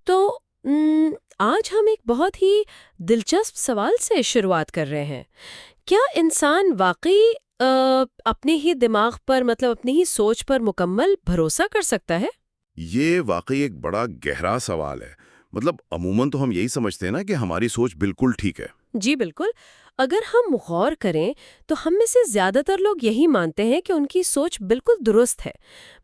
تو آج ہم ایک بہت ہی دلچسپ سوال سے شروعات کر رہے ہیں۔ کیا انسان واقعی اپنے ہی دماغ پر مطلب اپنی ہی سوچ پر مکمل بھروسہ کر سکتا ہے؟ یہ واقعی ایک بڑا گہرا سوال ہے۔ عموماً تو ہم یہی سمجھتے ہیں نا کہ ہماری سوچ بالکل ٹھیک ہے۔ جی بالکل۔ اگر ہم غور کریں تو ہم میں سے زیادہ تر لوگ یہی مانتے ہیں کہ ان کی سوچ بالکل درست ہے،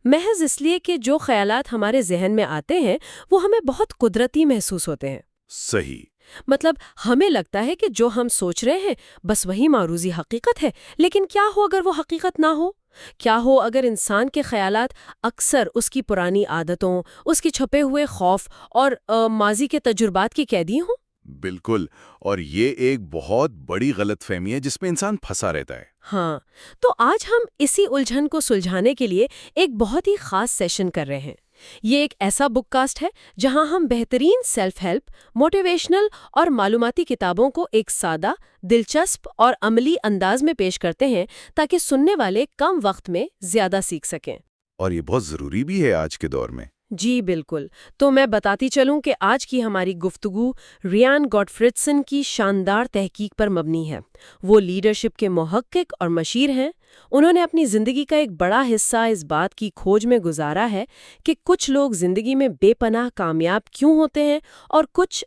محض اس لیے کہ جو خیالات ہمارے ذہن میں آتے ہیں وہ ہمیں بہت قدرتی محسوس ہوتے ہیں۔ صحیح۔ مطلب ہمیں لگتا ہے کہ جو ہم سوچ رہے ہیں بس وہی معروضی حقیقت ہے، لیکن کیا ہو اگر وہ حقیقت نہ ہو؟ کیا ہو اگر انسان کے خیالات اکثر اس کی پرانی عادتوں، اس کے چھپے ہوئے خوف اور ماضی کے تجربات کی قیدی ہوں؟ بالکل، اور یہ ایک بہت بڑی غلط فہمی ہے جس میں انسان پھنسا رہتا ہے۔ ہاں، تو آج ہم اسی الجھن کو سلجھانے کے لیے ایک بہت ہی خاص سیشن کر رہے ہیں۔ یہ ایک ایسا بک کاسٹ ہے جہاں ہم بہترین سیلف ہیلپ، موٹیویشنل اور معلوماتی کتابوں کو ایک سادہ، دلچسپ اور عملی انداز میں پیش کرتے ہیں تاکہ سننے والے کم وقت میں زیادہ سیکھ سکیں۔ اور یہ بہت ضروری بھی ہے آج کے دور میں۔ جی بالکل۔ تو میں بتاتی چلوں کہ آج کی ہماری گفتگو ریان گاٹفریڈسن کی شاندار تحقیق پر مبنی ہے۔ وہ لیڈرشپ کے محقق اور مشیر ہیں۔ انہوں نے اپنی زندگی کا ایک بڑا حصہ اس بات کی کھوج میں گزارا ہے کہ کچھ لوگ زندگی میں بے پناہ کامیاب کیوں ہوتے ہیں اور کچھ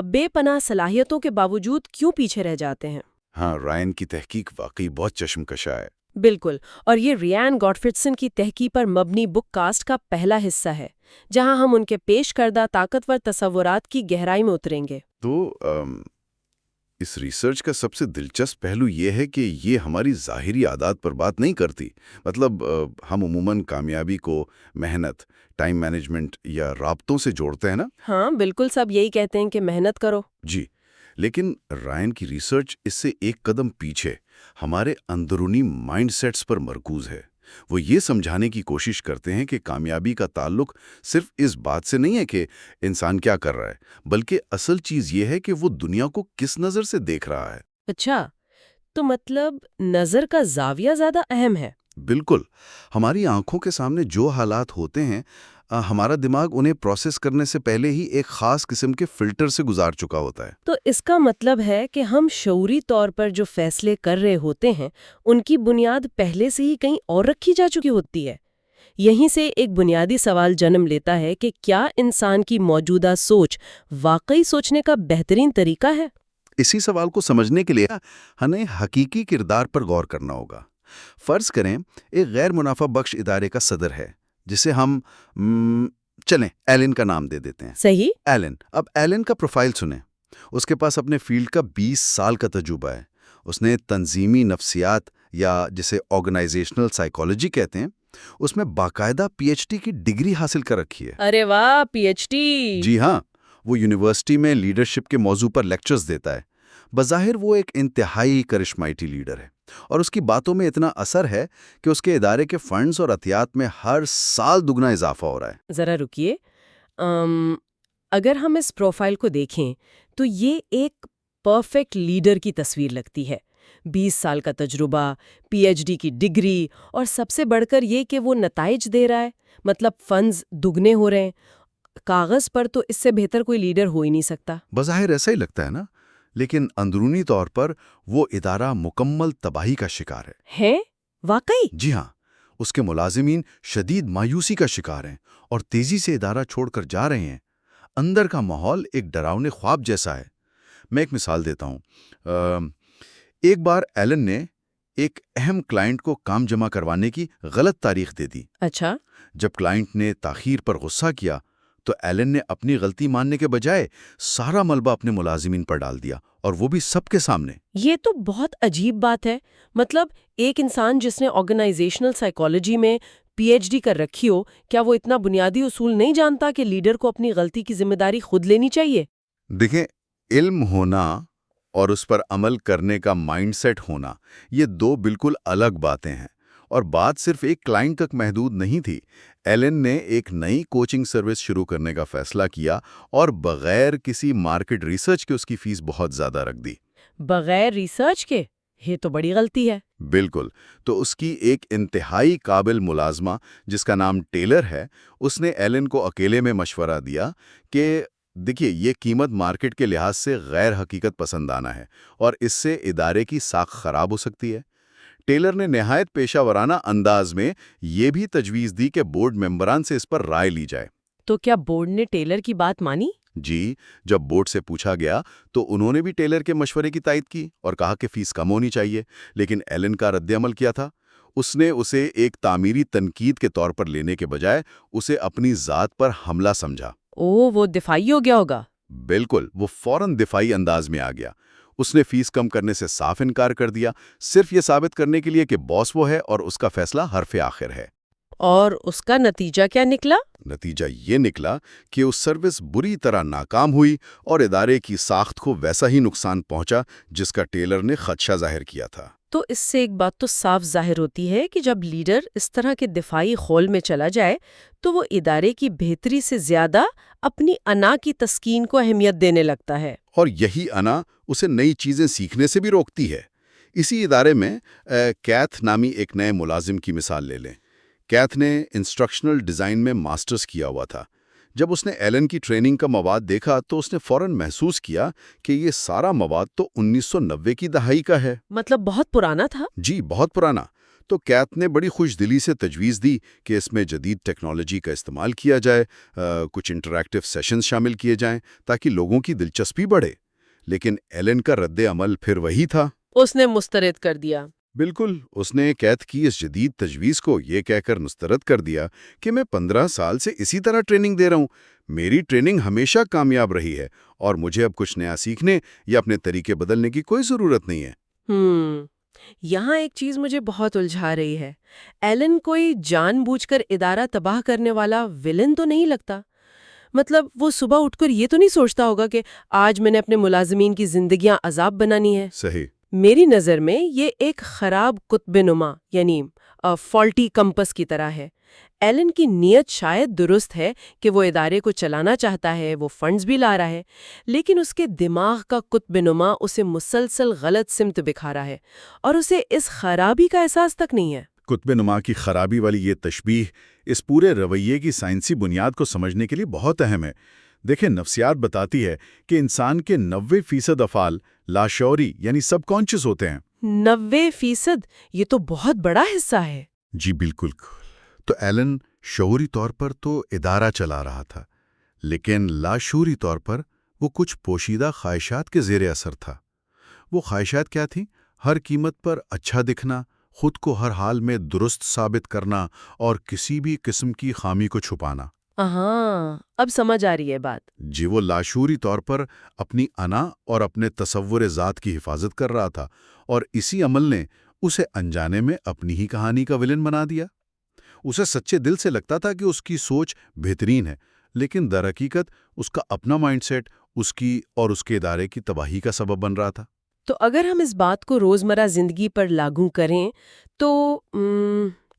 بے پناہ صلاحیتوں کے باوجود کیوں پیچھے رہ جاتے ہیں۔ ہاں، رائن کی تحقیق واقعی بہت چشم کشا ہے۔ بالکل، اور یہ ریان گاٹفریڈسن کی تحقیق پر مبنی بک کاسٹ کا پہلا حصہ ہے جہاں ہم ان کے پیش کردہ طاقتور تصورات کی گہرائی میں اتریں گے۔ تو اس ریسرچ کا سب سے دلچسپ پہلو یہ ہے کہ یہ ہماری ظاہری عادات پر بات نہیں کرتی۔ ہم عموماً کامیابی کو محنت، ٹائم مینجمنٹ یا رابطوں سے جوڑتے ہیں نا؟ ہاں بالکل، سب یہی کہتے ہیں کہ محنت کرو۔ جی، لیکن رائن کی ریسرچ اس سے ایک قدم پیچھے ہمارے اندرونی مائنڈ سیٹس پر مرکوز ہے۔ وہ یہ سمجھانے کی کوشش کرتے ہیں کہ کامیابی کا تعلق صرف اس بات سے نہیں ہے کہ انسان کیا کر رہا ہے، بلکہ اصل چیز یہ ہے کہ وہ دنیا کو کس نظر سے دیکھ رہا ہے۔ اچھا، تو مطلب نظر کا زاویہ زیادہ اہم ہے۔ بالکل، ہماری آنکھوں کے سامنے جو حالات ہوتے ہیں، ہمارا دماغ انہیں پروسیس کرنے سے پہلے ہی ایک خاص قسم کے فلٹر سے گزار چکا ہوتا ہے۔ تو اس کا مطلب ہے کہ ہم شعوری طور پر جو فیصلے کر رہے ہوتے ہیں ان کی بنیاد پہلے سے ہی کہیں اور رکھی جا چکی ہوتی ہے۔ یہیں سے ایک بنیادی سوال جنم لیتا ہے کہ کیا انسان کی موجودہ سوچ واقعی سوچنے کا بہترین طریقہ ہے؟ اسی سوال کو سمجھنے کے لیے ہمیں حقیقی کردار پر غور کرنا ہوگا۔ فرض کریں ایک غیر منافع بخش ادارے کا صدر ہے جسے ہم چلیں ایلن کا نام دے دیتے ہیں۔ صحیح۔ ایلن، اب ایلن کا پروفائل سنیں۔ اس کے پاس اپنے فیلڈ کا 20 سال کا تجربہ ہے۔ اس نے تنظیمی نفسیات یا جسے آرگنائزیشنل سائیکالوجی کہتے ہیں، اس میں باقاعدہ پی ایچ ڈی کی ڈگری حاصل کر رکھی ہے۔ ارے واہ، پی ایچ ڈی! جی ہاں، وہ یونیورسٹی میں لیڈرشپ کے موضوع پر لیکچرز دیتا ہے۔ بظاہر وہ ایک انتہائی کرشمائی لیڈر ہے، اور اس کی باتوں میں اتنا اثر ہے کہ اس کے ادارے کے فنڈز اور عطیات میں ہر سال دگنا اضافہ ہو رہا ہے۔ ذرا رکیے، اگر ہم اس پروفائل کو دیکھیں تو یہ ایک پرفیکٹ لیڈر کی تصویر لگتی ہے۔ 20 سال کا تجربہ، پی ایچ ڈی کی ڈگری، اور سب سے بڑھ کر یہ کہ وہ نتائج دے رہا ہے، مطلب فنڈز دگنے ہو رہے ہیں۔ کاغذ پر تو اس سے بہتر کوئی لیڈر ہو ہی نہیں سکتا۔ بظاہر ایسا ہی لگتا ہے نا، لیکن اندرونی طور پر وہ ادارہ مکمل تباہی کا شکار ہے۔ ہے؟ واقعی؟ جی ہاں، اس کے ملازمین شدید مایوسی کا شکار ہیں اور تیزی سے ادارہ چھوڑ کر جا رہے ہیں۔ اندر کا ماحول ایک ڈراؤنے خواب جیسا ہے۔ میں ایک مثال دیتا ہوں۔ ایک بار ایلن نے ایک اہم کلائنٹ کو کام جمع کروانے کی غلط تاریخ دے دی۔ اچھا۔ جب کلائنٹ نے تاخیر پر غصہ کیا تو ایلن نے اپنی غلطی ماننے کے بجائے سارا ملبہ اپنے ملازمین پر ڈال دیا، اور وہ بھی سب کے سامنے۔ یہ تو بہت عجیب بات ہے۔ مطلب ایک انسان جس نے آرگنائزیشنل سائیکالوجی میں پی ایچ ڈی کر رکھی ہو، کیا وہ اتنا بنیادی اصول نہیں جانتا کہ لیڈر کو اپنی غلطی کی ذمہ داری خود لینی چاہیے؟ دیکھیں، علم ہونا اور اس پر عمل کرنے کا مائنڈ سیٹ ہونا، یہ دو بالکل الگ باتیں ہیں، اور بات صرف ایک کلائنٹ تک محدود نہیں تھی۔ ایلن نے ایک نئی کوچنگ سروس شروع کرنے کا فیصلہ کیا اور بغیر کسی مارکیٹ ریسرچ کے اس کی فیس بہت زیادہ رکھ دی۔ بغیر ریسرچ کے؟ یہ تو بڑی غلطی ہے۔ بالکل، تو اس کی ایک انتہائی قابل ملازمہ جس کا نام ٹیلر ہے، اس نے ایلن کو اکیلے میں مشورہ دیا کہ دیکھیے یہ قیمت مارکیٹ کے لحاظ سے غیر حقیقت پسندانہ ہے اور اس سے ادارے کی ساکھ خراب ہو سکتی ہے۔ ٹیلر نے نہایت پیشہ ورانہ انداز میں یہ بھی تجویز دی کہ بورڈ ممبران سے اس پر رائے لی جائے۔ تو کیا بورڈ نے ٹیلر کی بات مانی؟ جی، جب بورڈ سے پوچھا گیا تو انہوں نے بھی ٹیلر کے مشورے کی تائید کی اور کہا کہ فیس کم ہونی چاہیے، لیکن ایلن کا رد عمل کیا تھا؟ اس نے اسے ایک تعمیری تنقید کے طور پر لینے کے بجائے اسے اپنی ذات پر حملہ سمجھا۔ وہ دفاعی ہو گیا ہوگا۔ بالکل، وہ فوراً دفاعی انداز میں آ گیا۔ اس نے فیس کم کرنے سے صاف انکار کر دیا، صرف یہ ثابت کرنے کے لیے کہ باس وہ ہے اور اس کا فیصلہ حرف آخر ہے۔ اور اس کا نتیجہ کیا نکلا؟ نتیجہ یہ نکلا کہ اس سروس بری طرح ناکام ہوئی اور ادارے کی ساخت کو ویسا ہی نقصان پہنچا جس کا ٹیلر نے خدشہ ظاہر کیا تھا۔ تو اس سے ایک بات تو صاف ظاہر ہوتی ہے کہ جب لیڈر اس طرح کے دفاعی خول میں چلا جائے تو وہ ادارے کی بہتری سے زیادہ اپنی انا کی تسکین کو اہمیت دینے لگتا ہے۔ اور یہی انا اسے نئی چیزیں سیکھنے سے بھی روکتی ہے۔ اسی ادارے میں کیتھ نامی ایک نئے ملازم کی مثال لے لیں۔ کیتھ نے انسٹرکشنل ڈیزائن میں ماسٹرز کیا ہوا تھا۔ جب اس نے ایلن کی ٹریننگ کا مواد دیکھا تو اس نے فوراً محسوس کیا کہ یہ سارا مواد تو 1990 کی دہائی کا ہے۔ مطلب بہت پرانا تھا؟ جی، بہت پرانا۔ تو کیتھ نے بڑی خوش دلی سے تجویز دی کہ اس میں جدید ٹیکنالوجی کا استعمال کیا جائے، کچھ انٹریکٹیو سیشنز شامل کیے جائیں تاکہ لوگوں کی دلچسپی بڑھے۔ لیکن ایلن کا رد عمل پھر وہی تھا۔ اس نے مسترد کر دیا۔ بالکل، اس نے کیتھ کی اس جدید تجویز کو یہ کہہ کر مسترد کر دیا کہ میں 15 سال سے اسی طرح ٹریننگ دے رہا ہوں، میری ٹریننگ ہمیشہ کامیاب رہی ہے اور مجھے اب کچھ نیا سیکھنے یا اپنے طریقے بدلنے کی کوئی ضرورت نہیں ہے۔ یہاں ایک چیز مجھے بہت الجھا رہی ہے۔ ایلن کوئی جان بوجھ کر ادارہ تباہ کرنے والا ویلن تو نہیں لگتا۔ مطلب وہ صبح اٹھ کر یہ تو نہیں سوچتا ہوگا کہ آج میں نے اپنے ملازمین کی زندگیاں عذاب بنانی ہے۔ صحیح۔ میری نظر میں یہ ایک خراب قطب نما یعنی فالٹی کمپس کی طرح ہے۔ ایلن کی نیت شاید درست ہے کہ وہ ادارے کو چلانا چاہتا ہے، وہ فنڈز بھی لا رہا ہے، لیکن اس کے دماغ کا قطب نما اسے مسلسل غلط سمت بکھا رہا ہے اور اسے اس خرابی کا احساس تک نہیں ہے۔ قطب نما کی خرابی والی یہ تشبیہ اس پورے رویے کی سائنسی بنیاد کو سمجھنے کے لیے بہت اہم ہے۔ دیکھیں، نفسیات بتاتی ہے کہ انسان کے 90% افعال لاشعوری یعنی سب کانشیس ہوتے ہیں۔ 90%؟ یہ تو بہت بڑا حصہ ہے۔ جی بالکل۔ تو ایلن شعوری طور پر تو ادارہ چلا رہا تھا، لیکن لاشعوری طور پر وہ کچھ پوشیدہ خواہشات کے زیر اثر تھا۔ وہ خواہشات کیا تھیں؟ ہر قیمت پر اچھا دکھنا، خود کو ہر حال میں درست ثابت کرنا اور کسی بھی قسم کی خامی کو چھپانا۔ ہاں، اب سمجھ آ رہی ہے بات۔ جی، وہ لاشعوری طور پر اپنی انا اور اپنے تصور ذات کی حفاظت کر رہا تھا اور اسی عمل نے اسے انجانے میں اپنی ہی کہانی کا ولن بنا دیا۔ اسے سچے دل سے لگتا تھا کہ اس کی سوچ بہترین ہے، لیکن در حقیقت اس کا اپنا مائنڈ سیٹ اس کی اور اس کے ادارے کی تباہی کا سبب بن رہا تھا۔ تو اگر ہم اس بات کو روزمرہ زندگی پر لاگو کریں تو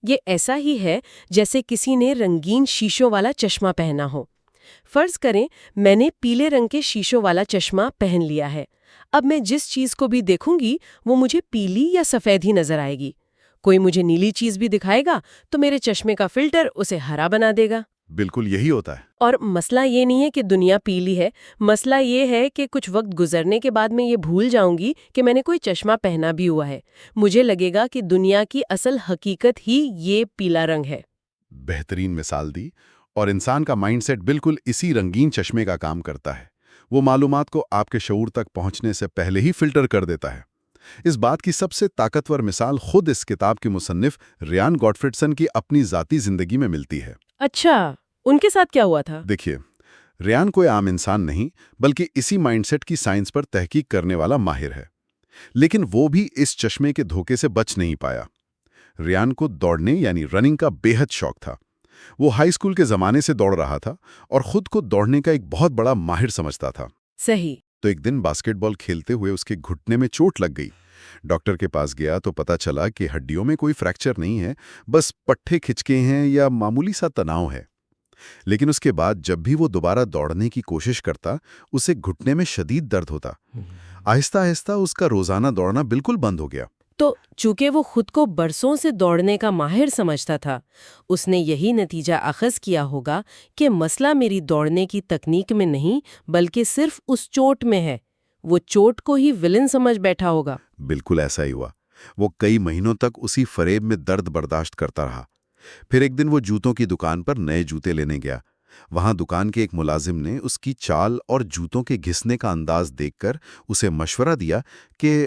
یہ ایسا ہی ہے جیسے کسی نے رنگین شیشوں والا چشمہ پہنا ہو۔ فرض کریں میں نے پیلے رنگ کے شیشوں والا چشمہ پہن لیا ہے۔ اب میں جس چیز کو بھی دیکھوں گی وہ مجھے پیلی یا سفید ہی نظر آئے گی۔ کوئی مجھے نیلی چیز بھی دکھائے گا تو میرے چشمے کا فلٹر اسے ہرا بنا دے گا۔ بالکل یہی ہوتا ہے۔ اور مسئلہ یہ نہیں ہے کہ دنیا پیلی ہے، مسئلہ یہ ہے کہ کچھ وقت گزرنے کے بعد میں یہ بھول جاؤں گی کہ میں نے کوئی چشمہ پہنا بھی ہوا ہے۔ مجھے لگے گا کہ دنیا کی اصل حقیقت ہی یہ پیلا رنگ ہے۔ بہترین مثال دی، اور انسان کا مائنڈ سیٹ بالکل اسی رنگین چشمے کا کام کرتا ہے۔ وہ معلومات کو آپ کے شعور تک پہنچنے سے پہلے ہی فلٹر کر دیتا ہے۔ اس بات کی سب سے طاقتور مثال خود اس کتاب کی مصنف ریان گاڈفریڈسن کی اپنی ذاتی زندگی میں ملتی ہے۔ اچھا، ان کے ساتھ کیا ہوا تھا؟ دیکھیے، ریان کوئی عام انسان نہیں بلکہ اسی مائنڈ سیٹ کی سائنس پر تحقیق کرنے والا ماہر ہے، لیکن وہ بھی اس چشمے کے دھوکے سے بچ نہیں پایا۔ ریان کو دوڑنے یعنی رننگ کا بے حد شوق تھا۔ وہ ہائی اسکول کے زمانے سے دوڑ رہا تھا اور خود کو دوڑنے کا ایک بہت بڑا ماہر سمجھتا تھا۔ صحیح۔ تو ایک دن باسکٹ بال کھیلتے ہوئے اس کے گھٹنے میں چوٹ لگ گئی۔ ڈاکٹر کے پاس گیا تو پتا چلا کہ ہڈیوں میں کوئی فریکچر نہیں ہے، بس پٹھے کھچکے ہیں یا معمولی سا تناؤ ہے۔ لیکن اس کے بعد جب بھی وہ دوبارہ دوڑنے کی کوشش کرتا، اسے گھٹنے میں شدید درد ہوتا۔ آہستہ آہستہ اس کا روزانہ دوڑنا بالکل بند ہو گیا۔ تو چونکہ وہ خود کو برسوں سے دوڑنے کا ماہر سمجھتا تھا، اس نے یہی نتیجہ اخذ کیا ہوگا کہ مسئلہ میری دوڑنے کی تکنیک میں نہیں بلکہ صرف اس چوٹ میں ہے۔ وہ چوٹ کو ہی ولن سمجھ بیٹھا ہوگا۔ بالکل ایسا ہی ہوا۔ وہ کئی مہینوں تک اسی فریب میں درد برداشت کرتا رہا۔ پھر ایک دن وہ جوتوں کی دکان پر نئے جوتے لینے گیا۔ وہاں دکان کے ایک ملازم نے اس کی چال اور جوتوں کے گھسنے کا انداز دیکھ کر اسے مشورہ دیا کہ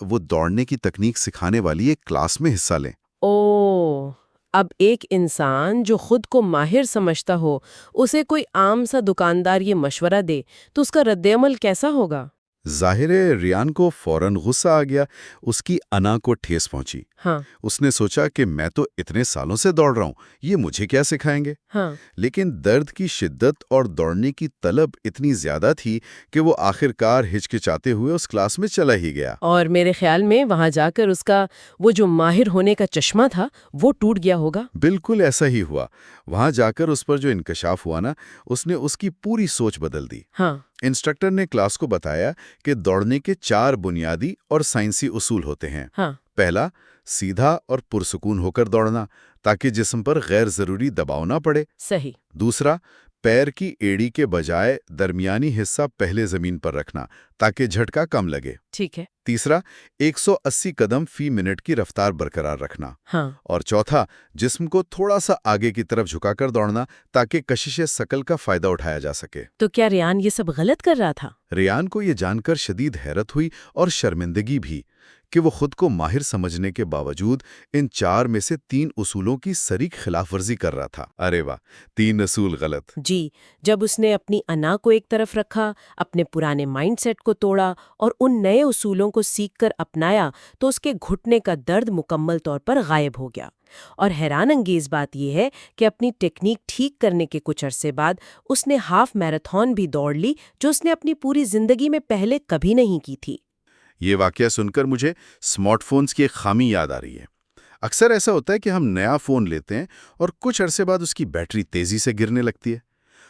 وہ دوڑنے کی تکنیک سکھانے والی ایک کلاس میں حصہ لیں۔ او، اب ایک انسان جو خود کو ماہر سمجھتا ہو اسے کوئی عام سا دکاندار یہ مشورہ دے تو اس کا رد عمل کیسا ہوگا؟ ظاہر ہے ریان کو فوراً غصہ آ گیا، اس کی انا کو ٹھیس پہنچی۔ ہاں اس نے سوچا کہ میں تو اتنے سالوں سے دوڑ رہا ہوں، یہ مجھے کیا سکھائیں گے؟ ہاں لیکن درد کی شدت اور دوڑنے کی طلب اتنی زیادہ تھی کہ وہ آخرکار ہچکچاتے ہوئے اس کلاس میں چلا ہی گیا۔ اور میرے خیال میں وہاں جا کر اس کا وہ جو ماہر ہونے کا چشمہ تھا وہ ٹوٹ گیا ہوگا۔ بالکل ایسا ہی ہوا۔ وہاں جا کر اس پر جو انکشاف ہوا نا، اس نے اس کی پوری سوچ بدل دی۔ ہاں انسٹرکٹر نے کلاس کو بتایا کہ دوڑنے کے 4 بنیادی اور سائنسی اصول ہوتے ہیں۔ ہاں پہلا، سیدھا اور پرسکون ہو کر دوڑنا تاکہ جسم پر غیر ضروری دباؤ نہ پڑے۔ صحیح۔ دوسرا، پیر کی ایڑی کے بجائے درمیانی حصہ پہلے زمین پر رکھنا تاکہ جھٹکا کم لگے۔ ٹھیک ہے۔ تیسرا، 180 قدم فی منٹ کی رفتار برقرار رکھنا۔ ہاں اور چوتھا، جسم کو تھوڑا سا آگے کی طرف جھکا کر دوڑنا تاکہ کشش ثقل کا فائدہ اٹھایا جا سکے۔ تو کیا ریان یہ سب غلط کر رہا تھا؟ ریان کو یہ جان کر شدید حیرت ہوئی اور شرمندگی بھی کہ وہ خود کو ماہر سمجھنے کے باوجود ان 4 میں سے 3 اصولوں کی سریح خلاف ورزی کر رہا تھا۔ ارے واہ، 3 اصول غلط! جی، جب اس نے اپنی انا کو ایک طرف رکھا، اپنے پرانے مائنڈ سیٹ کو توڑا اور ان نئے اصولوں کو سیکھ کر اپنایا تو اس کے گھٹنے کا درد مکمل طور پر غائب ہو گیا۔ اور حیران انگیز بات یہ ہے کہ اپنی ٹیکنیک ٹھیک کرنے کے کچھ عرصے بعد اس نے ہاف میراتھن بھی دوڑ لی جو اس نے اپنی پوری زندگی میں پہلے کبھی نہیں کی تھی۔ یہ واقعہ سن کر مجھے اسمارٹ فونز کی ایک خامی یاد آ رہی ہے۔ اکثر ایسا ہوتا ہے کہ ہم نیا فون لیتے ہیں اور کچھ عرصے بعد اس کی بیٹری تیزی سے گرنے لگتی ہے۔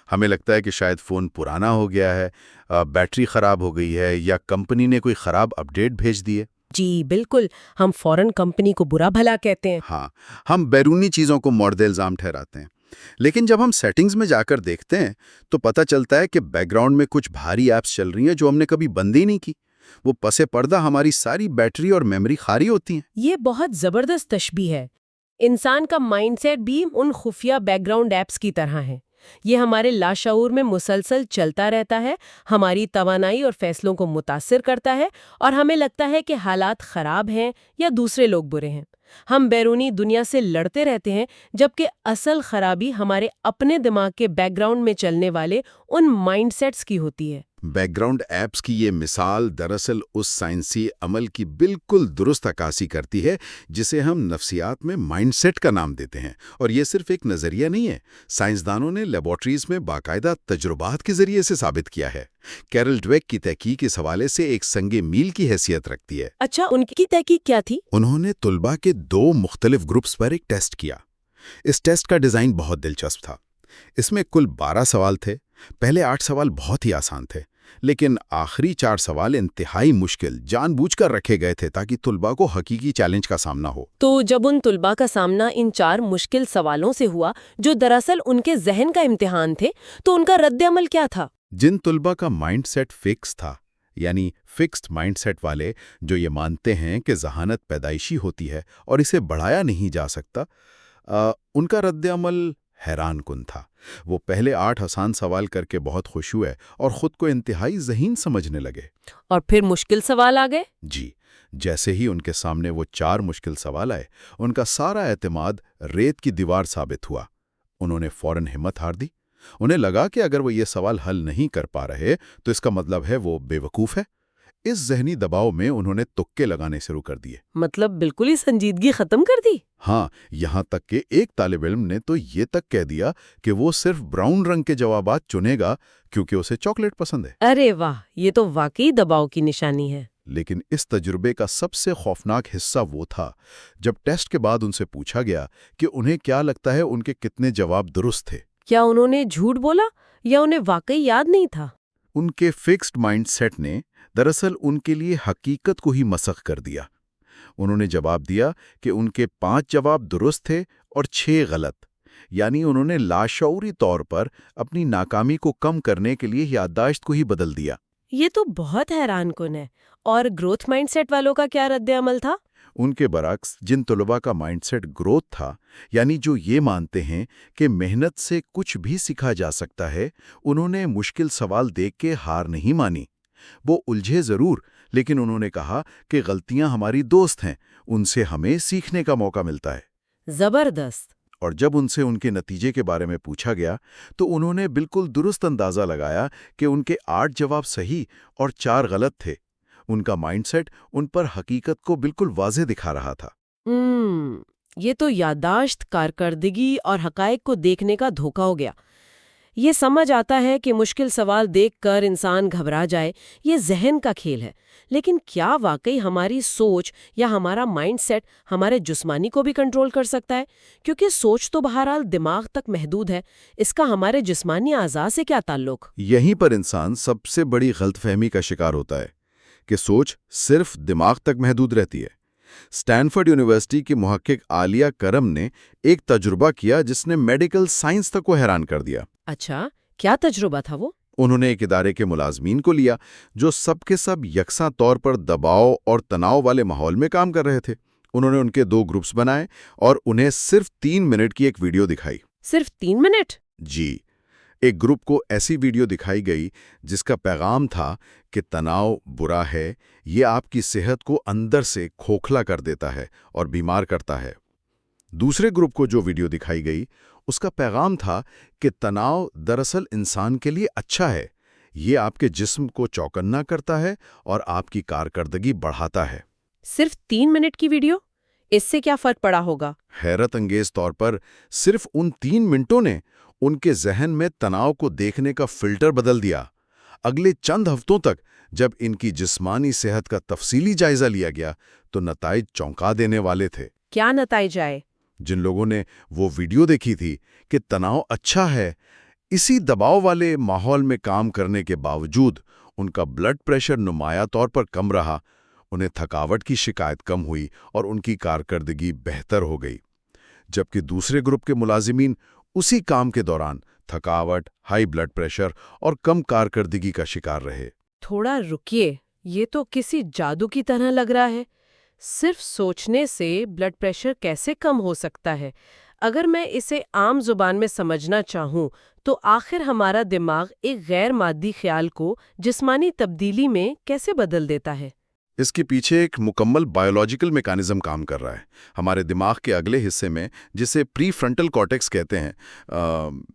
ہمیں لگتا ہے کہ شاید فون پرانا ہو گیا ہے، بیٹری خراب ہو گئی ہے یا کمپنی نے کوئی خراب اپ ڈیٹ بھیج دی ہے۔ جی بالکل، ہم فوراً کمپنی کو برا بھلا کہتے ہیں۔ ہاں، ہم بیرونی چیزوں کو مورد الزام ٹھہراتے ہیں۔ لیکن جب ہم سیٹنگز میں جا کر دیکھتے ہیں تو پتہ چلتا ہے کہ بیک گراؤنڈ میں کچھ بھاری ایپس چل رہی ہیں جو ہم نے کبھی بند ہی نہیں کی۔ وہ پس پردہ ہماری ساری بیٹری اور میموری کھاری ہوتی ہیں۔ یہ بہت زبردست تشبیہ ہے۔ انسان کا مائنڈ سیٹ بھی ان خفیہ بیک گراؤنڈ ایپس کی طرح ہے۔ یہ ہمارے لاشعور میں مسلسل چلتا رہتا ہے، ہماری توانائی اور فیصلوں کو متاثر کرتا ہے اور ہمیں لگتا ہے کہ حالات خراب ہیں یا دوسرے لوگ برے ہیں۔ ہم بیرونی دنیا سے لڑتے رہتے ہیں جبکہ اصل خرابی ہمارے اپنے دماغ کے بیک گراؤنڈ میں چلنے والے ان مائنڈ سیٹس کی ہوتی ہے۔ بیک گراؤنڈ ایپس کی یہ مثال دراصل اس سائنسی عمل کی بالکل درست عکاسی کرتی ہے جسے ہم نفسیات میں مائنڈ سیٹ کا نام دیتے ہیں۔ اور یہ صرف ایک نظریہ نہیں ہے، سائنسدانوں نے لیبارٹریز میں باقاعدہ تجربات کے ذریعے سے ثابت کیا ہے۔ کیرل ڈویک کی تحقیق اس حوالے سے ایک سنگ میل کی حیثیت رکھتی ہے۔ اچھا، ان کی تحقیق کیا تھی؟ انہوں نے طلباء کے 2 مختلف گروپس پر ایک ٹیسٹ کیا۔ اس ٹیسٹ کا ڈیزائن بہت دلچسپ تھا۔ اس میں کل 12 سوال تھے۔ پہلے 8 سوال بہت ہی آسان تھے، لیکن آخری 4 سوال انتہائی مشکل جان بوجھ کر رکھے گئے تھے تاکہ طلباء کو حقیقی چیلنج کا سامنا ہو۔ تو جب ان طلباء کا سامنا ان 4 مشکل سوالوں سے ہوا جو دراصل ان کے ذہن کا امتحان تھے، تو ان کا رد عمل کیا تھا؟ جن طلباء کا مائنڈ سیٹ فکس تھا، یعنی فکسڈ مائنڈ سیٹ والے جو یہ مانتے ہیں کہ ذہانت پیدائشی ہوتی ہے اور اسے بڑھایا نہیں جا سکتا، ان کا رد عمل حیران کن تھا۔ وہ پہلے 8 آسان سوال کر کے بہت خوش ہوئے اور خود کو انتہائی ذہین سمجھنے لگے۔ اور پھر مشکل سوال آ گئے؟ جی، جیسے ہی ان کے سامنے وہ 4 مشکل سوال آئے، ان کا سارا اعتماد ریت کی دیوار ثابت ہوا۔ انہوں نے فوراً ہمت ہار دی۔ انہیں لگا کہ اگر وہ یہ سوال حل نہیں کر پا رہے تو اس کا مطلب ہے وہ بے وقوف ہے۔ اس ذہنی دباؤ میں انہوں نے تکے لگانے شروع کر دیے۔ مطلب بالکل ہی سنجیدگی ختم کر دی؟ ہاں، یہاں تک کہ ایک طالب علم نے تو یہ تک کہہ دیا کہ وہ صرف براؤن رنگ کے جوابات چنے گا کیونکہ اسے چاکلیٹ پسند ہے۔ ارے واہ، یہ تو واقعی دباؤ کی نشانی ہے۔ لیکن اس تجربے کا سب سے خوفناک حصہ وہ تھا جب ٹیسٹ کے بعد ان سے پوچھا گیا کہ انہیں کیا لگتا ہے ان کے کتنے جواب درست تھے۔ کیا انہوں نے جھوٹ بولا یا انہیں واقعی یاد نہیں تھا؟ ان کے فکسڈ مائنڈ سیٹ نے دراصل ان کے لیے حقیقت کو ہی مسخ کر دیا۔ انہوں نے جواب دیا کہ ان کے 5 جواب درست تھے اور 6 غلط، یعنی انہوں نے لاشعوری طور پر اپنی ناکامی کو کم کرنے کے لیے یادداشت کو ہی بدل دیا۔ یہ تو بہت حیران کن ہے۔ اور گروتھ مائنڈ سیٹ والوں کا کیا رد عمل تھا؟ ان کے برعکس جن طلباء کا مائنڈ سیٹ گروتھ تھا، یعنی جو یہ مانتے ہیں کہ محنت سے کچھ بھی سیکھا جا سکتا ہے، انہوں نے مشکل سوال دیکھ کے ہار نہیں مانی۔ وہ الجھے ضرور، لیکن انہوں نے کہا کہ غلطیاں ہماری دوست ہیں، ان سے ہمیں سیکھنے کا موقع ملتا ہے۔ زبردست۔ اور جب ان سے ان کے نتیجے کے بارے میں پوچھا گیا تو انہوں نے بالکل درست اندازہ لگایا کہ ان کے 8 جواب صحیح اور 4 غلط تھے۔ ان کا مائنڈ سیٹ ان پر حقیقت کو بالکل واضح دکھا رہا تھا۔ یہ تو یادداشت، کارکردگی اور حقائق کو دیکھنے کا دھوکہ ہو گیا۔ یہ سمجھ آتا ہے کہ مشکل سوال دیکھ کر انسان گھبرا جائے، یہ ذہن کا کھیل ہے، لیکن کیا واقعی ہماری سوچ یا ہمارا مائنڈ سیٹ ہمارے جسمانی کو بھی کنٹرول کر سکتا ہے؟ کیونکہ سوچ تو بہرحال دماغ تک محدود ہے، اس کا ہمارے جسمانی اعضاء سے کیا تعلق؟ یہیں پر انسان سب سے بڑی غلط فہمی کا شکار ہوتا ہے کہ سوچ صرف دماغ تک محدود رہتی ہے۔ اسٹینفورڈ یونیورسٹی کی محقق عالیہ کرم نے ایک تجربہ کیا جس نے میڈیکل سائنس تک کو حیران کر دیا۔ اچھا، کیا تجربہ تھا وہ؟ انہوں نے ایک ادارے کے ملازمین کو لیا جو سب کے سب یکساں طور پر دباؤ اور تناؤ والے ماحول میں کام کر رہے تھے۔ انہوں نے ان کے 2 گروپس بنائے اور انہیں صرف 3 منٹ کی ایک ویڈیو دکھائی۔ صرف 3 منٹ؟ جی، ایک گروپ کو ایسی ویڈیو دکھائی گئی جس کا پیغام تھا کہ تناؤ برا ہے، یہ آپ کی صحت کو اندر سے کھوکھلا کر دیتا ہے اور بیمار کرتا ہے۔ دوسرے گروپ کو جو ویڈیو دکھائی گئی اس کا پیغام تھا کہ تناؤ دراصل انسان کے لیے اچھا ہے، یہ آپ کے جسم کو چوکنا کرتا ہے اور آپ کی کارکردگی بڑھاتا ہے۔ صرف 3 منٹ کی ویڈیو؟ اس سے کیا فرق پڑا ہوگا؟ حیرت انگیز طور پر صرف ان 3 منٹوں نے ان کے ذہن میں تناؤ کو دیکھنے کا فلٹر بدل دیا۔ اگلے چند ہفتوں تک جب ان کی جسمانی صحت کا تفصیلی جائزہ لیا گیا تو نتائج چونکا دینے والے تھے۔ کیا نتائج آئے؟ جن لوگوں نے وہ ویڈیو دیکھی تھی کہ تناؤ اچھا ہے، اسی دباؤ والے ماحول میں کام کرنے کے باوجود ان کا بلڈ پریشر نمایاں طور پر کم رہا، انہیں تھکاوٹ کی شکایت کم ہوئی اور ان کی کارکردگی بہتر ہو گئی۔ جبکہ دوسرے گروپ کے ملازمین اسی کام کے دوران تھکاوٹ، ہائی بلڈ پریشر اور کم کارکردگی کا شکار رہے۔ تھوڑا رکیے، یہ تو کسی جادو کی طرح لگ رہا ہے۔ صرف سوچنے سے بلڈ پریشر کیسے کم ہو سکتا ہے؟ اگر میں اسے عام زبان میں سمجھنا چاہوں تو آخر ہمارا دماغ ایک غیر مادی خیال کو جسمانی تبدیلی میں کیسے بدل دیتا ہے؟ اس کے پیچھے ایک مکمل بایولوجیکل میکانزم کام کر رہا ہے۔ ہمارے دماغ کے اگلے حصے میں، جسے پری فرنٹل کارٹیکس کہتے ہیں،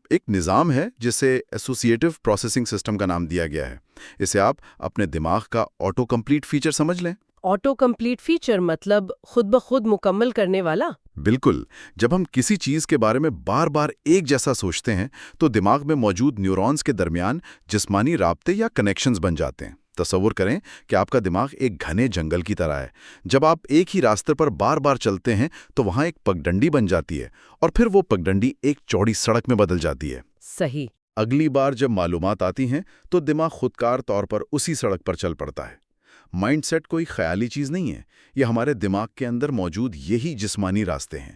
ایک نظام ہے جسے ایسوسیٹیو پروسیسنگ سسٹم کا نام دیا گیا ہے۔ اسے آپ اپنے دماغ کا آٹو کمپلیٹ فیچر سمجھ لیں۔ آٹو کمپلیٹ فیچر مطلب خود بخود مکمل کرنے والا؟ بالکل۔ جب ہم کسی چیز کے بارے میں بار بار ایک جیسا سوچتے ہیں تو دماغ میں موجود نیورونز کے درمیان جسمانی رابطے یا کنیکشنز بن جاتے ہیں۔ تصور کریں کہ آپ کا دماغ ایک گھنے جنگل کی طرح ہے۔ جب آپ ایک ہی راستے پر بار بار چلتے ہیں تو وہاں ایک پگڈنڈی بن جاتی ہے اور پھر وہ پگڈنڈی ایک چوڑی سڑک میں بدل جاتی ہے۔ صحیح۔ اگلی بار جب معلومات آتی ہیں تو دماغ خودکار طور پر اسی سڑک پر چل پڑتا ہے۔ مائنڈ سیٹ کوئی خیالی چیز نہیں ہے، یہ ہمارے دماغ کے اندر موجود یہی جسمانی راستے ہیں۔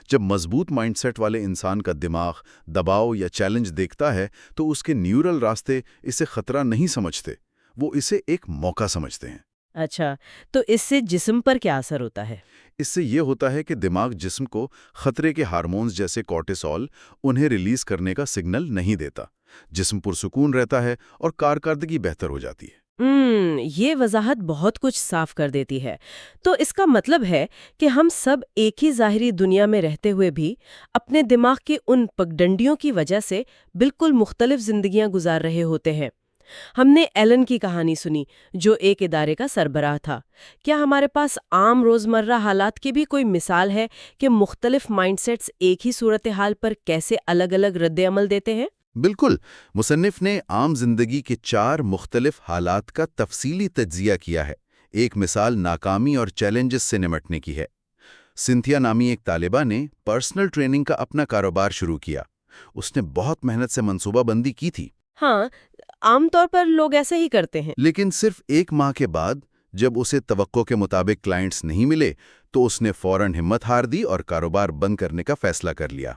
جب مضبوط مائنڈ سیٹ والے انسان کا دماغ دباؤ یا چیلنج دیکھتا ہے تو اس کے نیورل راستے اسے خطرہ نہیں سمجھتے، وہ اسے ایک موقع سمجھتے ہیں۔ اچھا، تو اس سے جسم پر کیا اثر ہوتا ہے؟ اس سے یہ ہوتا ہے کہ دماغ جسم کو خطرے کے ہارمونز جیسے کورٹیسول انہیں ریلیز کرنے کا سگنل نہیں دیتا۔ جسم پرسکون رہتا ہے اور کارکردگی بہتر ہو جاتی ہے۔ یہ وضاحت بہت کچھ صاف کر دیتی ہے۔ تو اس کا مطلب ہے کہ ہم سب ایک ہی ظاہری دنیا میں رہتے ہوئے بھی اپنے دماغ کی ان پگڈنڈیوں کی وجہ سے بالکل مختلف زندگیاں گزار رہے ہوتے ہیں۔ ہم نے ایلن کی کہانی سنی جو ایک ادارے کا سربراہ تھا۔ کیا ہمارے پاس عام روزمرہ حالات کی بھی کوئی مثال ہے کہ مختلف مائنڈ سیٹس ایک ہی صورتحال پر کیسے الگ الگ رد عمل دیتے ہیں؟ بالکل۔ مصنف نے عام زندگی کے 4 مختلف حالات کا تفصیلی تجزیہ کیا ہے۔ ایک مثال ناکامی اور چیلنجز سے نمٹنے کی ہے۔ سنتھیا نامی ایک طالبہ نے پرسنل ٹریننگ کا اپنا کاروبار شروع کیا۔ اس نے بہت محنت سے منصوبہ بندی کی تھی۔ ہاں، عام طور پر لوگ ایسے ہی کرتے ہیں۔ لیکن صرف 1 ماہ کے بعد جب اسے توقع کے مطابق کلائنٹس نہیں ملے تو اس نے فوراً ہمت ہار دی اور کاروبار بند کرنے کا فیصلہ کر لیا۔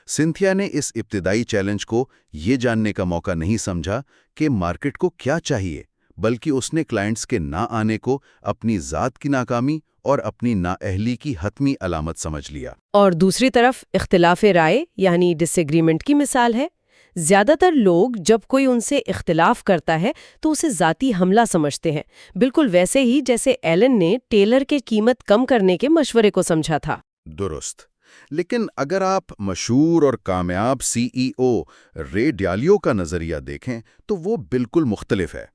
سنتھیا نے اس ابتدائی چیلنج کو یہ جاننے کا موقع نہیں سمجھا کہ مارکیٹ کو کیا چاہیے، بلکہ اس نے کلائنٹس کے نہ آنے کو اپنی ذات کی ناکامی اور اپنی نااہلی کی حتمی علامت سمجھ لیا۔ اور دوسری طرف اختلاف رائے یعنی ڈس ایگریمنٹ کی مثال ہے۔ زیادہ تر لوگ جب کوئی ان سے اختلاف کرتا ہے تو اسے ذاتی حملہ سمجھتے ہیں، بالکل ویسے ہی جیسے ایلن نے ٹیلر کے قیمت کم کرنے کے مشورے کو سمجھا تھا۔ درست۔ لیکن اگر آپ مشہور اور کامیاب سی ای او رے ڈالیو کا نظریہ دیکھیں تو وہ بالکل مختلف ہے۔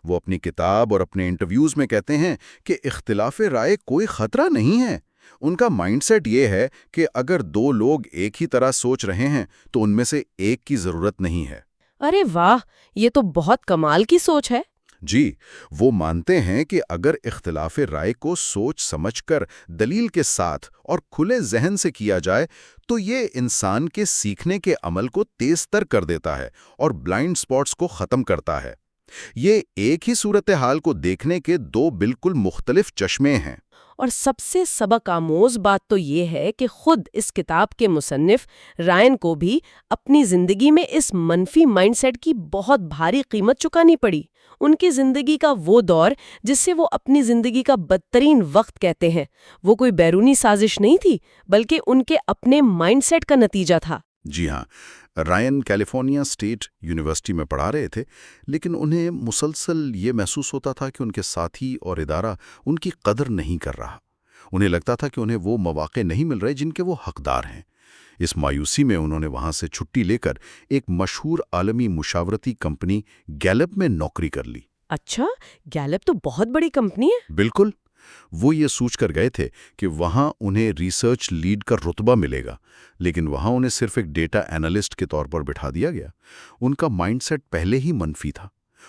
وہ اپنی کتاب اور اپنے انٹرویوز میں کہتے ہیں کہ اختلاف رائے کوئی خطرہ نہیں ہے۔ ان کا مائنڈ سیٹ یہ ہے کہ اگر دو لوگ ایک ہی طرح سوچ رہے ہیں تو ان میں سے ایک کی ضرورت نہیں ہے۔ ارے واہ، یہ تو بہت کمال کی سوچ ہے۔ جی، وہ مانتے ہیں کہ اگر اختلاف رائے کو سوچ سمجھ کر دلیل کے ساتھ اور کھلے ذہن سے کیا جائے تو یہ انسان کے سیکھنے کے عمل کو تیز تر کر دیتا ہے اور بلائنڈ سپاٹس کو ختم کرتا ہے۔ یہ ایک ہی صورتحال کو دیکھنے کے دو بالکل مختلف چشمے ہیں۔ اور سب سے سبق آموز بات تو یہ ہے کہ خود اس کتاب کے مصنف رائن کو بھی اپنی زندگی میں اس منفی مائنڈ سیٹ کی بہت بھاری قیمت چکانی پڑی۔ ان کی زندگی کا وہ دور جس سے وہ اپنی زندگی کا بدترین وقت کہتے ہیں، وہ کوئی بیرونی سازش نہیں تھی بلکہ ان کے اپنے مائنڈ سیٹ کا نتیجہ تھا۔ جی ہاں، رائن کیلیفورنیا اسٹیٹ یونیورسٹی میں پڑھا رہے تھے، لیکن انہیں مسلسل یہ محسوس ہوتا تھا کہ ان کے ساتھی اور ادارہ ان کی قدر نہیں کر رہا۔ انہیں لگتا تھا کہ انہیں وہ مواقع نہیں مل رہے جن کے وہ حقدار ہیں۔ اس مایوسی میں انہوں نے وہاں سے چھٹی لے کر ایک مشہور عالمی مشاورتی کمپنی گیلپ میں نوکری کر لی۔ اچھا، گیلپ تو بہت بڑی کمپنی ہے۔ بالکل، وہ یہ سوچ کر گئے تھے کہ وہاں انہیں ریسرچ لیڈ کا رتبہ ملے گا، لیکن وہاں انہیں صرف ایک ڈیٹا اینالسٹ کے طور پر بٹھا دیا گیا۔ ان کا مائنڈ سیٹ پہلے ہی منفی تھا۔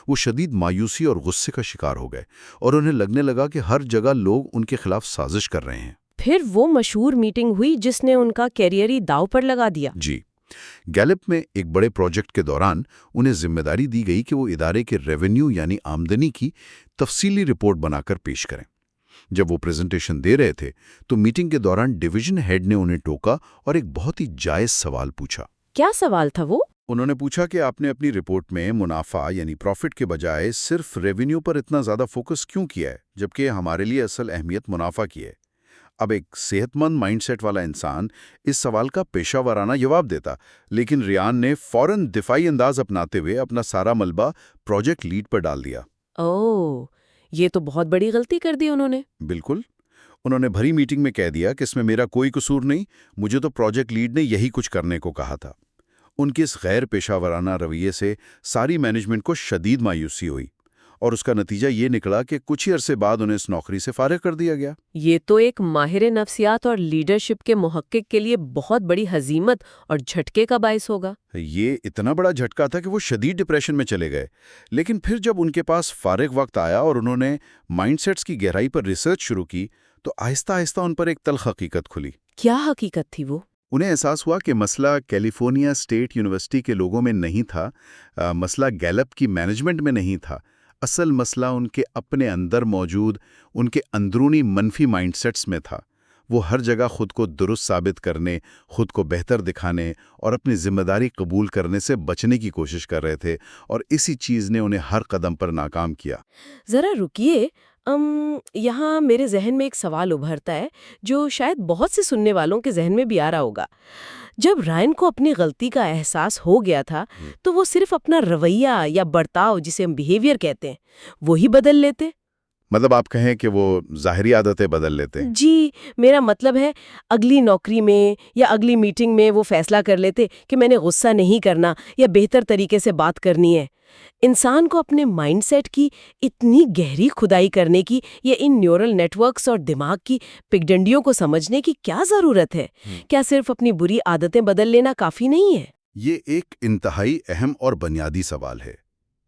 وہ شدید مایوسی اور غصے کا شکار ہو گئے اور انہیں لگنے لگا کہ ہر جگہ لوگ ان کے خلاف سازش کر رہے ہیں۔ پھر وہ مشہور میٹنگ ہوئی جس نے ان کا کیریئر ہی داؤ پر لگا دیا۔ جی، گیلپ میں ایک بڑے پروجیکٹ کے دوران انہیں ذمہ داری دی گئی کہ وہ ادارے کے ریونیو یعنی آمدنی کی تفصیلی رپورٹ بنا کر پیش کریں۔ جب وہ پریزنٹیشن دے رہے تھے تو میٹنگ کے دوران ڈویژن ہیڈ نے انہیں ٹوکا اور ایک بہت ہی جائز سوال پوچھا۔ کیا سوال تھا وہ؟ انہوں نے پوچھا کہ آپ نے اپنی رپورٹ میں منافع یعنی پروفٹ کے بجائے صرف ریونیو پر اتنا زیادہ فوکس کیوں کیا ہے، جبکہ ہمارے لیے اصل اہمیت منافع کی ہے۔ اب ایک صحت مند مائنڈ سیٹ والا انسان اس سوال کا پیشہ ورانہ جواب دیتا، لیکن ریان نے فوراً دفاعی انداز اپناتے ہوئے اپنا سارا ملبہ پروجیکٹ لیڈ پر ڈال دیا۔ اوہ، یہ تو بہت بڑی غلطی کر دی انہوں نے۔ بالکل، انہوں نے بھری میٹنگ میں کہہ دیا کہ اس میں میرا کوئی قصور نہیں، مجھے تو پروجیکٹ لیڈ نے یہی کچھ کرنے کو کہا تھا۔ ان کے اس غیر پیشہ ورانہ رویے سے ساری مینجمنٹ کو شدید مایوسی ہوئی اور اس کا نتیجہ یہ نکلا کہ کچھ ہی عرصے بعد انہیں اس نوکری سے فارغ کر دیا گیا۔ یہ تو ایک ماہر نفسیات اور لیڈرشپ کے محقق کے لیے بہت بڑی ہزیمت اور جھٹکے کا باعث ہوگا۔ یہ اتنا بڑا جھٹکا تھا کہ وہ شدید ڈپریشن میں چلے گئے، لیکن پھر جب ان کے پاس فارغ وقت آیا اور انہوں نے مائنڈ سیٹس کی گہرائی پر ریسرچ شروع کی تو آہستہ آہستہ ان پر ایک تلخ حقیقت کھلی۔ کیا حقیقت تھی وہ؟ انہیں احساس ہوا کہ مسئلہ کیلیفورنیا اسٹیٹ یونیورسٹی کے لوگوں میں نہیں تھا، مسئلہ گیلپ کی مینجمنٹ میں نہیں تھا، اصل مسئلہ ان کے اپنے اندر موجود ان کے اندرونی منفی مائنڈ سیٹس میں تھا۔ وہ ہر جگہ خود کو درست ثابت کرنے، خود کو بہتر دکھانے اور اپنی ذمہ داری قبول کرنے سے بچنے کی کوشش کر رہے تھے، اور اسی چیز نے انہیں ہر قدم پر ناکام کیا۔ ذرا رکیے، یہاں میرے ذہن میں ایک سوال ابھرتا ہے جو شاید بہت سے سننے والوں کے ذہن میں بھی آ رہا ہوگا۔ جب رائن کو اپنی غلطی کا احساس ہو گیا تھا تو وہ صرف اپنا رویہ یا برتاؤ جسے ہم بیہیویئر کہتے ہیں وہی بدل لیتے؟ مطلب آپ کہیں کہ وہ ظاہری عادتیں بدل لیتے؟ جی، میرا مطلب ہے اگلی نوکری میں یا اگلی میٹنگ میں وہ فیصلہ کر لیتے کہ میں نے غصہ نہیں کرنا یا بہتر طریقے سے بات کرنی ہے۔ انسان کو اپنے مائنڈ سیٹ کی اتنی گہری کھدائی کرنے کی یا ان نیورل نیٹ ورکس اور دماغ کی پگڈنڈیوں کو سمجھنے کی کیا ضرورت ہے؟ کیا صرف اپنی بری عادتیں بدل لینا کافی نہیں ہے؟ یہ ایک انتہائی اہم اور بنیادی سوال ہے۔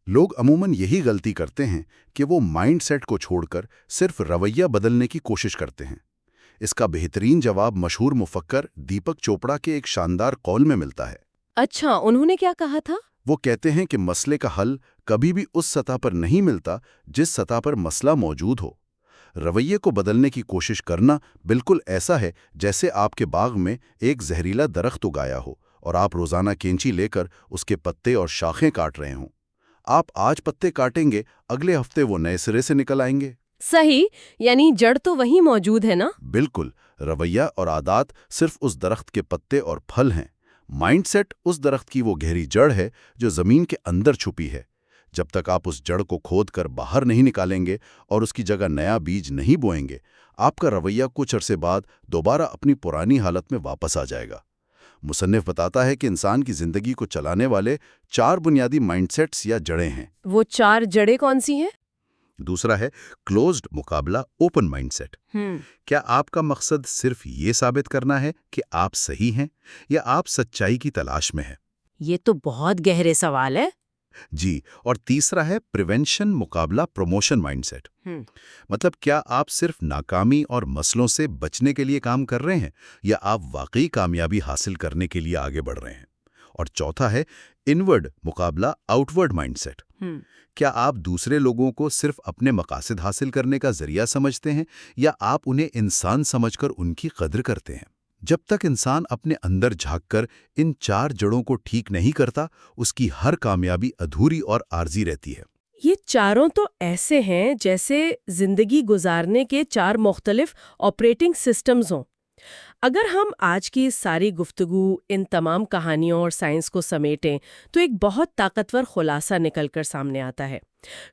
لوگ عموماً یہی غلطی کرتے ہیں کہ وہ مائنڈ سیٹ کو چھوڑ کر صرف رویہ بدلنے کی کوشش کرتے ہیں۔ اس کا بہترین جواب مشہور مفکر دیپک چوپڑا کے ایک شاندار قول میں ملتا ہے۔ اچھا، انہوں نے کیا کہا تھا؟ وہ کہتے ہیں کہ مسئلے کا حل کبھی بھی اس سطح پر نہیں ملتا جس سطح پر مسئلہ موجود ہو۔ رویے کو بدلنے کی کوشش کرنا بالکل ایسا ہے جیسے آپ کے باغ میں ایک زہریلا درخت اگایا ہو اور آپ روزانہ کینچی لے کر اس کے پتے اور شاخیں کاٹ رہے ہوں۔ آپ آج پتے کاٹیں گے، اگلے ہفتے وہ نئے سرے سے نکل آئیں گے۔ صحیح، یعنی جڑ تو وہی موجود ہے نا؟ بالکل، رویہ اور عادات صرف اس درخت کے پتے اور پھل ہیں۔ مائنڈ سیٹ اس درخت کی وہ گہری جڑ ہے جو زمین کے اندر چھپی ہے۔ جب تک آپ اس جڑ کو کھود کر باہر نہیں نکالیں گے اور اس کی جگہ نیا بیج نہیں بوئیں گے، آپ کا رویہ کچھ عرصے بعد دوبارہ اپنی پرانی حالت میں واپس آ جائے گا۔ مصنف بتاتا ہے کہ انسان کی زندگی کو چلانے والے 4 بنیادی مائنڈ سیٹس یا جڑیں ہیں۔ وہ 4 جڑیں کون سی ہیں؟ دوسرا ہے کلوزڈ مقابلہ، اوپن مائنڈ سیٹ۔ کیا آپ کا مقصد صرف یہ ثابت کرنا ہے کہ آپ صحیح ہیں یا آپ سچائی کی تلاش میں ہیں؟ یہ تو بہت گہرے سوال ہے۔ جی، اور تیسرا ہے پریونشن مقابلہ، پروموشن مائنڈ سیٹ۔ مطلب کیا آپ صرف ناکامی اور مسئلوں سے بچنے کے لیے کام کر رہے ہیں یا آپ واقعی کامیابی حاصل کرنے کے لیے آگے بڑھ رہے ہیں؟ اور چوتھا ہے انورڈ مقابلہ، آؤٹ ورڈ مائنڈ سیٹ۔ کیا آپ دوسرے لوگوں کو صرف اپنے مقاصد حاصل کرنے کا ذریعہ سمجھتے ہیں یا آپ انہیں انسان سمجھ کر ان کی قدر کرتے ہیں؟ جب تک انسان اپنے اندر جھانک کر ان 4 جڑوں کو ٹھیک نہیں کرتا، اس کی ہر کامیابی ادھوری اور عارضی رہتی ہے۔ یہ چاروں تو ایسے ہیں جیسے زندگی گزارنے کے 4 مختلف آپریٹنگ سسٹمز ہوں۔ اگر ہم آج کی ساری گفتگو ان تمام کہانیوں اور سائنس کو سمیٹیں تو ایک بہت طاقتور خلاصہ نکل کر سامنے آتا ہے۔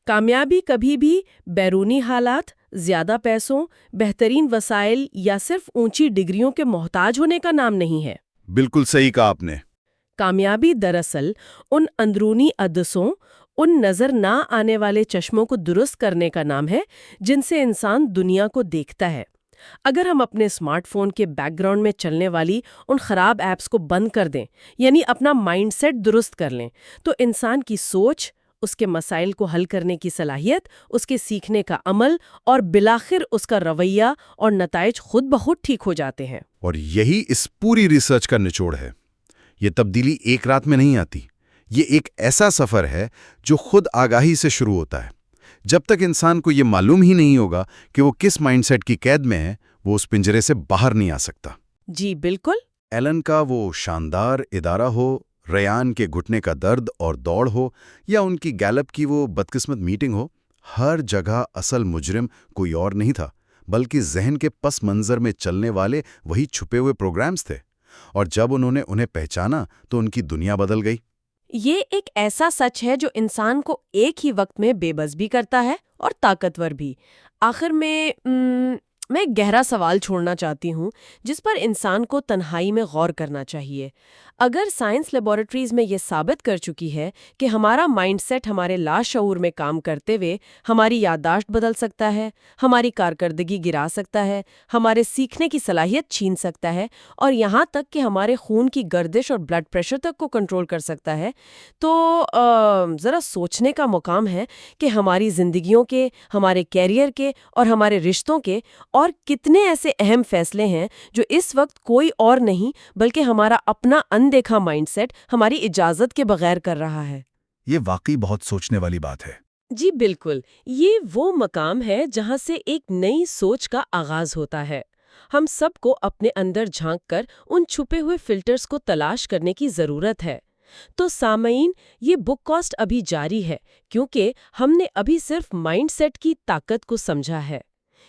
کامیابی کبھی بھی بیرونی حالات، زیادہ پیسوں، بہترین وسائل یا صرف اونچی ڈگریوں کے محتاج ہونے کا نام نہیں ہے۔ بالکل صحیح کہا آپ نے۔ کامیابی دراصل ان اندرونی عدسوں، ان نظر نہ آنے والے چشموں کو درست کرنے کا نام ہے جن سے انسان دنیا کو دیکھتا ہے۔ اگر ہم اپنے اسمارٹ فون کے بیک گراؤنڈ میں چلنے والی ان خراب ایپس کو بند کر دیں، یعنی اپنا مائنڈ سیٹ درست کر لیں، تو انسان کی سوچ، اس کے مسائل کو حل کرنے کی صلاحیت، اس کے سیکھنے کا عمل اور بالآخر اس کا رویہ اور نتائج خود بخود ٹھیک ہو جاتے ہیں۔ اور یہی اس پوری ریسرچ کا نچوڑ ہے۔ یہ تبدیلی ایک رات میں نہیں آتی۔ یہ ایک ایسا سفر ہے جو خود آگاہی سے شروع ہوتا ہے۔ جب تک انسان کو یہ معلوم ہی نہیں ہوگا کہ وہ کس مائنڈ سیٹ کی قید میں ہے، وہ اس پنجرے سے باہر نہیں آ سکتا۔ جی بالکل۔ ایلن کا وہ شاندار ادارہ ہو، ریان کے گھٹنے کا درد اور دوڑ ہو، یا ان کی گیلپ کی وہ بدقسمت میٹنگ ہو، ہر جگہ اصل مجرم کوئی اور نہیں تھا بلکہ ذہن کے پس منظر میں چلنے والے وہی چھپے ہوئے پروگرامز تھے۔ اور جب انہیں پہچانا تو ان کی دنیا بدل گئی۔ یہ ایک ایسا سچ ہے جو انسان کو ایک ہی وقت میں بے بس بھی کرتا ہے اور طاقتور بھی۔ آخر میں ایک گہرا سوال چھوڑنا چاہتی ہوں جس پر انسان کو تنہائی میں غور کرنا چاہیے۔ اگر سائنس لیبارٹریز میں یہ ثابت کر چکی ہے کہ ہمارا مائنڈ سیٹ ہمارے لاشعور میں کام کرتے ہوئے ہماری یادداشت بدل سکتا ہے، ہماری کارکردگی گرا سکتا ہے، ہمارے سیکھنے کی صلاحیت چھین سکتا ہے اور یہاں تک کہ ہمارے خون کی گردش اور بلڈ پریشر تک کو کنٹرول کر سکتا ہے، تو ذرا سوچنے کا مقام ہے کہ ہماری زندگیوں کے، ہمارے کیریئر کے اور ہمارے رشتوں کے اور کتنے ایسے اہم فیصلے ہیں جو اس وقت کوئی اور نہیں بلکہ ہمارا اپنا اندیکھا مائنڈ سیٹ ہماری اجازت کے بغیر کر رہا ہے۔ یہ واقعی بہت سوچنے والی بات ہے۔ جی بالکل، یہ وہ مقام ہے جہاں سے ایک نئی سوچ کا آغاز ہوتا ہے۔ ہم سب کو اپنے اندر جھانک کر ان چھپے ہوئے فلٹرز کو تلاش کرنے کی ضرورت ہے۔ تو سامعین، یہ بک کاسٹ ابھی جاری ہے کیونکہ ہم نے ابھی صرف مائنڈ سیٹ کی طاقت کو سمجھا ہے۔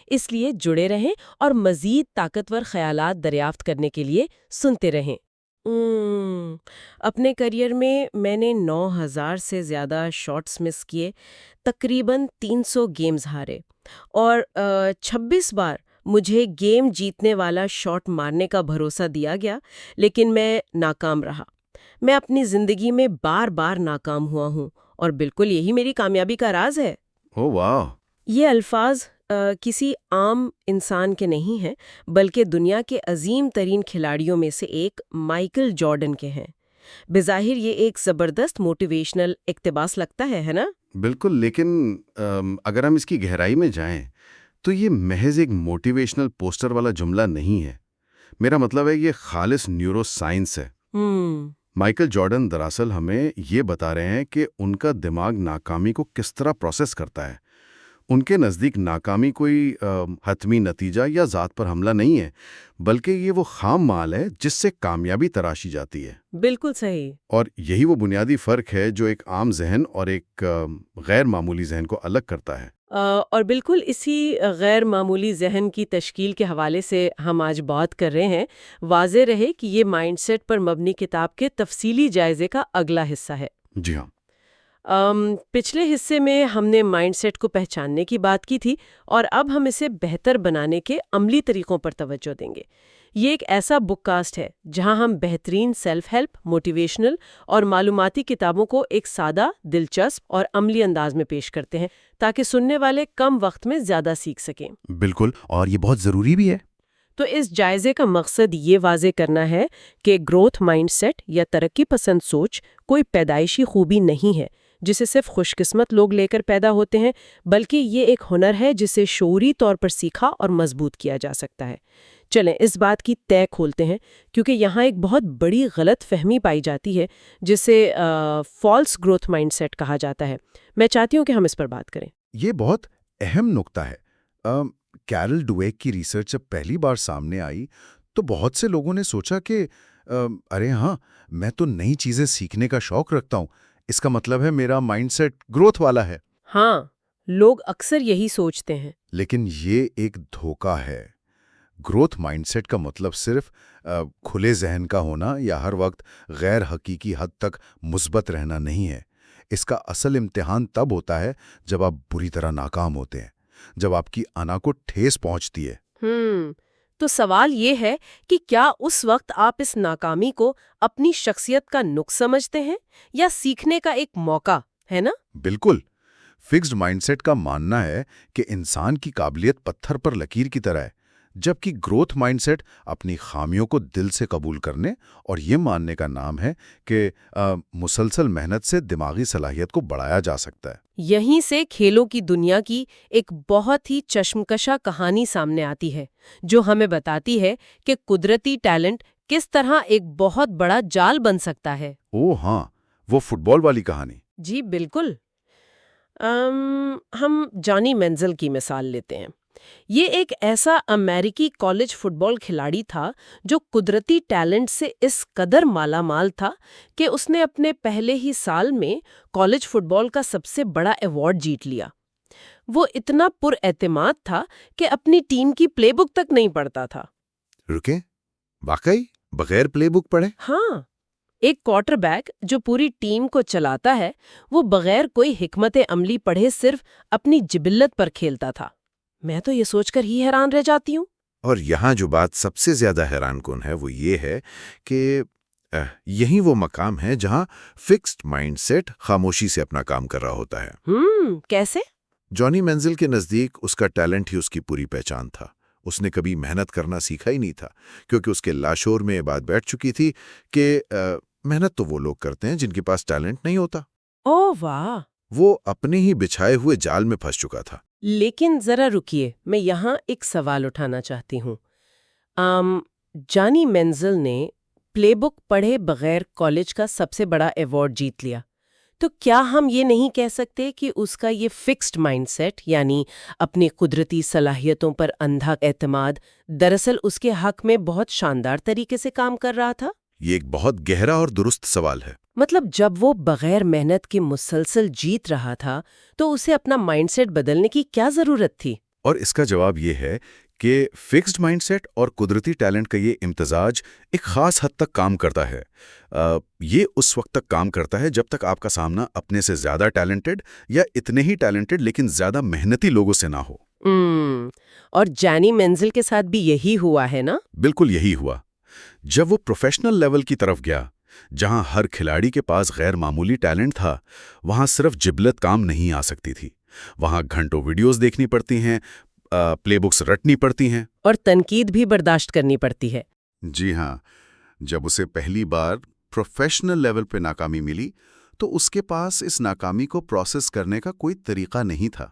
اس لیے جڑے رہیں اور مزید طاقتور خیالات دریافت کرنے کے لیے سنتے رہیں۔ اپنے کریئر میں نے 9000 سے زیادہ شاٹس مس کیے، تقریباً 300 گیمز ہارے اور 26 بار مجھے گیم جیتنے والا شاٹ مارنے کا بھروسہ دیا گیا، لیکن میں ناکام رہا۔ میں اپنی زندگی میں بار بار ناکام ہوا ہوں اور بالکل یہی میری کامیابی کا راز ہے۔ اوہ واہ! یہ الفاظ کسی عام انسان کے نہیں ہیں بلکہ دنیا کے عظیم ترین کھلاڑیوں میں سے ایک مائیکل جارڈن کے ہیں۔ بظاہر یہ ایک زبردست موٹیویشنل اقتباس لگتا ہے نا؟ بالکل، لیکن اگر ہم اس کی گہرائی میں جائیں تو یہ محض ایک موٹیویشنل پوسٹر والا جملہ نہیں ہے۔ میرا مطلب ہے یہ خالص نیورو سائنس ہے۔ مائیکل جارڈن دراصل ہمیں یہ بتا رہے ہیں کہ ان کا دماغ ناکامی کو کس طرح پروسیس کرتا ہے۔ ان کے نزدیک ناکامی کوئی حتمی نتیجہ یا ذات پر حملہ نہیں ہے، بلکہ یہ وہ خام مال ہے جس سے کامیابی تراشی جاتی ہے۔ بالکل صحیح۔ اور یہی وہ بنیادی فرق ہے جو ایک عام ذہن اور ایک غیر معمولی ذہن کو الگ کرتا ہے۔ اور بالکل اسی غیر معمولی ذہن کی تشکیل کے حوالے سے ہم آج بات کر رہے ہیں۔ واضح رہے کہ یہ مائنڈ سیٹ پر مبنی کتاب کے تفصیلی جائزے کا اگلا حصہ ہے۔ جی ہاں۔ پچھلے حصے میں ہم نے مائنڈ سیٹ کو پہچاننے کی بات کی تھی، اور اب ہم اسے بہتر بنانے کے عملی طریقوں پر توجہ دیں گے۔ یہ ایک ایسا بک کاسٹ ہے جہاں ہم بہترین سیلف ہیلپ، موٹیویشنل اور معلوماتی کتابوں کو ایک سادہ، دلچسپ اور عملی انداز میں پیش کرتے ہیں تاکہ سننے والے کم وقت میں زیادہ سیکھ سکیں۔ بالکل، اور یہ بہت ضروری بھی ہے۔ تو اس جائزے کا مقصد یہ واضح کرنا ہے کہ گروتھ مائنڈ سیٹ یا ترقی پسند سوچ کوئی پیدائشی خوبی نہیں ہے جسے صرف خوش قسمت لوگ لے کر پیدا ہوتے ہیں، بلکہ یہ ایک ہنر ہے جسے شعوری طور پر سیکھا اور مضبوط کیا جا سکتا ہے۔ چلیں اس بات کی تہ کھولتے ہیں، کیونکہ یہاں ایک بہت بڑی غلط فہمی پائی جاتی ہے جسے فالس گروتھ مائنڈ سیٹ کہا جاتا ہے۔ میں چاہتی ہوں کہ ہم اس پر بات کریں۔ یہ بہت اہم نقطہ ہے۔ کیرل ڈویک کی ریسرچ جب پہلی بار سامنے آئی تو بہت سے لوگوں نے سوچا کہ ارے ہاں، میں تو نئی چیزیں سیکھنے کا شوق رکھتا ہوں، اس کا مطلب ہے میرا مائنڈ سیٹ گروتھ والا ہے۔ ہاں، لوگ اکثر یہی سوچتے ہیں۔ لیکن یہ ایک دھوکہ ہے۔ گروتھ مائنڈ سیٹ کا مطلب صرف کھلے ذہن کا ہونا یا ہر وقت غیر حقیقی حد تک مثبت رہنا نہیں ہے۔ اس کا اصل امتحان تب ہوتا ہے جب آپ بری طرح ناکام ہوتے ہیں، جب آپ کی انا کو ٹھیس پہنچتی ہے۔ تو سوال یہ ہے کہ کیا اس وقت آپ اس ناکامی کو اپنی شخصیت کا نقص سمجھتے ہیں یا سیکھنے کا ایک موقع ہے نا؟ بالکل۔ فکسڈ مائنڈ سیٹ کا ماننا ہے کہ انسان کی قابلیت پتھر پر لکیر کی طرح ہے، جبکہ گروتھ مائنڈ سیٹ اپنی خامیوں کو دل سے قبول کرنے اور یہ ماننے کا نام ہے کہ مسلسل محنت سے دماغی صلاحیت کو بڑھایا جا سکتا ہے۔ یہیں سے کھیلوں کی دنیا کی ایک بہت ہی چشمکشا کہانی سامنے آتی ہے، جو ہمیں بتاتی ہے کہ قدرتی ٹیلنٹ کس طرح ایک بہت بڑا جال بن سکتا ہے۔ اوہ ہاں، وہ فٹ بال والی کہانی۔ جی بالکل۔ ہم جانی مینزل کی مثال لیتے ہیں۔ یہ ایک ایسا امریکی کالج فٹ بال کھلاڑی تھا جو قدرتی ٹیلنٹ سے اس قدر مالا مال تھا کہ اس نے اپنے پہلے ہی سال میں کالج فٹ بال کا سب سے بڑا ایوارڈ جیت لیا۔ وہ اتنا پر اعتماد تھا کہ اپنی ٹیم کی پلے بک تک نہیں پڑھتا تھا۔ رکے، واقعی بغیر پلے بک پڑھے؟ ہاں، ایک کوارٹر بیک جو پوری ٹیم کو چلاتا ہے، وہ بغیر کوئی حکمت عملی پڑھے صرف اپنی جبلت پر کھیلتا تھا۔ میں تو یہ سوچ کر ہی حیران رہ جاتی ہوں۔ اور یہاں جو بات سب سے زیادہ حیران کن ہے وہ یہ ہے کہ یہی وہ مقام ہے جہاں فکسڈ مائنڈ سیٹ خاموشی سے اپنا کام کر رہا ہوتا ہے۔ کیسے؟ جانی مینزل کے نزدیک اس کا ٹیلنٹ ہی اس کی پوری پہچان تھا۔ اس نے کبھی محنت کرنا سیکھا ہی نہیں تھا، کیونکہ اس کے لاشور میں یہ بات بیٹھ چکی تھی کہ محنت تو وہ لوگ کرتے ہیں جن کے پاس ٹیلنٹ نہیں ہوتا۔ اوہ واہ! وہ اپنے ہی بچھائے ہوئے جال میں پھنس چکا تھا۔ لیکن ذرا رکیے، میں یہاں ایک سوال اٹھانا چاہتی ہوں۔ جانی مینزل نے پلے بک پڑھے بغیر کالج کا سب سے بڑا ایوارڈ جیت لیا، تو کیا ہم یہ نہیں کہہ سکتے کہ اس کا یہ فکسڈ مائنڈ سیٹ، یعنی اپنی قدرتی صلاحیتوں پر اندھا اعتماد، دراصل اس کے حق میں بہت شاندار طریقے سے کام کر رہا تھا؟ یہ ایک بہت گہرا اور درست سوال ہے۔ مطلب جب وہ بغیر محنت کے مسلسل جیت رہا تھا تو اسے اپنا مائنڈ سیٹ بدلنے کی کیا ضرورت تھی؟ اور اس کا جواب یہ ہے کہ فکسڈ مائنڈ سیٹ اور قدرتی ٹیلنٹ کا یہ امتزاج ایک خاص حد تک کام کرتا ہے۔ یہ اس وقت تک کام کرتا ہے جب تک آپ کا سامنا اپنے سے زیادہ ٹیلنٹڈ یا اتنے ہی ٹیلنٹڈ لیکن زیادہ محنتی لوگوں سے نہ ہو۔ اور جانی مینزل کے ساتھ بھی یہی ہوا ہے نا؟ بالکل یہی ہوا۔ جب وہ پروفیشنل لیول کی طرف گیا، جہاں ہر کھلاڑی کے پاس غیر معمولی ٹیلنٹ تھا، وہاں صرف جبلت کام نہیں آ سکتی تھی۔ وہاں گھنٹوں ویڈیوز دیکھنی پڑتی ہیں، پلے بکس رٹنی پڑتی ہیں، اور تنقید بھی برداشت کرنی پڑتی ہے۔ جی ہاں، جب اسے پہلی بار پروفیشنل لیول پہ ناکامی ملی تو اس کے پاس اس ناکامی کو پروسیس کرنے کا کوئی طریقہ نہیں تھا۔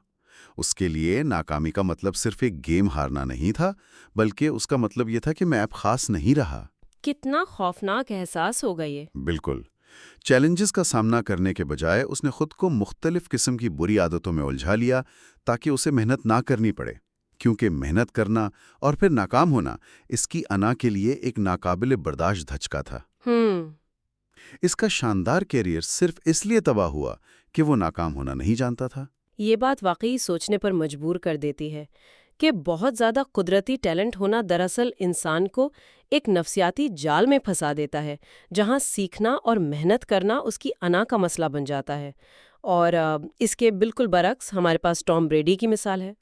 اس کے لیے ناکامی کا مطلب صرف ایک گیم ہارنا نہیں تھا، بلکہ اس کا مطلب یہ تھا کہ میں اب خاص نہیں رہا۔ کتنا خوفناک احساس ہوگا یہ۔ بالکل۔ چیلنجز کا سامنا کرنے کے بجائے اس نے خود کو مختلف قسم کی بری عادتوں میں الجھا لیا تاکہ اسے محنت نہ کرنی پڑے، کیونکہ محنت کرنا اور پھر ناکام ہونا اس کی انا کے لیے ایک ناقابل برداشت دھچکا تھا۔ اس کا شاندار کیریئر صرف اس لیے تباہ ہوا کہ وہ ناکام ہونا نہیں جانتا تھا۔ یہ بات واقعی سوچنے پر مجبور کر دیتی ہے کہ بہت زیادہ قدرتی ٹیلنٹ ہونا دراصل انسان کو ایک نفسیاتی جال میں پھنسا دیتا ہے، جہاں سیکھنا اور محنت کرنا اس کی انا کا مسئلہ بن جاتا ہے۔ اور اس کے بالکل برعکس ہمارے پاس ٹام بریڈی کی مثال ہے۔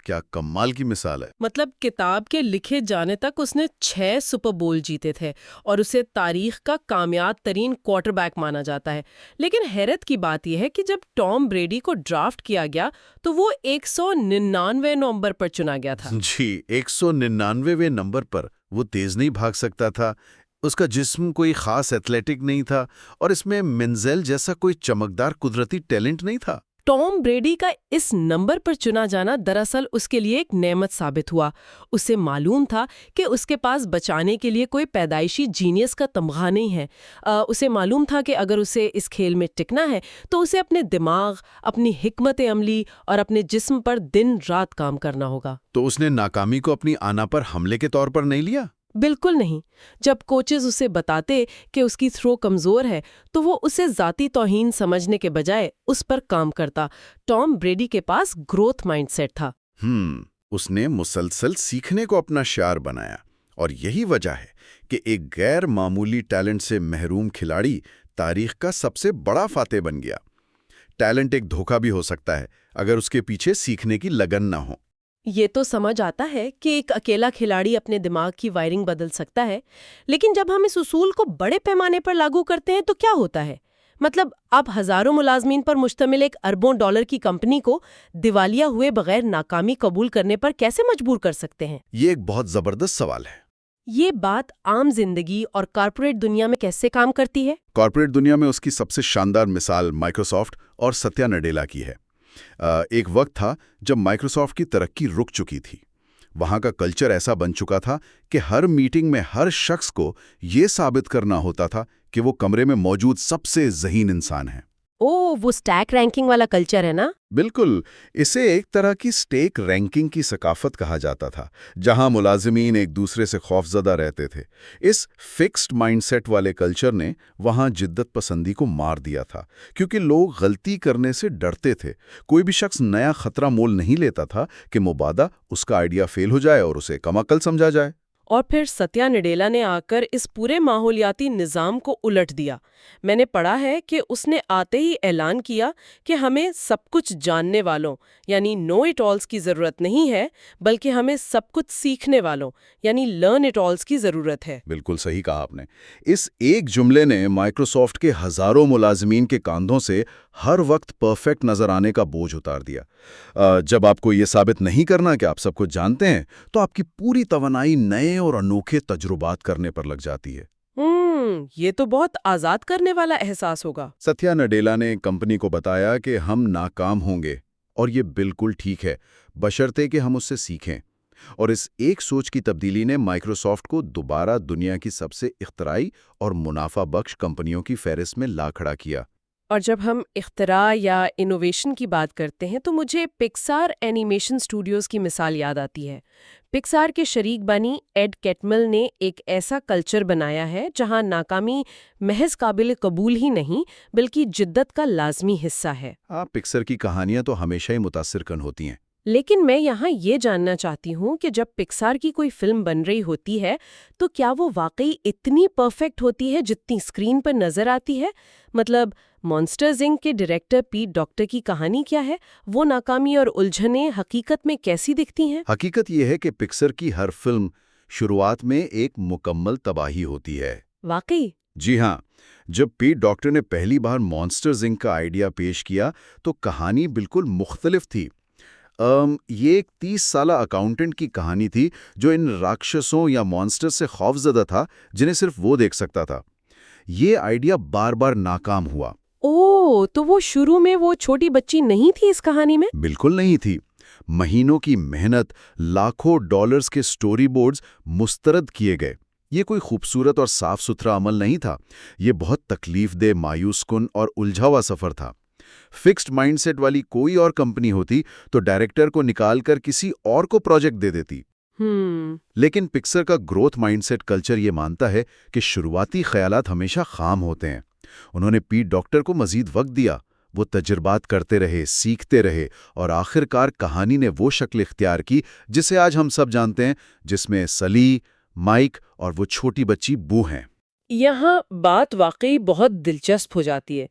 کیا کمال کی مثال ہے۔ مطلب کتاب کے لکھے جانے تک اس نے 6 سپر بول جیتے تھے اور اسے تاریخ کا کامیاب ترین کوارٹر بیک مانا جاتا ہے۔ لیکن حیرت کی بات یہ ہے کہ جب ٹام بریڈی کو ڈرافٹ کیا گیا تو وہ 199 نمبر پر چنا گیا تھا۔ جی، 199ویں نمبر پر وہ تیز نہیں بھاگ سکتا تھا، اس کا جسم کوئی خاص ایتھلیٹک نہیں تھا، اور اس میں منزل جیسا کوئی چمکدار قدرتی ٹیلنٹ نہیں تھا۔ ٹام بریڈی کا اس نمبر پر چنا جانا دراصل اس کے لیے ایک نعمت ثابت ہوا۔ اسے معلوم تھا کہ اس کے پاس بچانے کے لیے کوئی پیدائشی جینیس کا تمغہ نہیں ہے۔ اسے معلوم تھا کہ اگر اسے اس کھیل میں ٹکنا ہے تو اسے اپنے دماغ، اپنی حکمت عملی اور اپنے جسم پر دن رات کام کرنا ہوگا۔ تو اس نے ناکامی کو اپنی آنا پر حملے کے طور پر نہیں لیا؟ بالکل نہیں۔ جب کوچز اسے بتاتے کہ اس کی تھرو کمزور ہے تو وہ اسے ذاتی توہین سمجھنے کے بجائے اس پر کام کرتا۔ ٹام بریڈی کے پاس گروتھ مائنڈ سیٹ تھا۔ اس نے مسلسل سیکھنے کو اپنا شعار بنایا، اور یہی وجہ ہے کہ ایک غیر معمولی ٹیلنٹ سے محروم کھلاڑی تاریخ کا سب سے بڑا فاتح بن گیا۔ ٹیلنٹ ایک دھوکہ بھی ہو سکتا ہے اگر اس کے پیچھے سیکھنے کی لگن نہ ہو۔ یہ تو سمجھ آتا ہے کہ ایک اکیلا کھلاڑی اپنے دماغ کی وائرنگ بدل سکتا ہے، لیکن جب ہم اس اصول کو بڑے پیمانے پر لاگو کرتے ہیں تو کیا ہوتا ہے؟ مطلب آپ ہزاروں ملازمین پر مشتمل ایک اربوں ڈالر کی کمپنی کو دیوالیہ ہوئے بغیر ناکامی قبول کرنے پر کیسے مجبور کر سکتے ہیں؟ یہ ایک بہت زبردست سوال ہے۔ یہ بات عام زندگی اور کارپوریٹ دنیا میں کیسے کام کرتی ہے؟ کارپوریٹ دنیا میں اس کی سب سے شاندار مثال مائکروسافٹ اور ستیا نڈیلا کی ہے۔ ایک وقت تھا جب مائکروسافٹ کی ترقی رک چکی تھی۔ وہاں کا کلچر ایسا بن چکا تھا کہ ہر میٹنگ میں ہر شخص کو یہ ثابت کرنا ہوتا تھا کہ وہ کمرے میں موجود سب سے ذہین انسان ہے۔ وہ سٹیک رینکنگ والا کلچر ہے نا؟ بالکل، اسے ایک طرح کی سٹیک رینکنگ کی ثقافت کہا جاتا تھا، جہاں ملازمین ایک دوسرے سے خوفزدہ رہتے تھے۔ اس فکسڈ مائنڈ سیٹ والے کلچر نے وہاں جدت پسندی کو مار دیا تھا، کیونکہ لوگ غلطی کرنے سے ڈرتے تھے۔ کوئی بھی شخص نیا خطرہ مول نہیں لیتا تھا کہ مبادا اس کا آئیڈیا فیل ہو جائے اور اسے کم عقل سمجھا جائے۔ اور پھر ستیا نڈیلا نے آ کر اس پورے ماحولیاتی نظام کو الٹ دیا۔ میں نے پڑھا ہے کہ اس نے آتے ہی اعلان کیا کہ ہمیں سب کچھ جاننے والوں یعنی نو اٹ آلز کی ضرورت نہیں ہے، بلکہ ہمیں سب کچھ سیکھنے والوں یعنی لرن اٹ آلز کی ضرورت ہے۔ بالکل صحیح کہا آپ نے۔ اس ایک جملے نے مائکروسافٹ کے ہزاروں ملازمین کے کاندھوں سے ہر وقت پرفیکٹ نظر آنے کا بوجھ اتار دیا۔ جب آپ کو یہ ثابت نہیں کرنا کہ آپ سب کچھ جانتے ہیں تو آپ کی پوری توانائی نئے اور انوکھے تجربات کرنے پر لگ جاتی ہے۔ یہ تو بہت آزاد کرنے والا احساس ہوگا۔ ستیا نڈیلا نے کمپنی کو بتایا کہ ہم ناکام ہوں گے اور یہ بالکل ٹھیک ہے، بشرطے کہ ہم اس سے سیکھیں۔ اور اس ایک سوچ کی تبدیلی نے مائکروسافٹ کو دوبارہ دنیا کی سب سے اختراعی اور منافع بخش کمپنیوں کی فہرست میں لا کھڑا کیا۔ اور جب ہم اختراع یا انوویشن کی بات کرتے ہیں تو مجھے پکسار اینیمیشن اسٹوڈیوز کی مثال یاد آتی ہے۔ پکسار کے شریک بانی ایڈ کیٹمل نے ایک ایسا کلچر بنایا ہے جہاں ناکامی محض قابل قبول ہی نہیں بلکہ جدت کا لازمی حصہ ہے۔ پکسر کی کہانیاں تو ہمیشہ ہی متاثر کن ہوتی ہیں۔ لیکن میں یہاں یہ جاننا چاہتی ہوں کہ جب پکسار کی کوئی فلم بن رہی ہوتی ہے تو کیا وہ واقعی اتنی پرفیکٹ ہوتی ہے جتنی اسکرین پر نظر آتی ہے؟ مطلب مانسٹرز انک کے ڈائریکٹر پیٹ ڈاکٹر کی کہانی کیا ہے؟ وہ ناکامی اور الجھنیں حقیقت میں کیسی دکھتی ہیں؟ حقیقت یہ ہے کہ پکسر کی ہر فلم شروعات میں ایک مکمل تباہی ہوتی ہے۔ واقعی؟ جی ہاں، جب پیٹ ڈاکٹر نے پہلی بار مانسٹرز انک کا آئیڈیا پیش کیا تو کہانی بالکل مختلف تھی۔ یہ ایک 30 سالہ اکاؤنٹنٹ کی کہانی تھی جو ان راکشسوں یا مانسٹر سے خوفزدہ تھا جنہیں صرف وہ دیکھ سکتا تھا۔ یہ آئیڈیا بار بار ناکام ہوا۔ تو وہ شروع میں وہ چھوٹی بچی نہیں تھی اس کہانی میں؟ بالکل نہیں تھی۔ مہینوں کی محنت، لاکھوں ڈالرز کے سٹوری بورڈز مسترد کیے گئے۔ یہ کوئی خوبصورت اور صاف ستھرا عمل نہیں تھا، یہ بہت تکلیف دہ، مایوس کن اور الجھا ہوا سفر تھا۔ فکسڈ مائنڈ سیٹ والی کوئی اور کمپنی ہوتی تو ڈائریکٹر کو نکال کر کسی اور کو پروجیکٹ دے دیتی، لیکن پکسر کا گروتھ مائنڈ سیٹ کلچر یہ مانتا ہے کہ شروعاتی خیالات ہمیشہ خام ہوتے ہیں۔ انہوں نے پیٹ ڈاکٹر کو مزید وقت دیا، وہ تجربات کرتے رہے، سیکھتے رہے، اور آخر کار کہانی نے وہ شکل اختیار کی جسے آج ہم سب جانتے ہیں، جس میں سلی، مائک اور وہ چھوٹی بچی بو ہیں۔ یہاں بات واقعی بہت دلچسپ ہو جاتی ہے،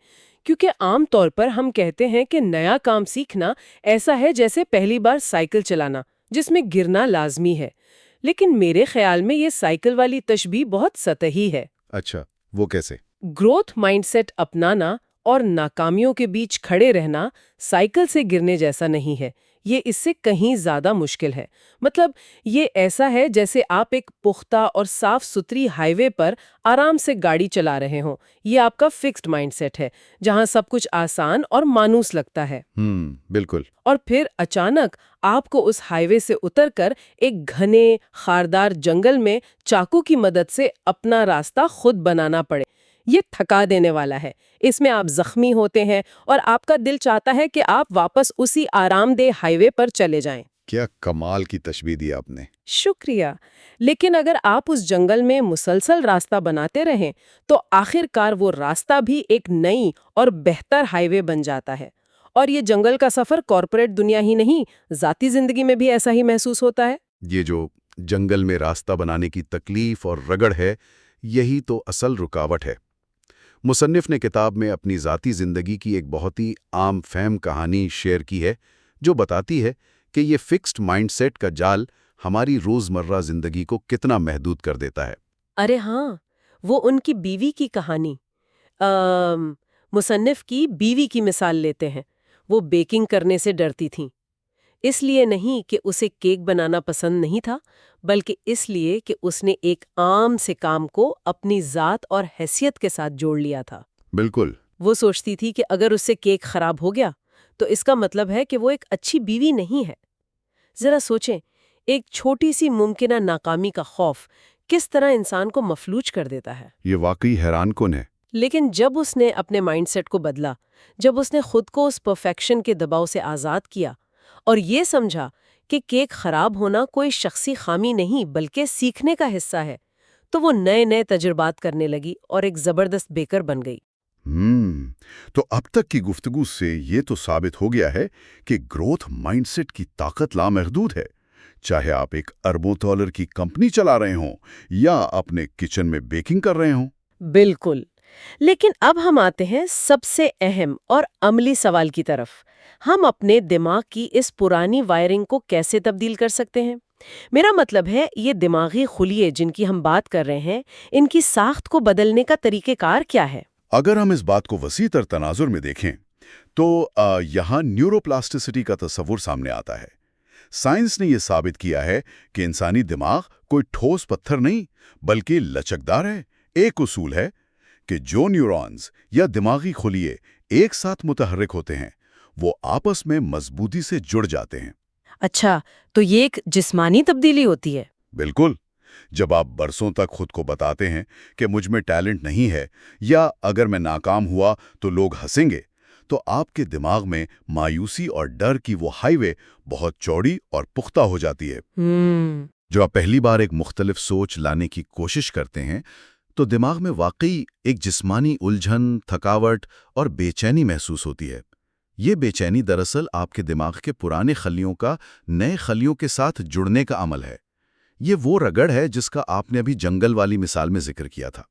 کیونکہ عام طور پر ہم کہتے ہیں کہ نیا کام سیکھنا ایسا ہے جیسے پہلی بار سائیکل چلانا، جس میں گرنا لازمی ہے۔ لیکن میرے خیال میں یہ سائیکل والی تشبیہ بہت سطحی ہے۔ اچھا، وہ کیسے؟ گروتھ مائنڈ سیٹ اپنانا اور ناکامیوں کے بیچ کھڑے رہنا سائیکل سے گرنے جیسا نہیں ہے، یہ اس سے کہیں زیادہ مشکل ہے۔ مطلب یہ ایسا ہے جیسے آپ ایک پختہ اور صاف ستھری ہائی وے پر آرام سے گاڑی چلا رہے ہوں۔ یہ آپ کا فکسڈ مائنڈ سیٹ ہے، جہاں سب کچھ آسان اور مانوس لگتا ہے۔ بالکل۔ اور پھر اچانک آپ کو اس ہائی وے سے اتر کر ایک گھنے خاردار جنگل میں چاقو کی مدد سے اپنا راستہ خود بنانا پڑے۔ یہ تھکا دینے والا ہے، اس میں آپ زخمی ہوتے ہیں اور آپ کا دل چاہتا ہے کہ آپ واپس اسی آرام دہ ہائی وے پر چلے جائیں۔ کیا کمال کی تشبیہ دی آپ نے۔ شکریہ۔ لیکن اگر آپ اس جنگل میں مسلسل راستہ بناتے رہیں تو آخر کار وہ راستہ بھی ایک نئی اور بہتر ہائی وے بن جاتا ہے۔ اور یہ جنگل کا سفر کارپوریٹ دنیا ہی نہیں، ذاتی زندگی میں بھی ایسا ہی محسوس ہوتا ہے۔ یہ جو جنگل میں راستہ بنانے کی تکلیف اور رگڑ ہے، یہی تو اصل رکاوٹ ہے۔ مصنف نے کتاب میں اپنی ذاتی زندگی کی ایک بہت ہی عام فہم کہانی شیئر کی ہے، جو بتاتی ہے کہ یہ فکسڈ مائنڈ سیٹ کا جال ہماری روزمرہ زندگی کو کتنا محدود کر دیتا ہے۔ ارے ہاں، وہ ان کی بیوی کی کہانی، مصنف کی بیوی کی مثال لیتے ہیں۔ وہ بیکنگ کرنے سے ڈرتی تھیں، اس لیے نہیں کہ اسے کیک بنانا پسند نہیں تھا، بلکہ اس لیے کہ اس نے ایک عام سے کام کو اپنی ذات اور حیثیت کے ساتھ جوڑ لیا تھا۔ بالکل۔ وہ سوچتی تھی کہ اگر اس سے کیک خراب ہو گیا تو اس کا مطلب ہے کہ وہ ایک اچھی بیوی نہیں ہے۔ ذرا سوچیں، ایک چھوٹی سی ممکنہ ناکامی کا خوف کس طرح انسان کو مفلوج کر دیتا ہے۔ یہ واقعی حیران کن ہے۔ لیکن جب اس نے اپنے مائنڈ سیٹ کو بدلا، جب اس نے خود کو اس پرفیکشن کے دباؤ سے آزاد کیا اور یہ سمجھا کہ کیک خراب ہونا کوئی شخصی خامی نہیں بلکہ سیکھنے کا حصہ ہے، تو وہ نئے تجربات کرنے لگی اور ایک زبردست بیکر بن گئی۔ تو اب تک کی گفتگو سے یہ تو ثابت ہو گیا ہے کہ گروتھ مائنڈ سیٹ کی طاقت لامحدود ہے، چاہے آپ ایک اربوں ڈالر کی کمپنی چلا رہے ہوں یا اپنے کچن میں بیکنگ کر رہے ہوں۔ بالکل۔ لیکن اب ہم آتے ہیں سب سے اہم اور عملی سوال کی طرف۔ ہم اپنے دماغ کی اس پرانی وائرنگ کو کیسے تبدیل کر سکتے ہیں؟ میرا مطلب ہے، یہ دماغی خلیے جن کی ہم بات کر رہے ہیں، ان کی ساخت کو بدلنے کا طریقہ کار کیا ہے؟ اگر ہم اس بات کو وسیع تر تناظر میں دیکھیں تو یہاں نیورو پلاسٹیسٹی کا تصور سامنے آتا ہے۔ سائنس نے یہ ثابت کیا ہے کہ انسانی دماغ کوئی ٹھوس پتھر نہیں بلکہ لچکدار ہے۔ ایک اصول ہے کہ جو نیورونز یا دماغی خلیے ایک ساتھ متحرک ہوتے ہیں وہ آپس میں مضبوطی سے جڑ جاتے ہیں۔ اچھا، تو یہ ایک جسمانی تبدیلی ہوتی ہے؟ بالکل۔ جب آپ برسوں تک خود کو بتاتے ہیں کہ مجھ میں ٹیلنٹ نہیں ہے یا اگر میں ناکام ہوا تو لوگ ہنسیں گے، تو آپ کے دماغ میں مایوسی اور ڈر کی وہ ہائی وے بہت چوڑی اور پختہ ہو جاتی ہے۔ جب آپ پہلی بار ایک مختلف سوچ لانے کی کوشش کرتے ہیں تو دماغ میں واقعی ایک جسمانی الجھن، تھکاوٹ اور بے چینی محسوس ہوتی ہے۔ یہ بے چینی دراصل آپ کے دماغ کے پرانے خلیوں کا نئے خلیوں کے ساتھ جڑنے کا عمل ہے۔ یہ وہ رگڑ ہے جس کا آپ نے ابھی جنگل والی مثال میں ذکر کیا تھا۔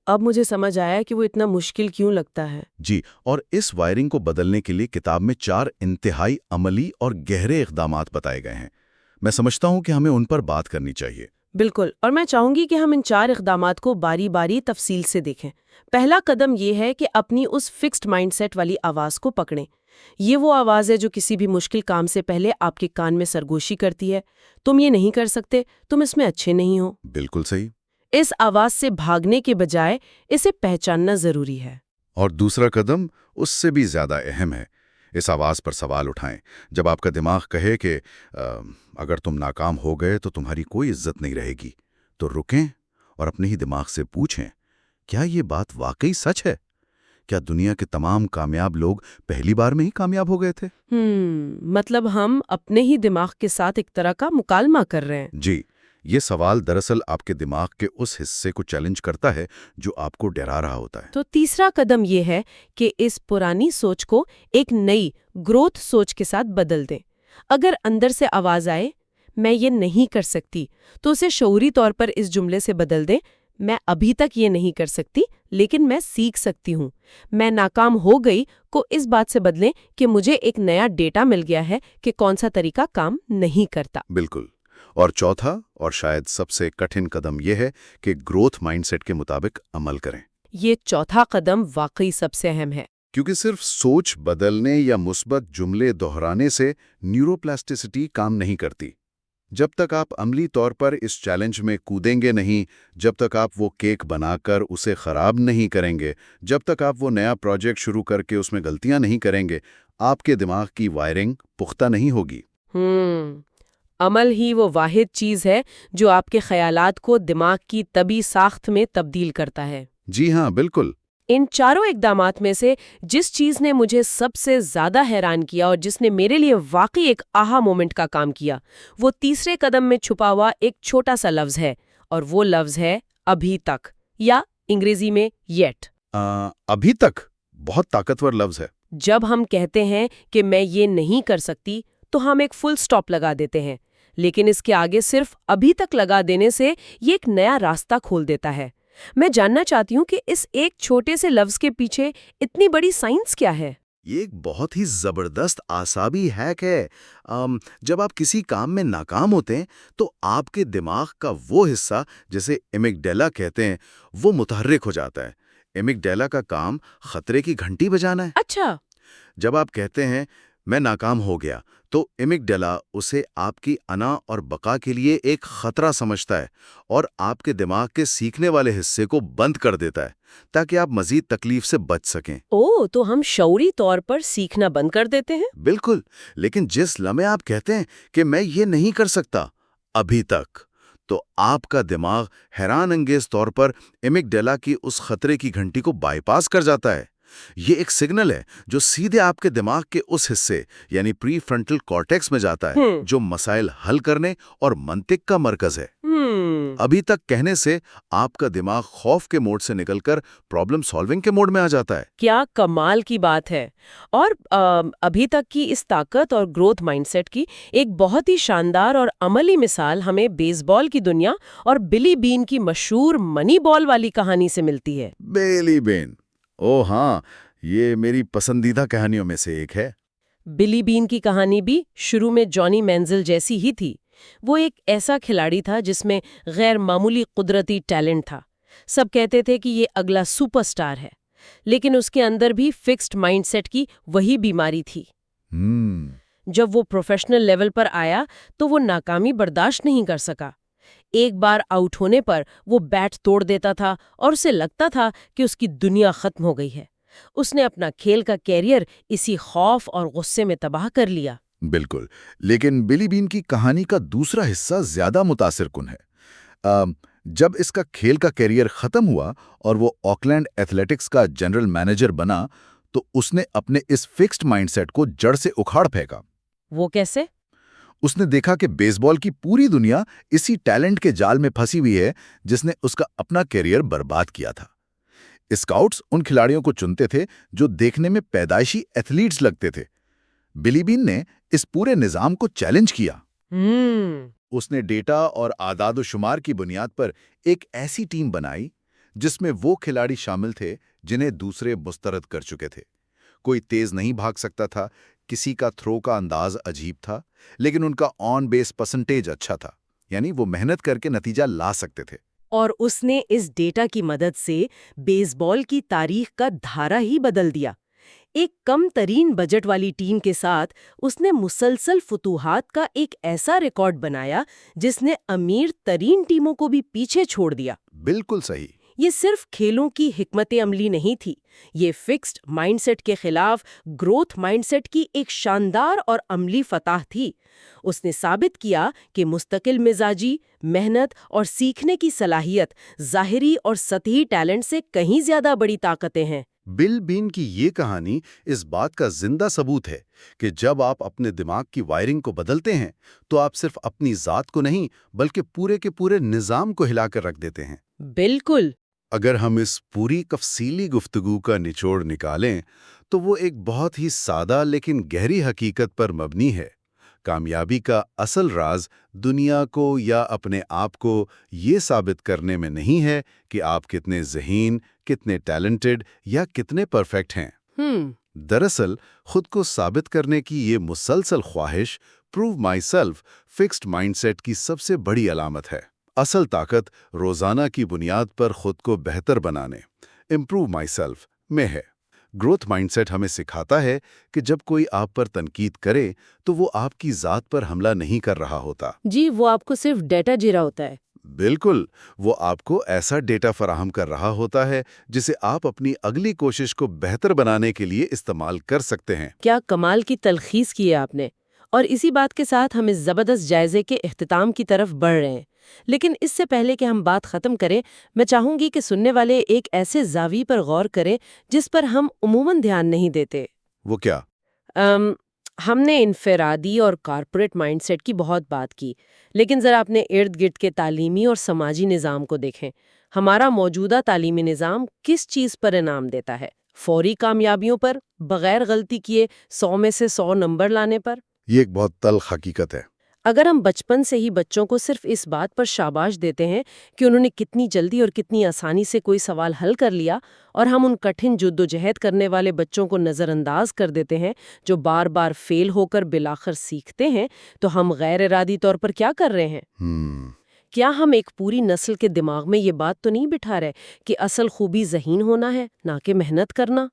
اب مجھے سمجھ آیا کہ وہ اتنا مشکل کیوں لگتا ہے۔ جی، اور اس وائرنگ کو بدلنے کے لیے کتاب میں 4 انتہائی عملی اور گہرے اقدامات بتائے گئے ہیں۔ میں سمجھتا ہوں کہ ہمیں ان پر بات کرنی چاہیے۔ بالکل، اور میں چاہوں گی کہ ہم ان 4 اقدامات کو باری باری تفصیل سے دیکھیں۔ پہلا قدم یہ ہے کہ اپنی اس فکسڈ مائنڈ سیٹ والی آواز کو پکڑیں۔ یہ وہ آواز ہے جو کسی بھی مشکل کام سے پہلے آپ کے کان میں سرگوشی کرتی ہے، تم یہ نہیں کر سکتے، تم اس میں اچھے نہیں ہو۔ بالکل صحیح۔ اس آواز سے بھاگنے کے بجائے اسے پہچاننا ضروری ہے۔ اور دوسرا قدم اس سے بھی زیادہ اہم ہے۔ اس آواز پر سوال اٹھائیں۔ جب آپ کا دماغ کہے کہ اگر تم ناکام ہو گئے تو تمہاری کوئی عزت نہیں رہے گی، تو رکیں اور اپنے ہی دماغ سے پوچھیں، کیا یہ بات واقعی سچ ہے؟ کیا دنیا کے تمام کامیاب لوگ پہلی بار میں ہی کامیاب ہو گئے تھے؟ مطلب ہم اپنے ہی دماغ کے ساتھ ایک طرح کا مکالمہ کر رہے ہیں۔ جی، یہ سوال دراصل آپ کے دماغ کے اس حصے کو چیلنج کرتا ہے جو آپ کو ڈرا رہا ہوتا ہے۔ تو تیسرا قدم یہ ہے کہ اس پرانی سوچ کو ایک نئی گروتھ سوچ کے ساتھ بدل دیں۔ اگر اندر سے آواز آئے میں یہ نہیں کر سکتی تو اسے شعوری طور پر اس جملے سے بدل دیں، میں ابھی تک یہ نہیں کر سکتی لیکن میں سیکھ سکتی ہوں۔ میں ناکام ہو گئی کو اس بات سے بدلیں کہ مجھے ایک نیا ڈیٹا مل گیا ہے کہ کون سا طریقہ کام نہیں کرتا۔ بالکل۔ اور چوتھا اور شاید سب سے کٹھن قدم یہ ہے کہ گروتھ مائنڈ سیٹ کے مطابق عمل کریں۔ یہ چوتھا قدم واقعی سب سے اہم ہے، کیونکہ صرف سوچ بدلنے یا مثبت جملے دہرانے سے نیوروپلاسٹیسٹی کام نہیں کرتی۔ جب تک آپ عملی طور پر اس چیلنج میں کودیں گے نہیں، جب تک آپ وہ کیک بنا کر اسے خراب نہیں کریں گے، جب تک آپ وہ نیا پروجیکٹ شروع کر کے اس میں غلطیاں نہیں کریں گے، آپ کے دماغ کی وائرنگ پختہ نہیں ہوگی۔ عمل ہی وہ واحد چیز ہے جو آپ کے خیالات کو دماغ کی طبی ساخت میں تبدیل کرتا ہے۔ جی ہاں، بالکل۔ ان چاروں اقدامات میں سے جس چیز نے مجھے سب سے زیادہ حیران کیا اور جس نے میرے لیے واقعی ایک آہا مومنٹ کا کام کیا، وہ تیسرے قدم میں چھپا ہوا ایک چھوٹا سا لفظ ہے، اور وہ لفظ ہے ابھی تک، یا انگریزی میں یٹ۔ ابھی تک بہت طاقتور لفظ ہے۔ جب ہم کہتے ہیں کہ میں یہ نہیں کر سکتی تو ہم ایک فل سٹاپ لگا دیتے ہیں، لیکن اس کے آگے صرف ابھی تک لگا دینے سے یہ ایک نیا راستہ کھول دیتا ہے۔ میں جاننا چاہتی ہوں کہ اس ایک چھوٹے سے لفظ کے پیچھے اتنی بڑی سائنس کیا ہے؟ یہ ایک بہت ہی زبردست اعصابی ہیک ہے۔ جب آپ کسی کام میں ناکام ہوتے ہیں تو آپ کے دماغ کا وہ حصہ جسے ایمگڈیلا کہتے ہیں وہ متحرک ہو جاتا ہے۔ ایمگڈیلا کا کام خطرے کی گھنٹی بجانا ہے۔ اچھا۔ جب آپ کہتے ہیں میں ناکام ہو گیا تو ایمگڈیلا اسے آپ کی انا اور بقا کے لیے ایک خطرہ سمجھتا ہے اور آپ کے دماغ کے سیکھنے والے حصے کو بند کر دیتا ہے تاکہ آپ مزید تکلیف سے بچ سکیں۔ تو ہم شعوری طور پر سیکھنا بند کر دیتے ہیں؟ بالکل، لیکن جس لمحے آپ کہتے ہیں کہ میں یہ نہیں کر سکتا ابھی تک، تو آپ کا دماغ حیران انگیز طور پر ایمگڈیلا کی اس خطرے کی گھنٹی کو بائی پاس کر جاتا ہے۔ یہ ایک سگنل ہے جو سیدھے آپ کے دماغ کے اس حصے یعنی پری فرنٹل کارٹیکس میں جاتا ہے جو مسائل حل کرنے اور منطق کا مرکز ہے۔ ابھی تک کہنے سے آپ کا دماغ خوف کے موڈ سے نکل کر پرابلم سالونگ کے موڈ میں آ جاتا ہے۔ کیا کمال کی بات ہے! اور ابھی تک کی اس طاقت اور گروتھ مائنڈ سیٹ کی ایک بہت ہی شاندار اور عملی مثال ہمیں بیس بال کی دنیا اور بلی بین کی مشہور منی بال والی کہانی سے ملتی ہے۔ بیلی بین، او ہاں، یہ میری پسندیدہ کہانیوں میں سے ایک ہے۔ بلی بین کی کہانی بھی شروع میں جانی مینزل جیسی ہی تھی۔ وہ ایک ایسا کھلاڑی تھا جس میں غیر معمولی قدرتی ٹیلنٹ تھا۔ سب کہتے تھے کہ یہ اگلا سپر سٹار ہے، لیکن اس کے اندر بھی فکسڈ مائنڈ سیٹ کی وہی بیماری تھی۔ جب وہ پروفیشنل لیول پر آیا تو وہ ناکامی برداشت نہیں کر سکا۔ ایک بار آؤٹ ہونے پر وہ بیٹ توڑ دیتا تھا اور اسے لگتا تھا کہ اس کی دنیا ختم ہو گئی ہے۔ اس نے اپنا کھیل کا کیریئر اسی خوف اور غصے میں تباہ کر لیا۔ بالکل، لیکن بلی بین کی کہانی کا دوسرا حصہ زیادہ متاثر کن ہے۔ جب اس کا کھیل کا کیریئر ختم ہوا اور وہ آکلینڈ ایتھلیٹکس کا جنرل مینیجر بنا تو اس نے اپنے اس فکسڈ مائنڈ سیٹ کو جڑ سے اکھاڑ پھینکا۔ وہ کیسے؟ اس نے دیکھا کہ بیس بال کی پوری دنیا اسی ٹیلنٹ کے جال میں پھنسی ہوئی ہے جس نے اس کا اپنا کیریئر برباد کیا تھا۔ اسکاؤٹس ان کھلاڑیوں کو چنتے تھے جو دیکھنے میں پیدائشی ایتھلیٹس لگتے تھے۔ بلی بین نے اس پورے نظام کو چیلنج کیا۔ اس نے ڈیٹا اور اعداد و شمار کی بنیاد پر ایک ایسی ٹیم بنائی جس میں وہ کھلاڑی شامل تھے جنہیں دوسرے مسترد کر چکے تھے۔ کوئی تیز نہیں بھاگ سکتا تھا، کسی کا تھرو کا انداز عجیب تھا، لیکن ان کا آن بیس پرسنٹیج اچھا تھا، یعنی وہ محنت کر کے نتیجہ لا سکتے تھے۔ اور اس نے اس ڈیٹا کی مدد سے بیس بال کی تاریخ کا دھارا ہی بدل دیا۔ ایک کم ترین بجٹ والی ٹیم کے ساتھ اس نے مسلسل فتوحات کا ایک ایسا ریکارڈ بنایا جس نے امیر ترین ٹیموں کو بھی پیچھے چھوڑ دیا۔ بالکل صحیح۔ یہ صرف کھیلوں کی حکمت عملی نہیں تھی، یہ فکسڈ مائنڈ سیٹ کے خلاف گروتھ مائنڈ سیٹ کی ایک شاندار اور عملی فتح تھی۔ اس نے ثابت کیا کہ مستقل مزاجی، محنت اور سیکھنے کی صلاحیت ظاہری اور سطحی ٹیلنٹ سے کہیں زیادہ بڑی طاقتیں ہیں۔ بل بین کی یہ کہانی اس بات کا زندہ ثبوت ہے کہ جب آپ اپنے دماغ کی وائرنگ کو بدلتے ہیں تو آپ صرف اپنی ذات کو نہیں بلکہ پورے کے پورے نظام کو ہلا کر رکھ دیتے ہیں۔ بالکل۔ اگر ہم اس پوری تفصیلی گفتگو کا نچوڑ نکالیں تو وہ ایک بہت ہی سادہ لیکن گہری حقیقت پر مبنی ہے۔ کامیابی کا اصل راز دنیا کو یا اپنے آپ کو یہ ثابت کرنے میں نہیں ہے کہ آپ کتنے ذہین، کتنے ٹیلنٹڈ یا کتنے پرفیکٹ ہیں۔ دراصل خود کو ثابت کرنے کی یہ مسلسل خواہش prove myself fixed mindset کی سب سے بڑی علامت ہے۔ اصل طاقت روزانہ کی بنیاد پر خود کو بہتر بنانے امپروو مائی سیلف میں ہے۔ گروتھ مائنڈ سیٹ ہمیں سکھاتا ہے کہ جب کوئی آپ پر تنقید کرے تو وہ آپ کی ذات پر حملہ نہیں کر رہا ہوتا۔ جی، وہ آپ کو صرف ڈیٹا دے رہا ہوتا ہے۔ بالکل، وہ آپ کو ایسا ڈیٹا فراہم کر رہا ہوتا ہے جسے آپ اپنی اگلی کوشش کو بہتر بنانے کے لیے استعمال کر سکتے ہیں۔ کیا کمال کی تلخیص کی ہے آپ نے، اور اسی بات کے ساتھ ہم اس زبردست جائزے کے اختتام کی طرف بڑھ رہے ہیں۔ لیکن اس سے پہلے کہ ہم بات ختم کریں، میں چاہوں گی کہ سننے والے ایک ایسے زاویے پر غور کریں جس پر ہم عموماً دھیان نہیں دیتے۔ وہ کیا؟ ہم نے انفرادی اور کارپوریٹ مائنڈ سیٹ کی بہت بات کی، لیکن ذرا اپنے ارد گرد کے تعلیمی اور سماجی نظام کو دیکھیں۔ ہمارا موجودہ تعلیمی نظام کس چیز پر انعام دیتا ہے؟ فوری کامیابیوں پر، بغیر غلطی کیے 100 میں سے 100 نمبر لانے پر؟ یہ ایک بہت تلخ حقیقت ہے۔ اگر ہم بچپن سے ہی بچوں کو صرف اس بات پر شاباش دیتے ہیں کہ انہوں نے کتنی جلدی اور کتنی آسانی سے کوئی سوال حل کر لیا، اور ہم ان کٹھن جدوجہد کرنے والے بچوں کو نظر انداز کر دیتے ہیں جو بار بار فیل ہو کر بالآخر سیکھتے ہیں، تو ہم غیر ارادی طور پر کیا کر رہے ہیں؟ کیا ہم ایک پوری نسل کے دماغ میں یہ بات تو نہیں بٹھا رہے کہ اصل خوبی ذہین ہونا ہے، نہ کہ محنت کرنا؟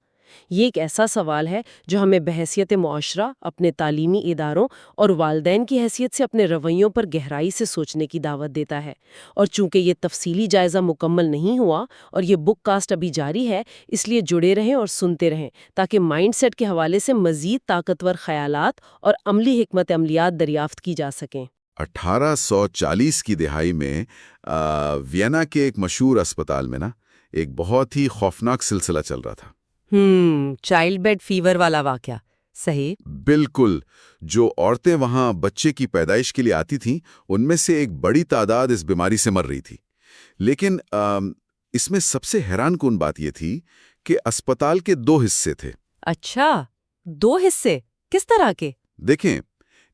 یہ ایک ایسا سوال ہے جو ہمیں بحیثیت معاشرہ، اپنے تعلیمی اداروں اور والدین کی حیثیت سے اپنے رویوں پر گہرائی سے سوچنے کی دعوت دیتا ہے۔ اور چونکہ یہ تفصیلی جائزہ مکمل نہیں ہوا اور یہ بک کاسٹ ابھی جاری ہے، اس لیے جڑے رہیں اور سنتے رہیں تاکہ مائنڈ سیٹ کے حوالے سے مزید طاقتور خیالات اور عملی حکمت عملیات دریافت کی جا سکیں۔ 1840 کی دہائی میں وینا کے ایک مشہور اسپتال میں ایک بہت ہی خوفناک سلسلہ چل رہا تھا۔ چائلڈ بیڈ فیور والا واقعہ، صحیح؟ بالکل۔ جو عورتیں وہاں بچے کی پیدائش کے لیے آتی تھیں، ان میں سے ایک بڑی تعداد اس بیماری سے مر رہی تھی۔ لیکن اس میں سب سے حیران کن بات یہ تھی کہ اسپتال کے 2 حصے تھے۔ اچھا، 2 حصے؟ کس طرح کے؟ دیکھیں،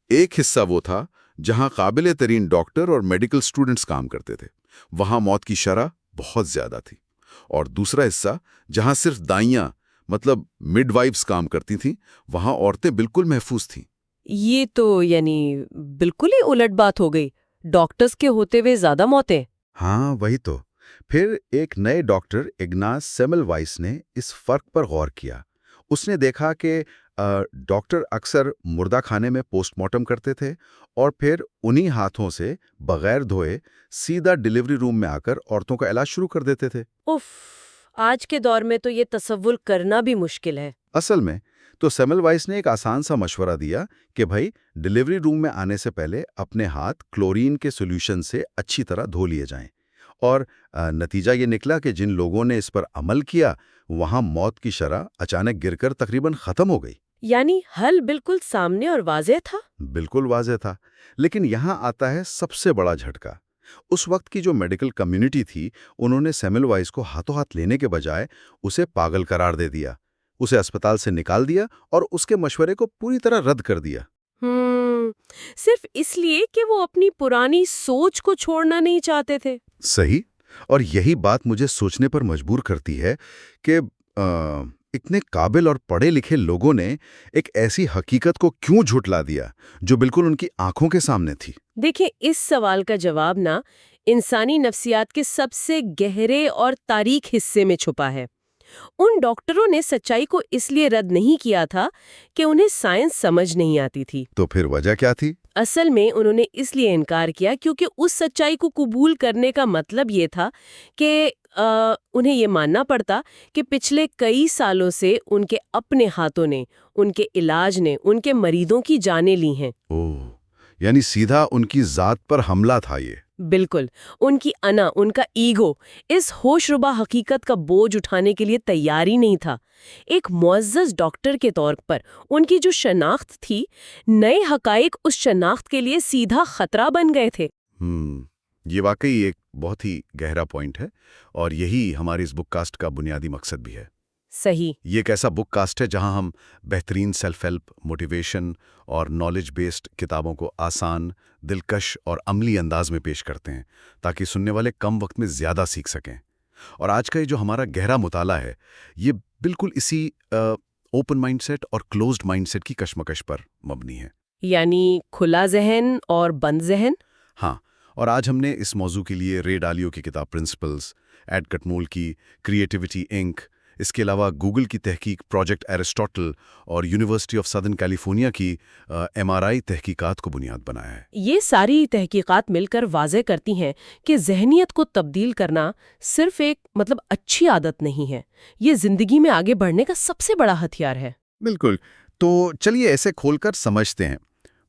ایک حصہ وہ تھا جہاں قابل ترین ڈاکٹر اور میڈیکل سٹوڈنٹس کام کرتے تھے، وہاں موت کی شرح بہت زیادہ تھی۔ اور دوسرا حصہ جہاں صرف دائیاں مطلب مڈ وائفز کام کرتی تھیں، وہاں عورتیں بالکل محفوظ تھیں۔ یہ تو یعنی بالکل ہی الٹ بات ہو گئی، ڈاکٹرز کے ہوتے ہوئے زیادہ موتیں۔ ہاں، وہی تو۔ پھر ایک نئے ڈاکٹر اگناس سیمل وائس نے اس فرق پر غور کیا۔ اس نے دیکھا کہ ڈاکٹر اکثر مردہ خانے میں پوسٹ مارٹم کرتے تھے اور پھر انہی ہاتھوں سے بغیر دھوئے سیدھا ڈیلیوری روم میں آ کر عورتوں کا علاج شروع کر دیتے تھے۔ اف، آج کے دور میں تو یہ تصور کرنا بھی مشکل ہے۔ اصل میں تو سیمل وائس نے ایک آسان سا مشورہ دیا کہ بھائی ڈیلیوری روم میں آنے سے پہلے اپنے ہاتھ کلورین کے سولوشن سے اچھی طرح دھو لیے جائیں، اور نتیجہ یہ نکلا کہ جن لوگوں نے اس پر عمل کیا وہاں موت کی شرح اچانک گر کر تقریباً ختم ہو گئی۔ یعنی حل بالکل سامنے اور واضح تھا۔ بالکل واضح تھا، لیکن یہاں آتا ہے سب سے بڑا جھٹکا۔ اس وقت کی جو میڈیکل کمیونٹی تھی، انہوں نے سیمل وائس کو ہاتھوں ہاتھ لینے کے بجائے اسے پاگل قرار دے دیا، اسے اسپتال سے نکال دیا اور اس کے مشورے کو پوری طرح رد کر دیا۔ صرف اس لیے کہ وہ اپنی پرانی سوچ کو چھوڑنا نہیں چاہتے تھے۔ صحیح، اور یہی بات مجھے سوچنے پر مجبور کرتی ہے کہ اتنے قابل اور پڑھے لکھے لوگوں نے ایک ایسی حقیقت کو کیوں جھٹلا دیا جو بالکل ان کی آنکھوں کے سامنے تھی۔ دیکھیں، اس سوال کا جواب نا انسانی نفسیات کے سب سے گہرے اور تاریک حصے میں چھپا ہے۔ ان ڈاکٹروں نے سچائی کو اس لیے رد نہیں کیا تھا کہ انہیں سائنس سمجھ نہیں آتی تھی۔ تو پھر وجہ کیا تھی؟ اصل میں انہوں نے اس لیے انکار کیا کیونکہ اس سچائی کو قبول کرنے کا مطلب یہ تھا کہ انہیں یہ ماننا پڑتا کہ پچھلے کئی سالوں سے ان کے اپنے ہاتھوں نے، ان کے علاج نے، ان کے مریضوں کی جانیں لی ہیں۔ اوہ، یعنی سیدھا ان کی ذات پر حملہ تھا یہ۔ بالکل، ان کی انا، ان کا ایگو اس ہوش ربا حقیقت کا بوجھ اٹھانے کے لیے تیار ہی نہیں تھا۔ ایک معزز ڈاکٹر کے طور پر ان کی جو شناخت تھی، نئے حقائق اس شناخت کے لیے سیدھا خطرہ بن گئے تھے۔ یہ واقعی ایک بہت ہی گہرا پوائنٹ ہے، اور یہی ہماری اس بک کاسٹ کا بنیادی مقصد بھی ہے۔ صحیح۔ یہ ایک ایسا بک کاسٹ ہے جہاں ہم بہترین سیلف ہیلپ، موٹیویشن اور نالج بیسڈ کتابوں کو آسان، دلکش اور عملی انداز میں پیش کرتے ہیں تاکہ سننے والے کم وقت میں زیادہ سیکھ سکیں۔ اور آج کا یہ جو ہمارا گہرا مطالعہ ہے، یہ بالکل اسی اوپن مائنڈ سیٹ اور کلوزڈ مائنڈ سیٹ کی کشمکش پر مبنی ہے۔ یعنی کھلا ذہن اور بند ذہن۔ ہاں، اور آج ہم نے اس موضوع کے لیے رے ڈالیو کی کتاب پرنسپلز، ایڈ کٹمول کی کریٹیوٹی انک، اس کے علاوہ گوگل کی تحقیق پروجیکٹ ایرسٹوٹل اور یونیورسٹی آف سدرن کیلیفورنیا کی MRI تحقیقات کو بنیاد بنایا ہے۔ یہ ساری تحقیقات مل کر واضح کرتی ہیں کہ ذہنیت کو تبدیل کرنا صرف ایک اچھی عادت نہیں ہے، یہ زندگی میں آگے بڑھنے کا سب سے بڑا ہتھیار ہے۔ بالکل، تو چلیے ایسے کھول کر سمجھتے ہیں۔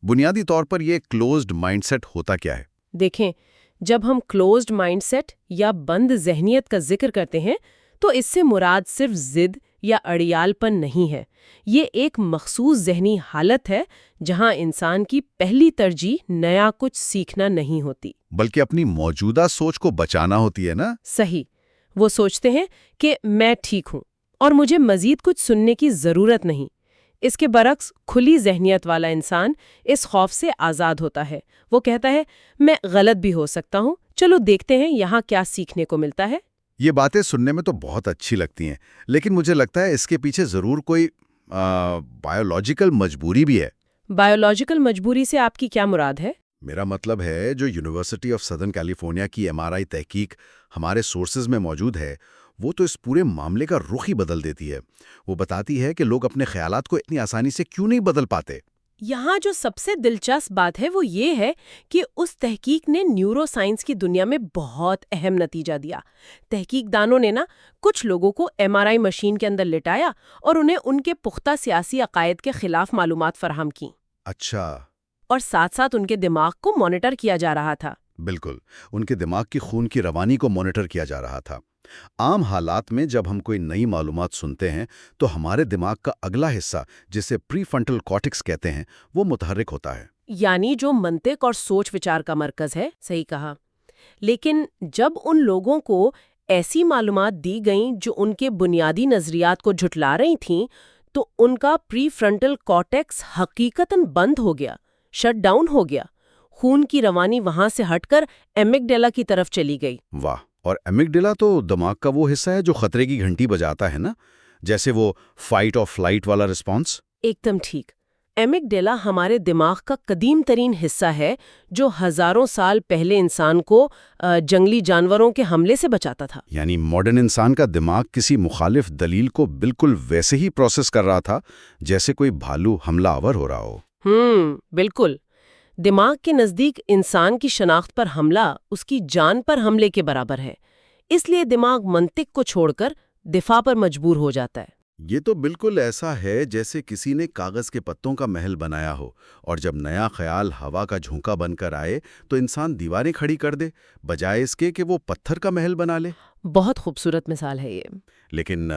بنیادی طور پر یہ کلوزڈ مائنڈ سیٹ ہوتا کیا ہے؟ دیکھیں، جب ہم کلوزڈ مائنڈ سیٹ یا بند ذہنیت کا ذکر کرتے ہیں تو اس سے مراد صرف ضد یا اڑیال پن نہیں ہے۔ یہ ایک مخصوص ذہنی حالت ہے جہاں انسان کی پہلی ترجیح نیا کچھ سیکھنا نہیں ہوتی، بلکہ اپنی موجودہ سوچ کو بچانا ہوتی ہے نا؟ صحیح۔ وہ سوچتے ہیں کہ میں ٹھیک ہوں اور مجھے مزید کچھ سننے کی ضرورت نہیں۔ اس کے برعکس کھلی ذہنیت والا انسان اس خوف سے آزاد ہوتا ہے۔ وہ کہتا ہے میں غلط بھی ہو سکتا ہوں، چلو دیکھتے ہیں یہاں کیا سیکھنے کو ملتا ہے۔ یہ باتیں سننے میں تو بہت اچھی لگتی ہیں، لیکن مجھے لگتا ہے اس کے پیچھے ضرور کوئی بایولوجیکل مجبوری بھی ہے۔ بایولوجیکل مجبوری سے آپ کی کیا مراد ہے؟ میرا مطلب ہے جو یونیورسٹی آف سدرن کیلیفورنیا کی MRI تحقیق ہمارے سورسز میں موجود ہے، وہ تو اس پورے معاملے کا رخ ہی بدل دیتی ہے۔ وہ بتاتی ہے کہ لوگ اپنے خیالات کو اتنی آسانی سے کیوں نہیں بدل پاتے۔ یہاں جو سب سے دلچسپ بات ہے وہ یہ ہے کہ اس تحقیق نے نیورو سائنس کی دنیا میں بہت اہم نتیجہ دیا۔ تحقیق دانوں نے کچھ لوگوں کو MRI مشین کے اندر لٹایا اور انہیں ان کے پختہ سیاسی عقائد کے خلاف معلومات فراہم کی۔ اچھا۔ اور ساتھ ساتھ ان کے دماغ کو مانیٹر کیا جا رہا تھا۔ بالکل، ان کے دماغ کی خون کی روانی کو مانیٹر کیا جا رہا تھا۔ عام حالات میں جب ہم کوئی نئی معلومات سنتے ہیں تو ہمارے دماغ کا اگلا حصہ، جسے پری فرنٹل کارٹیکس کہتے ہیں، وہ متحرک ہوتا ہے، یعنی جو منطق اور سوچ وچار کا مرکز ہے۔ صحیح کہا۔ لیکن جب ان لوگوں کو ایسی معلومات دی گئیں جو ان کے بنیادی نظریات کو جھٹلا رہی تھیں تو ان کا پری فرنٹل کارٹیکس حقیقتاً بند ہو گیا، شٹ ڈاؤن ہو گیا۔ خون کی روانی وہاں سے ہٹ کر ایمگڈیلا کی طرف چلی گئی۔ واہ! اور ایمگڈیلا تو دماغ کا وہ حصہ ہے جو خطرے کی گھنٹی بجاتا ہے نا، جیسے وہ فائٹ اور فلائٹ والا رسپانس۔ ایک دم ٹھیک۔ ایمگڈیلا ہمارے دماغ کا قدیم ترین حصہ ہے جو ہزاروں سال پہلے انسان کو جنگلی جانوروں کے حملے سے بچاتا تھا۔ یعنی ماڈرن انسان کا دماغ کسی مخالف دلیل کو بالکل ویسے ہی پروسیس کر رہا تھا جیسے کوئی بھالو حملہ آور ہو رہا ہو۔ بالکل۔ دماغ کے نزدیک انسان کی شناخت پر حملہ اس کی جان پر حملے کے برابر ہے، اس لیے دماغ منطق کو چھوڑ کر دفاع پر مجبور ہو جاتا ہے۔ یہ تو بالکل ایسا ہے جیسے کسی نے کاغذ کے پتوں کا محل بنایا ہو اور جب نیا خیال ہوا کا جھونکا بن کر آئے تو انسان دیواریں کھڑی کر دے بجائے اس کے کہ وہ پتھر کا محل بنا لے۔ بہت خوبصورت مثال ہے یہ۔ لیکن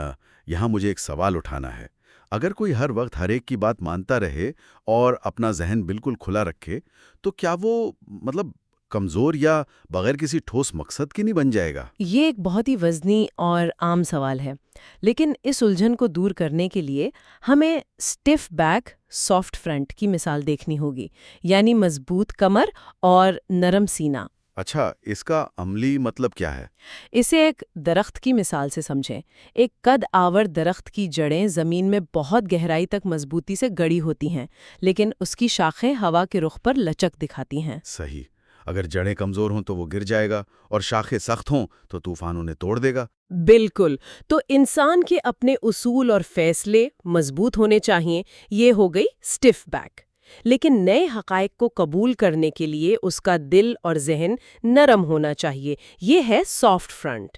یہاں مجھے ایک سوال اٹھانا ہے، اگر کوئی ہر وقت ہر ایک کی بات مانتا رہے اور اپنا ذہن بالکل کھلا رکھے تو کیا وہ کمزور یا بغیر کسی ٹھوس مقصد کی نہیں بن جائے گا؟ یہ ایک بہت ہی وزنی اور عام سوال ہے، لیکن اس الجھن کو دور کرنے کے لیے ہمیں اسٹیف بیک سافٹ فرنٹ کی مثال دیکھنی ہوگی، یعنی مضبوط کمر اور نرم سینہ۔ اچھا، اس کا عملی مطلب کیا ہے؟ اسے ایک درخت کی مثال سے سمجھیں۔ ایک قد آور درخت کی جڑیں زمین میں بہت گہرائی تک مضبوطی سے گڑی ہوتی ہیں، لیکن اس کی شاخیں ہوا کے رخ پر لچک دکھاتی ہیں۔ صحیح۔ اگر جڑیں کمزور ہوں تو وہ گر جائے گا اور شاخیں سخت ہوں تو طوفان انہیں توڑ دے گا۔ بالکل۔ تو انسان کے اپنے اصول اور فیصلے مضبوط ہونے چاہیے، یہ ہو گئی اسٹیف بیک۔ لیکن نئے حقائق کو قبول کرنے کے لیے اس کا دل اور ذہن نرم ہونا چاہیے، یہ ہے سافٹ فرنٹ۔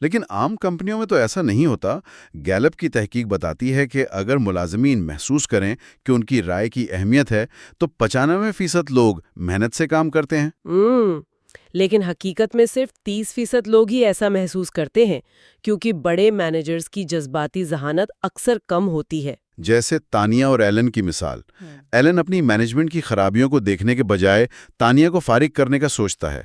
لیکن عام کمپنیوں میں تو ایسا نہیں ہوتا۔ گیلپ کی تحقیق بتاتی ہے کہ اگر ملازمین محسوس کریں کہ ان کی رائے کی اہمیت ہے تو 95% لوگ محنت سے کام کرتے ہیں۔ لیکن حقیقت میں صرف 30% لوگ ہی ایسا محسوس کرتے ہیں، کیونکہ بڑے مینیجرز کی جذباتی ذہانت اکثر کم ہوتی ہے۔ جیسے تانیہ اور ایلن کی مثال۔ ایلن اپنی مینجمنٹ کی خرابیوں کو دیکھنے کے بجائے تانیہ کو فارغ کرنے کا سوچتا ہے،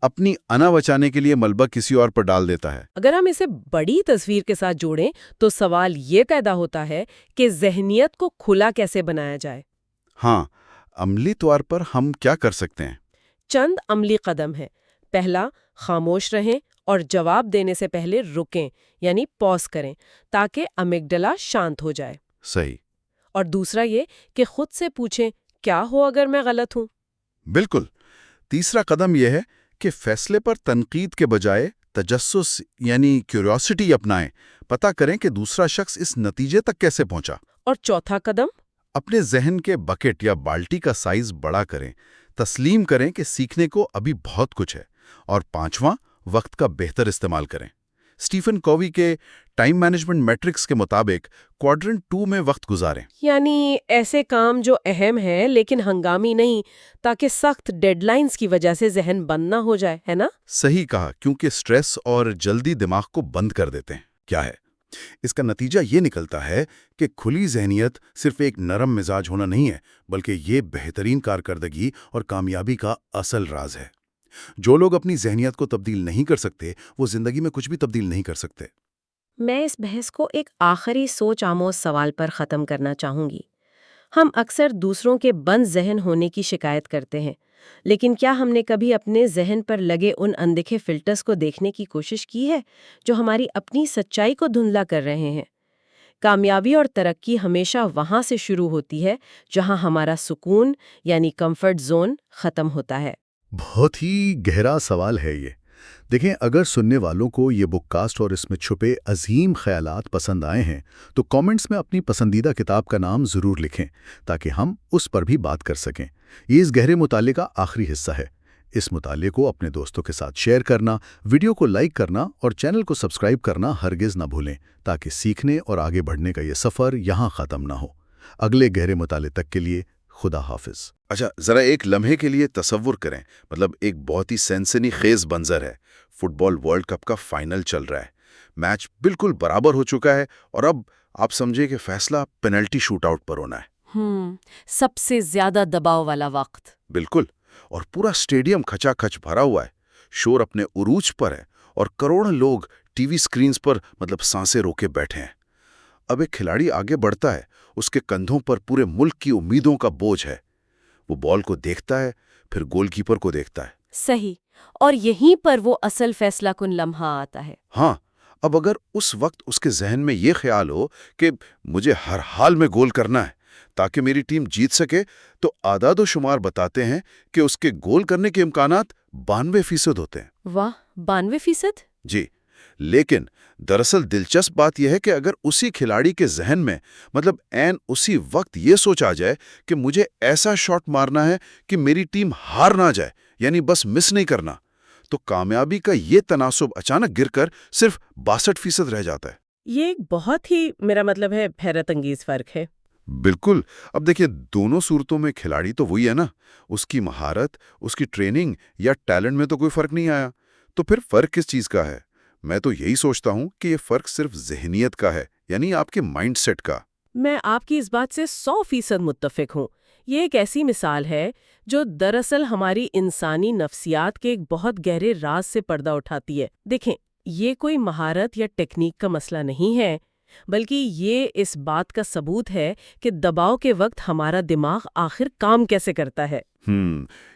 اپنی انا بچانے کے لیے ملبہ کسی اور پر ڈال دیتا ہے۔ اگر ہم اسے بڑی تصویر کے ساتھ جوڑیں تو سوال یہ پیدا ہوتا ہے کہ ذہنیت کو کھلا کیسے بنایا جائے؟ ہاں، عملی طور پر ہم کیا کر سکتے ہیں؟ چند عملی قدم ہیں۔ پہلا، خاموش رہیں اور جواب دینے سے پہلے رکیں، یعنی پاز کریں تاکہ امیگڈلا شانت ہو جائے۔ صحیح۔ اور دوسرا یہ کہ خود سے پوچھیں کیا ہو اگر میں غلط ہوں؟ بالکل۔ تیسرا قدم یہ ہے کہ فیصلے پر تنقید کے بجائے تجسس یعنی کیوریوسٹی اپنائیں، پتہ کریں کہ دوسرا شخص اس نتیجے تک کیسے پہنچا۔ اور چوتھا قدم؟ اپنے ذہن کے بکٹ یا بالٹی کا سائز بڑا کریں، تسلیم کریں کہ سیکھنے کو ابھی بہت کچھ ہے۔ اور پانچواں، وقت کا بہتر استعمال کریں۔ اسٹیفن کووی کے ٹائم مینجمنٹ میٹرکس کے مطابق کوادرنٹ 2 میں وقت گزاریں۔ یعنی ایسے کام جو اہم ہیں لیکن ہنگامی نہیں، تاکہ سخت ڈیڈ لائنز کی وجہ سے ذہن بند نہ ہو جائے، ہے نا؟ صحیح کہا، کیونکہ سٹریس اور جلدی دماغ کو بند کر دیتے ہیں۔ کیا ہے اس کا نتیجہ؟ یہ نکلتا ہے کہ کھلی ذہنیت صرف ایک نرم مزاج ہونا نہیں ہے، بلکہ یہ بہترین کارکردگی اور کامیابی کا اصل راز ہے۔ جو لوگ اپنی ذہنیت کو تبدیل نہیں کر سکتے، وہ زندگی میں کچھ بھی تبدیل نہیں کر سکتے۔ میں اس بحث کو ایک آخری سوچ آموز سوال پر ختم کرنا چاہوں گی۔ ہم اکثر دوسروں کے بند ذہن ہونے کی شکایت کرتے ہیں، لیکن کیا ہم نے کبھی اپنے ذہن پر لگے ان اندیکھے فلٹرز کو دیکھنے کی کوشش کی ہے جو ہماری اپنی سچائی کو دھندلا کر رہے ہیں؟ کامیابی اور ترقی ہمیشہ وہاں سے شروع ہوتی ہے جہاں ہمارا سکون یعنی کمفرٹ زون ختم ہوتا ہے۔ بہت ہی گہرا سوال ہے یہ۔ دیکھیں، اگر سننے والوں کو یہ بک کاسٹ اور اس میں چھپے عظیم خیالات پسند آئے ہیں تو کامنٹس میں اپنی پسندیدہ کتاب کا نام ضرور لکھیں تاکہ ہم اس پر بھی بات کر سکیں۔ یہ اس گہرے مطالعے کا آخری حصہ ہے۔ اس مطالعے کو اپنے دوستوں کے ساتھ شیئر کرنا، ویڈیو کو لائک کرنا اور چینل کو سبسکرائب کرنا ہرگز نہ بھولیں تاکہ سیکھنے اور آگے بڑھنے کا یہ سفر یہاں ختم نہ ہو۔ اگلے گہرے مطالعے تک کے لیے خدا حافظ۔ اچھا، ذرا ایک لمحے کے لیے تصور کریں، مطلب ایک بہت ہی سینسنی خیز منظر ہے۔ فٹ بال ورلڈ کپ کا فائنل چل رہا ہے، میچ بالکل برابر ہو چکا ہے اور اب آپ سمجھے کہ فیصلہ پینلٹی شوٹ آؤٹ پر ہونا ہے۔ سب سے زیادہ دباؤ والا وقت۔ بالکل، اور پورا اسٹیڈیم کھچا کھچ بھرا ہوا ہے، شور اپنے عروج پر ہے اور کروڑوں لوگ ٹی وی سکرینز پر سانسیں روکے بیٹھے ہیں۔ اب ایک کھلاڑی آگے بڑھتا ہے، اس کے کندھوں پر پورے ملک کی امیدوں کا بوجھ ہے۔ وہ بال کو دیکھتا ہے، پھر گول کیپر کو دیکھتا ہے۔ صحیح، اور یہیں پر وہ اصل فیصلہ کن لمحہ آتا ہے۔ ہاں، اب اگر اس وقت اس کے ذہن میں یہ خیال ہو کہ مجھے ہر حال میں گول کرنا ہے تاکہ میری ٹیم جیت سکے، تو اعداد و شمار بتاتے ہیں کہ اس کے گول کرنے کے امکانات 92% ہوتے ہیں۔ واہ، 92%؟ جی، لیکن دراصل دلچسپ بات یہ ہے کہ اگر اسی کھلاڑی کے ذہن میں عین اسی وقت یہ سوچ آ جائے کہ مجھے ایسا شاٹ مارنا ہے کہ میری ٹیم ہار نہ جائے، یعنی بس مس نہیں کرنا، تو کامیابی کا یہ تناسب اچانک گر کر صرف 62% رہ جاتا ہے۔ یہ ایک بہت ہی میرا مطلب ہے حیرت انگیز فرق ہے۔ بالکل۔ اب دیکھیں، دونوں صورتوں میں کھلاڑی تو وہی ہے نا، اس کی مہارت، اس کی ٹریننگ یا ٹیلنٹ میں تو کوئی فرق نہیں آیا۔ تو پھر فرق کس چیز کا ہے؟ میں تو یہی سوچتا ہوں کہ یہ فرق صرف ذہنیت کا ہے، یعنی آپ کے مائنڈ سیٹ کا۔ میں آپ کی اس بات سے 100% متفق ہوں۔ یہ ایک ایسی مثال ہے جو دراصل ہماری انسانی نفسیات کے ایک بہت گہرے راز سے پردہ اٹھاتی ہے۔ دیکھیں، یہ کوئی مہارت یا ٹیکنیک کا مسئلہ نہیں ہے، بلکہ یہ اس بات کا ثبوت ہے کہ دباؤ کے وقت ہمارا دماغ آخر کام کیسے کرتا ہے۔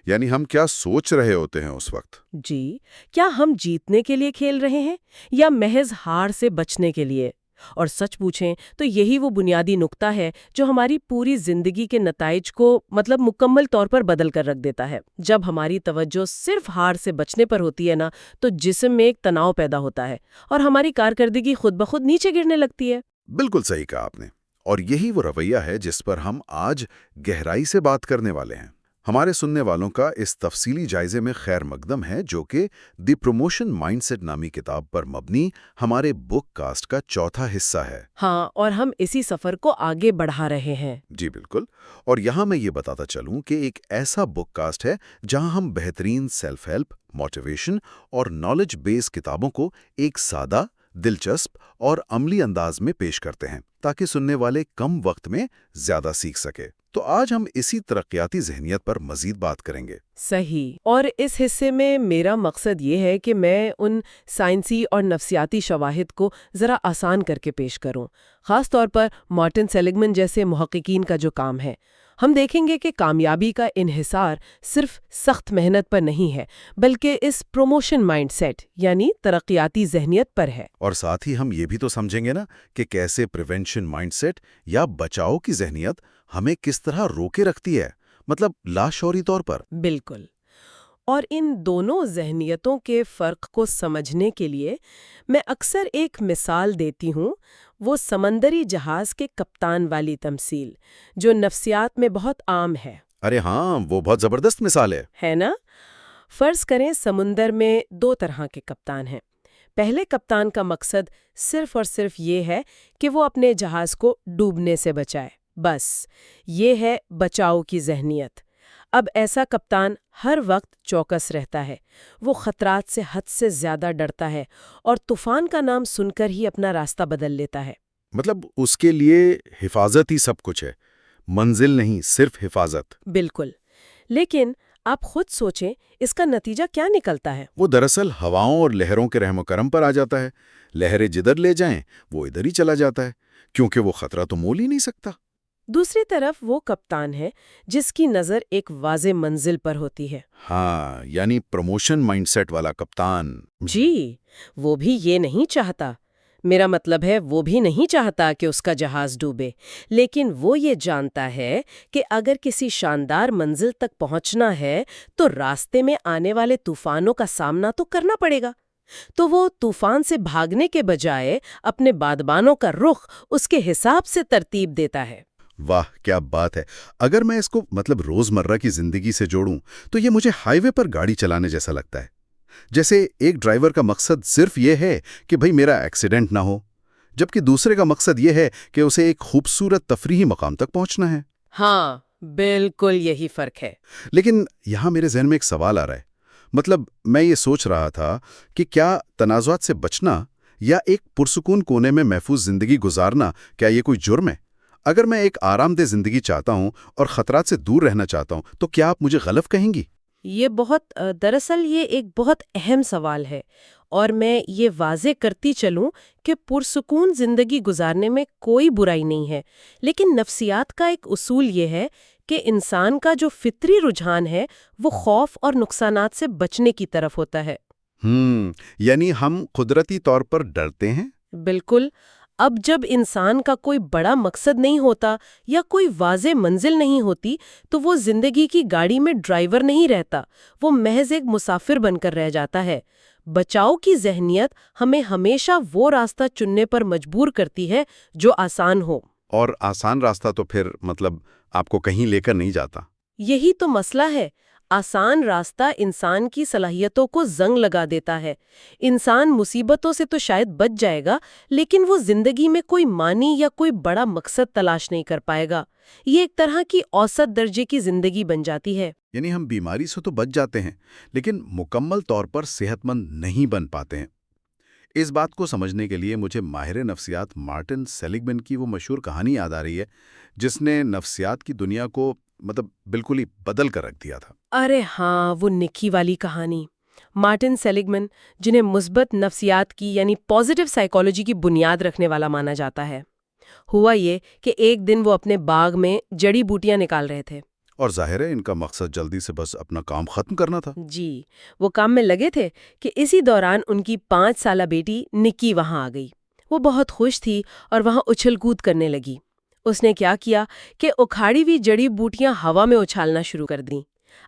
یعنی ہم کیا سوچ رہے ہوتے ہیں اس وقت؟ جی، کیا ہم جیتنے کے لیے کھیل رہے ہیں یا محض ہار سے بچنے کے لیے؟ اور سچ پوچھیں تو یہی وہ بنیادی نقطہ ہے جو ہماری پوری زندگی کے نتائج کو مکمل طور پر بدل کر رکھ دیتا ہے۔ جب ہماری توجہ صرف ہار سے بچنے پر ہوتی ہے نا، تو جسم میں ایک تناؤ پیدا ہوتا ہے اور ہماری کارکردگی خود بخود نیچے گرنے لگتی ہے۔ بالکل صحیح کہا آپ نے، اور یہی وہ رویہ ہے جس پر ہم آج گہرائی سے بات کرنے والے ہیں۔ ہمارے سننے والوں کا اس تفصیلی جائزے میں خیر مقدم ہے، جو کہ دی پروموشن مائنڈ سیٹ نامی کتاب پر مبنی ہمارے بک کاسٹ کا چوتھا حصہ ہے۔ ہاں، اور ہم اسی سفر کو آگے بڑھا رہے ہیں۔ جی بالکل، اور یہاں میں یہ بتاتا چلوں کہ ایک ایسا بک کاسٹ ہے جہاں ہم بہترین سیلف ہیلپ، موٹیویشن اور نالج بیس کتابوں کو ایک سادہ، دلچسپ اور عملی انداز میں پیش کرتے ہیں تاکہ سننے والے کم وقت میں زیادہ سیکھ سکے۔ تو آج ہم اسی ترقیاتی ذہنیت پر مزید بات کریں گے۔ صحیح، اور اس حصے میں میرا مقصد یہ ہے کہ میں ان سائنسی اور نفسیاتی شواہد کو ذرا آسان کر کے پیش کروں، خاص طور پر مارٹن سیلیگمن جیسے محققین کا جو کام ہے۔ ہم دیکھیں گے کہ کامیابی کا انحصار صرف سخت محنت پر نہیں ہے، بلکہ اس پروموشن مائنڈ سیٹ یعنی ترقیاتی ذہنیت پر ہے۔ اور ساتھ ہی ہم یہ بھی تو سمجھیں گے نا کہ کیسے پریونشن مائنڈ سیٹ یا بچاؤ کی ذہنیت ہمیں کس طرح روکے رکھتی ہے، مطلب لاشعوری طور پر۔ بالکل، اور ان دونوں ذہنیتوں کے فرق کو سمجھنے کے لیے میں اکثر ایک مثال دیتی ہوں، وہ سمندری جہاز کے کپتان والی تمثیل جو نفسیات میں بہت عام ہے۔ ارے ہاں، وہ بہت زبردست مثال ہے۔ نا؟ فرض کریں سمندر میں دو طرح کے کپتان ہیں۔ پہلے کپتان کا مقصد صرف اور صرف یہ ہے کہ وہ اپنے جہاز کو ڈوبنے سے بچائے، بس یہ ہے بچاؤ کی ذہنیت۔ اب ایسا کپتان ہر وقت چوکس رہتا ہے، وہ خطرات سے حد سے زیادہ ڈرتا ہے اور طوفان کا نام سن کر ہی اپنا راستہ بدل لیتا ہے۔ مطلب اس کے لیے حفاظت ہی سب کچھ ہے، منزل نہیں، صرف حفاظت۔ بالکل، لیکن آپ خود سوچیں اس کا نتیجہ کیا نکلتا ہے؟ وہ دراصل ہواؤں اور لہروں کے رحم و کرم پر آ جاتا ہے۔ لہریں جدھر لے جائیں وہ ادھر ہی چلا جاتا ہے، کیونکہ وہ خطرہ تو مول ہی نہیں سکتا۔ دوسری طرف وہ کپتان ہے جس کی نظر ایک واضح منزل پر ہوتی ہے۔ ہاں، یعنی پروموشن مائنڈ سیٹ والا کپتان۔ جی، وہ بھی یہ نہیں چاہتا، میرا مطلب ہے وہ بھی نہیں چاہتا کہ اس کا جہاز ڈوبے، لیکن وہ یہ جانتا ہے کہ اگر کسی شاندار منزل تک پہنچنا ہے تو راستے میں آنے والے طوفانوں کا سامنا تو کرنا پڑے گا۔ تو وہ طوفان سے بھاگنے کے بجائے اپنے بادبانوں کا رخ اس کے حساب سے ترتیب دیتا ہے۔ واہ کیا بات ہے! اگر میں اس کو روزمرہ کی زندگی سے جوڑوں تو یہ مجھے ہائی وے پر گاڑی چلانے جیسا لگتا ہے۔ جیسے ایک ڈرائیور کا مقصد صرف یہ ہے کہ بھئی میرا ایکسیڈنٹ نہ ہو، جبکہ دوسرے کا مقصد یہ ہے کہ اسے ایک خوبصورت تفریحی مقام تک پہنچنا ہے۔ ہاں، بالکل یہی فرق ہے۔ لیکن یہاں میرے ذہن میں ایک سوال آ رہا ہے، مطلب میں یہ سوچ رہا تھا کہ کیا تنازعات سے بچنا یا ایک پرسکون کونے میں محفوظ زندگی گزارنا، کیا یہ کوئی جرم ہے؟ اگر میں ایک آرام دہ زندگی چاہتا ہوں اور خطرات سے دور رہنا چاہتا ہوں تو کیا آپ مجھے غلط کہیں گی؟ دراصل یہ ایک بہت اہم سوال ہے، اور میں یہ واضح کرتی چلوں کہ پرسکون زندگی گزارنے میں کوئی برائی نہیں ہے، لیکن نفسیات کا ایک اصول یہ ہے کہ انسان کا جو فطری رجحان ہے وہ خوف اور نقصانات سے بچنے کی طرف ہوتا ہے۔ یعنی ہم قدرتی طور پر ڈرتے ہیں؟ بالکل۔ اب جب انسان کا کوئی بڑا مقصد نہیں ہوتا یا کوئی واضح منزل نہیں ہوتی تو وہ زندگی کی گاڑی میں ڈرائیور نہیں رہتا، وہ محض ایک مسافر بن کر رہ جاتا ہے۔ بچاؤ کی ذہنیت ہمیں ہمیشہ وہ راستہ چننے پر مجبور کرتی ہے جو آسان ہو۔ اور آسان راستہ تو پھر مطلب آپ کو کہیں لے کر نہیں جاتا۔ یہی تو مسئلہ ہے، آسان راستہ انسان کی صلاحیتوں کو زنگ لگا دیتا ہے۔ انسان مصیبتوں سے تو شاید بچ جائے گا، لیکن وہ زندگی میں کوئی معنی یا کوئی بڑا مقصد تلاش نہیں کر پائے گا۔ یہ ایک طرح کی اوسط درجے کی زندگی بن جاتی ہے۔ یعنی ہم بیماری سے تو بچ جاتے ہیں لیکن مکمل طور پر صحت مند نہیں بن پاتے ہیں۔ اس بات کو سمجھنے کے لیے مجھے ماہر نفسیات مارٹن سیلیگمن کی وہ مشہور کہانی یاد آ رہی ہے جس نے نفسیات کی دنیا کو بالکل ہی بدل کر رکھ دیا تھا۔ ارے ہاں، وہ نکی والی کہانی۔ مارٹن سیلیگمن، جنہیں مثبت نفسیات کی یعنی پازیٹیو سائیکالوجی کی بنیاد رکھنے والا مانا جاتا ہے، ہوا یہ کہ ایک دن وہ اپنے باغ میں جڑی بوٹیاں نکال رہے تھے۔ اور ظاہر ہے ان کا مقصد جلدی سے بس اپنا کام ختم کرنا تھا۔ جی، وہ کام میں لگے تھے کہ اسی دوران ان کی 5 سالہ بیٹی نکی وہاں آ گئی۔ وہ بہت خوش تھی اور وہاں اچھل کود کرنے لگی۔ اس نے کیا کیا کہ اکھاڑی ہوئی جڑی بوٹیاں ہوا میں اچھالنا شروع کر دیں۔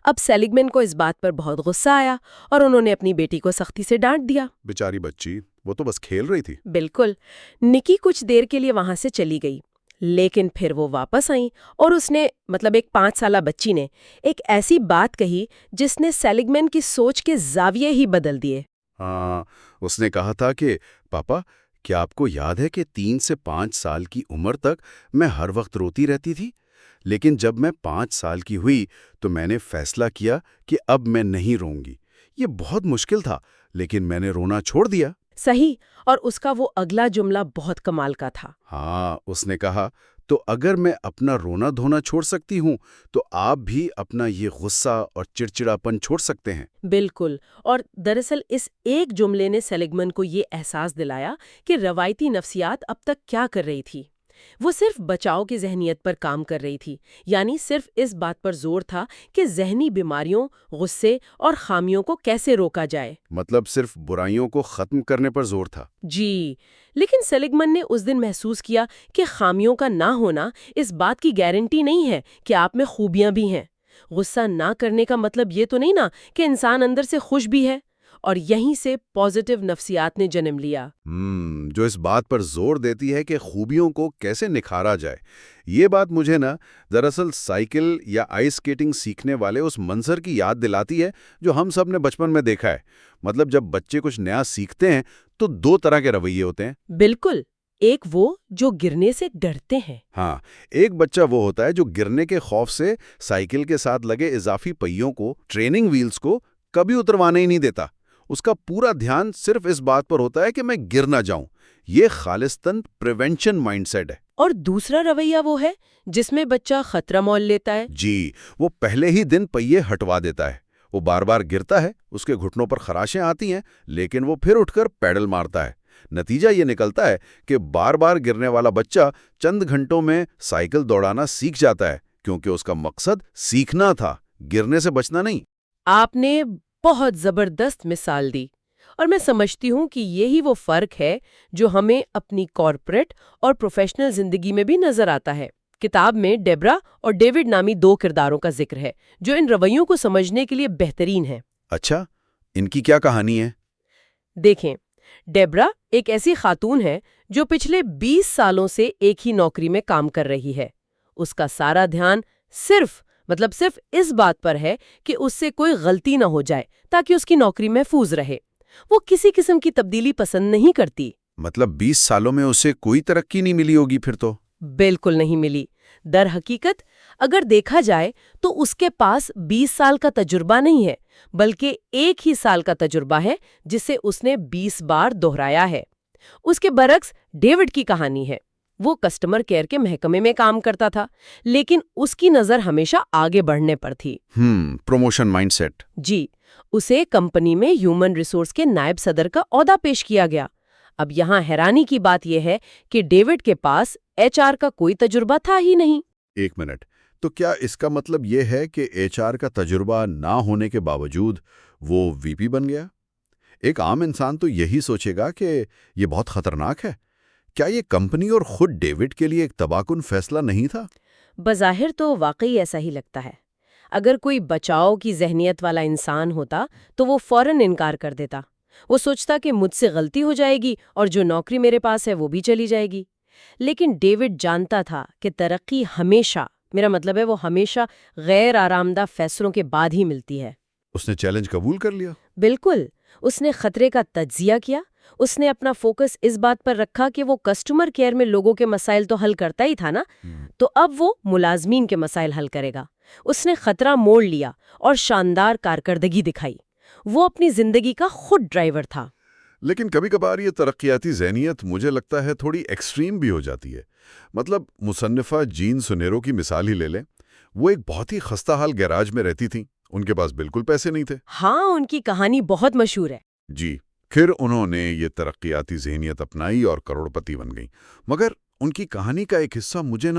اب سیلیگمن کو اس بات پر بہت غصہ آیا اور انہوں نے اپنی بیٹی کو سختی سے ڈانٹ دیا۔ بیچاری بچی، وہ تو بس کھیل رہی تھی۔ بالکل۔ نکی کچھ دیر کے لیے وہاں سے چلی گئی، لیکن پھر وہ واپس آئیں اور اس نے ایک 5 سالہ بچی نے ایک ایسی بات کہی جس نے سیلیگمین کی سوچ کے زاویے ہی بدل دیے۔ ہاں، اس نے کہا تھا کہ پاپا، کیا آپ کو یاد ہے کہ 3 سے 5 سال کی عمر تک میں ہر وقت روتی رہتی تھی؟ لیکن جب میں 5 سال کی ہوئی تو میں نے فیصلہ کیا کہ اب میں نہیں روں گی۔ یہ بہت مشکل تھا، لیکن میں نے رونا چھوڑ دیا۔ صحیح، اور اس کا وہ اگلا جملہ بہت کمال کا تھا۔ ہاں، اس نے کہا، تو اگر میں اپنا رونا دھونا چھوڑ سکتی ہوں تو آپ بھی اپنا یہ غصہ اور چڑچڑاپن چھوڑ سکتے ہیں۔ بالکل، اور دراصل اس ایک جملے نے سیلیگمن کو یہ احساس دلایا کہ روایتی نفسیات اب تک کیا کر رہی تھی۔ وہ صرف بچاؤ کی ذہنیت پر کام کر رہی تھی، یعنی صرف اس بات پر زور تھا کہ ذہنی بیماریوں، غصے اور خامیوں کو کیسے روکا جائے۔ مطلب صرف برائیوں کو ختم کرنے پر زور تھا۔ جی، لیکن سیلیگمن نے اس دن محسوس کیا کہ خامیوں کا نہ ہونا اس بات کی گارنٹی نہیں ہے کہ آپ میں خوبیاں بھی ہیں۔ غصہ نہ کرنے کا مطلب یہ تو نہیں نا کہ انسان اندر سے خوش بھی ہے، اور یہیں سے پازیٹیو نفسیات نے جنم لیا۔ جو اس بات پر زور دیتی ہے کہ خوبیوں کو کیسے نکھارا جائے۔ یہ بات مجھے دراصل سائیکل یا آئس اسکیٹنگ سیکھنے والے اس منظر کی یاد دلاتی ہے جو ہم سب نے بچپن میں دیکھا ہے۔ مطلب جب بچے کچھ نیا سیکھتے ہیں تو 2 طرح کے رویے ہوتے ہیں۔ بالکل، ایک وہ جو گرنے سے ڈرتے ہیں۔ ہاں، ایک بچہ وہ ہوتا ہے جو گرنے کے خوف سے سائیکل کے ساتھ لگے اضافی پہیوں کو، ٹریننگ ویلز کو کبھی اتروانے ہی نہیں دیتا۔ اس کا پورا دھیان صرف اس بات پر ہوتا ہے کہ میں گر نہ جاؤں۔ یہ خالصتاً پریونشن مائنڈ سیٹ ہے۔ اور دوسرا رویہ وہ ہے جس میں بچہ خطرہ مول لیتا ہے۔ جی، وہ پہلے ہی دن پہیے ہٹوا دیتا ہے۔ وہ بار بار گرتا ہے، اس کے گھٹنوں پر خراشیں آتی ہیں، لیکن وہ پھر اٹھ کر پیڈل مارتا ہے۔ نتیجہ یہ نکلتا ہے کہ بار بار گرنے والا بچہ چند گھنٹوں میں سائیکل دوڑانا سیکھ جاتا ہے، کیونکہ اس کا مقصد سیکھنا تھا، گرنے سے بچنا نہیں۔ آپ نے بہت زبردست مثال دی، اور میں سمجھتی ہوں کہ یہی وہ فرق ہے جو ہمیں اپنی کارپوریٹ اور پروفیشنل زندگی میں بھی نظر آتا ہے۔ کتاب میں ڈیبرا اور ڈیوڈ نامی 2 کرداروں کا ذکر ہے جو ان رویوں کو سمجھنے کے لیے بہترین ہیں۔ اچھا، ان کی کیا کہانی ہے؟ دیکھیں، ڈیبرا ایک ایسی خاتون ہے جو پچھلے 20 سالوں سے ایک ہی نوکری میں کام کر رہی ہے۔ اس کا سارا دھیان صرف اس بات پر ہے کہ اس سے کوئی غلطی نہ ہو جائے تاکہ اس کی نوکری محفوظ رہے۔ وہ کسی قسم کی تبدیلی پسند نہیں کرتی۔ مطلب 20 سالوں میں اسے کوئی ترقی نہیں ملی ہوگی پھر تو؟ بالکل نہیں ملی۔ در حقیقت اگر دیکھا جائے تو اس کے پاس 20 سال کا تجربہ نہیں ہے، بلکہ 1 ہی سال کا تجربہ ہے جسے اس نے 20 بار دہرایا ہے۔ اس کے برعکس ڈیوڈ کی کہانی ہے۔ وہ کسٹمر کیئر کے محکمے میں کام کرتا تھا، لیکن اس کی نظر ہمیشہ آگے بڑھنے پر تھی۔ Promotion mind set. جی، اسے کمپنی میں ہیومن ریسورس کے نائب صدر کا عہدہ پیش کیا گیا۔ اب یہاں حیرانی کی بات یہ ہے کہ ڈیوڈ کے پاس HR کا کوئی تجربہ تھا ہی نہیں۔ 1 منٹ، تو کیا اس کا مطلب یہ ہے کہ HR کا تجربہ نہ ہونے کے باوجود وہ VP بن گیا؟ ایک عام انسان تو یہی سوچے گا کہ یہ بہت خطرناک ہے۔ کیا یہ کمپنی اور خود ڈیوڈ کے لیے ایک تباہ کن فیصلہ نہیں تھا؟ بظاہر تو واقعی ایسا ہی لگتا ہے۔ اگر کوئی بچاؤ کی ذہنیت والا انسان ہوتا تو وہ فوراً انکار کر دیتا۔ وہ سوچتا کہ مجھ سے غلطی ہو جائے گی اور جو نوکری میرے پاس ہے وہ بھی چلی جائے گی۔ لیکن ڈیوڈ جانتا تھا کہ ترقی ہمیشہ، میرا مطلب ہے وہ ہمیشہ غیر آرام دہ فیصلوں کے بعد ہی ملتی ہے۔ اس نے چیلنج قبول کر لیا۔ بالکل، اس نے خطرے کا تجزیہ کیا۔ اس نے اپنا فوکس اس بات پر رکھا کہ وہ کسٹمر کیئر میں لوگوں کے مسائل تو حل کرتا ہی تھا نا، تو اب وہ ملازمین کے مسائل حل کرے گا۔ اس نے خطرہ موڑ لیا اور شاندار کارکردگی دکھائی۔ وہ اپنی زندگی کا خود ڈرائیور تھا۔ لیکن کبھی کبھار یہ ترقیاتی ذہنیت مجھے لگتا ہے تھوڑی ایکسٹریم بھی ہو جاتی ہے۔ مطلب مصنفہ جین سونیرو کی مثال ہی لے لیں۔ وہ ایک بہت ہی خستہ حال گیراج میں رہتی تھیں، ان کے پاس بالکل پیسے نہیں تھے۔ ہاں، ان کی کہانی بہت مشہور ہے۔ جی، پھر انہوں نے یہ ترقیاتی ذہنیت اپنائی اور کروڑ پتی بن گئیں۔ مگر ان کی کہانی کا ایک حصہ مجھے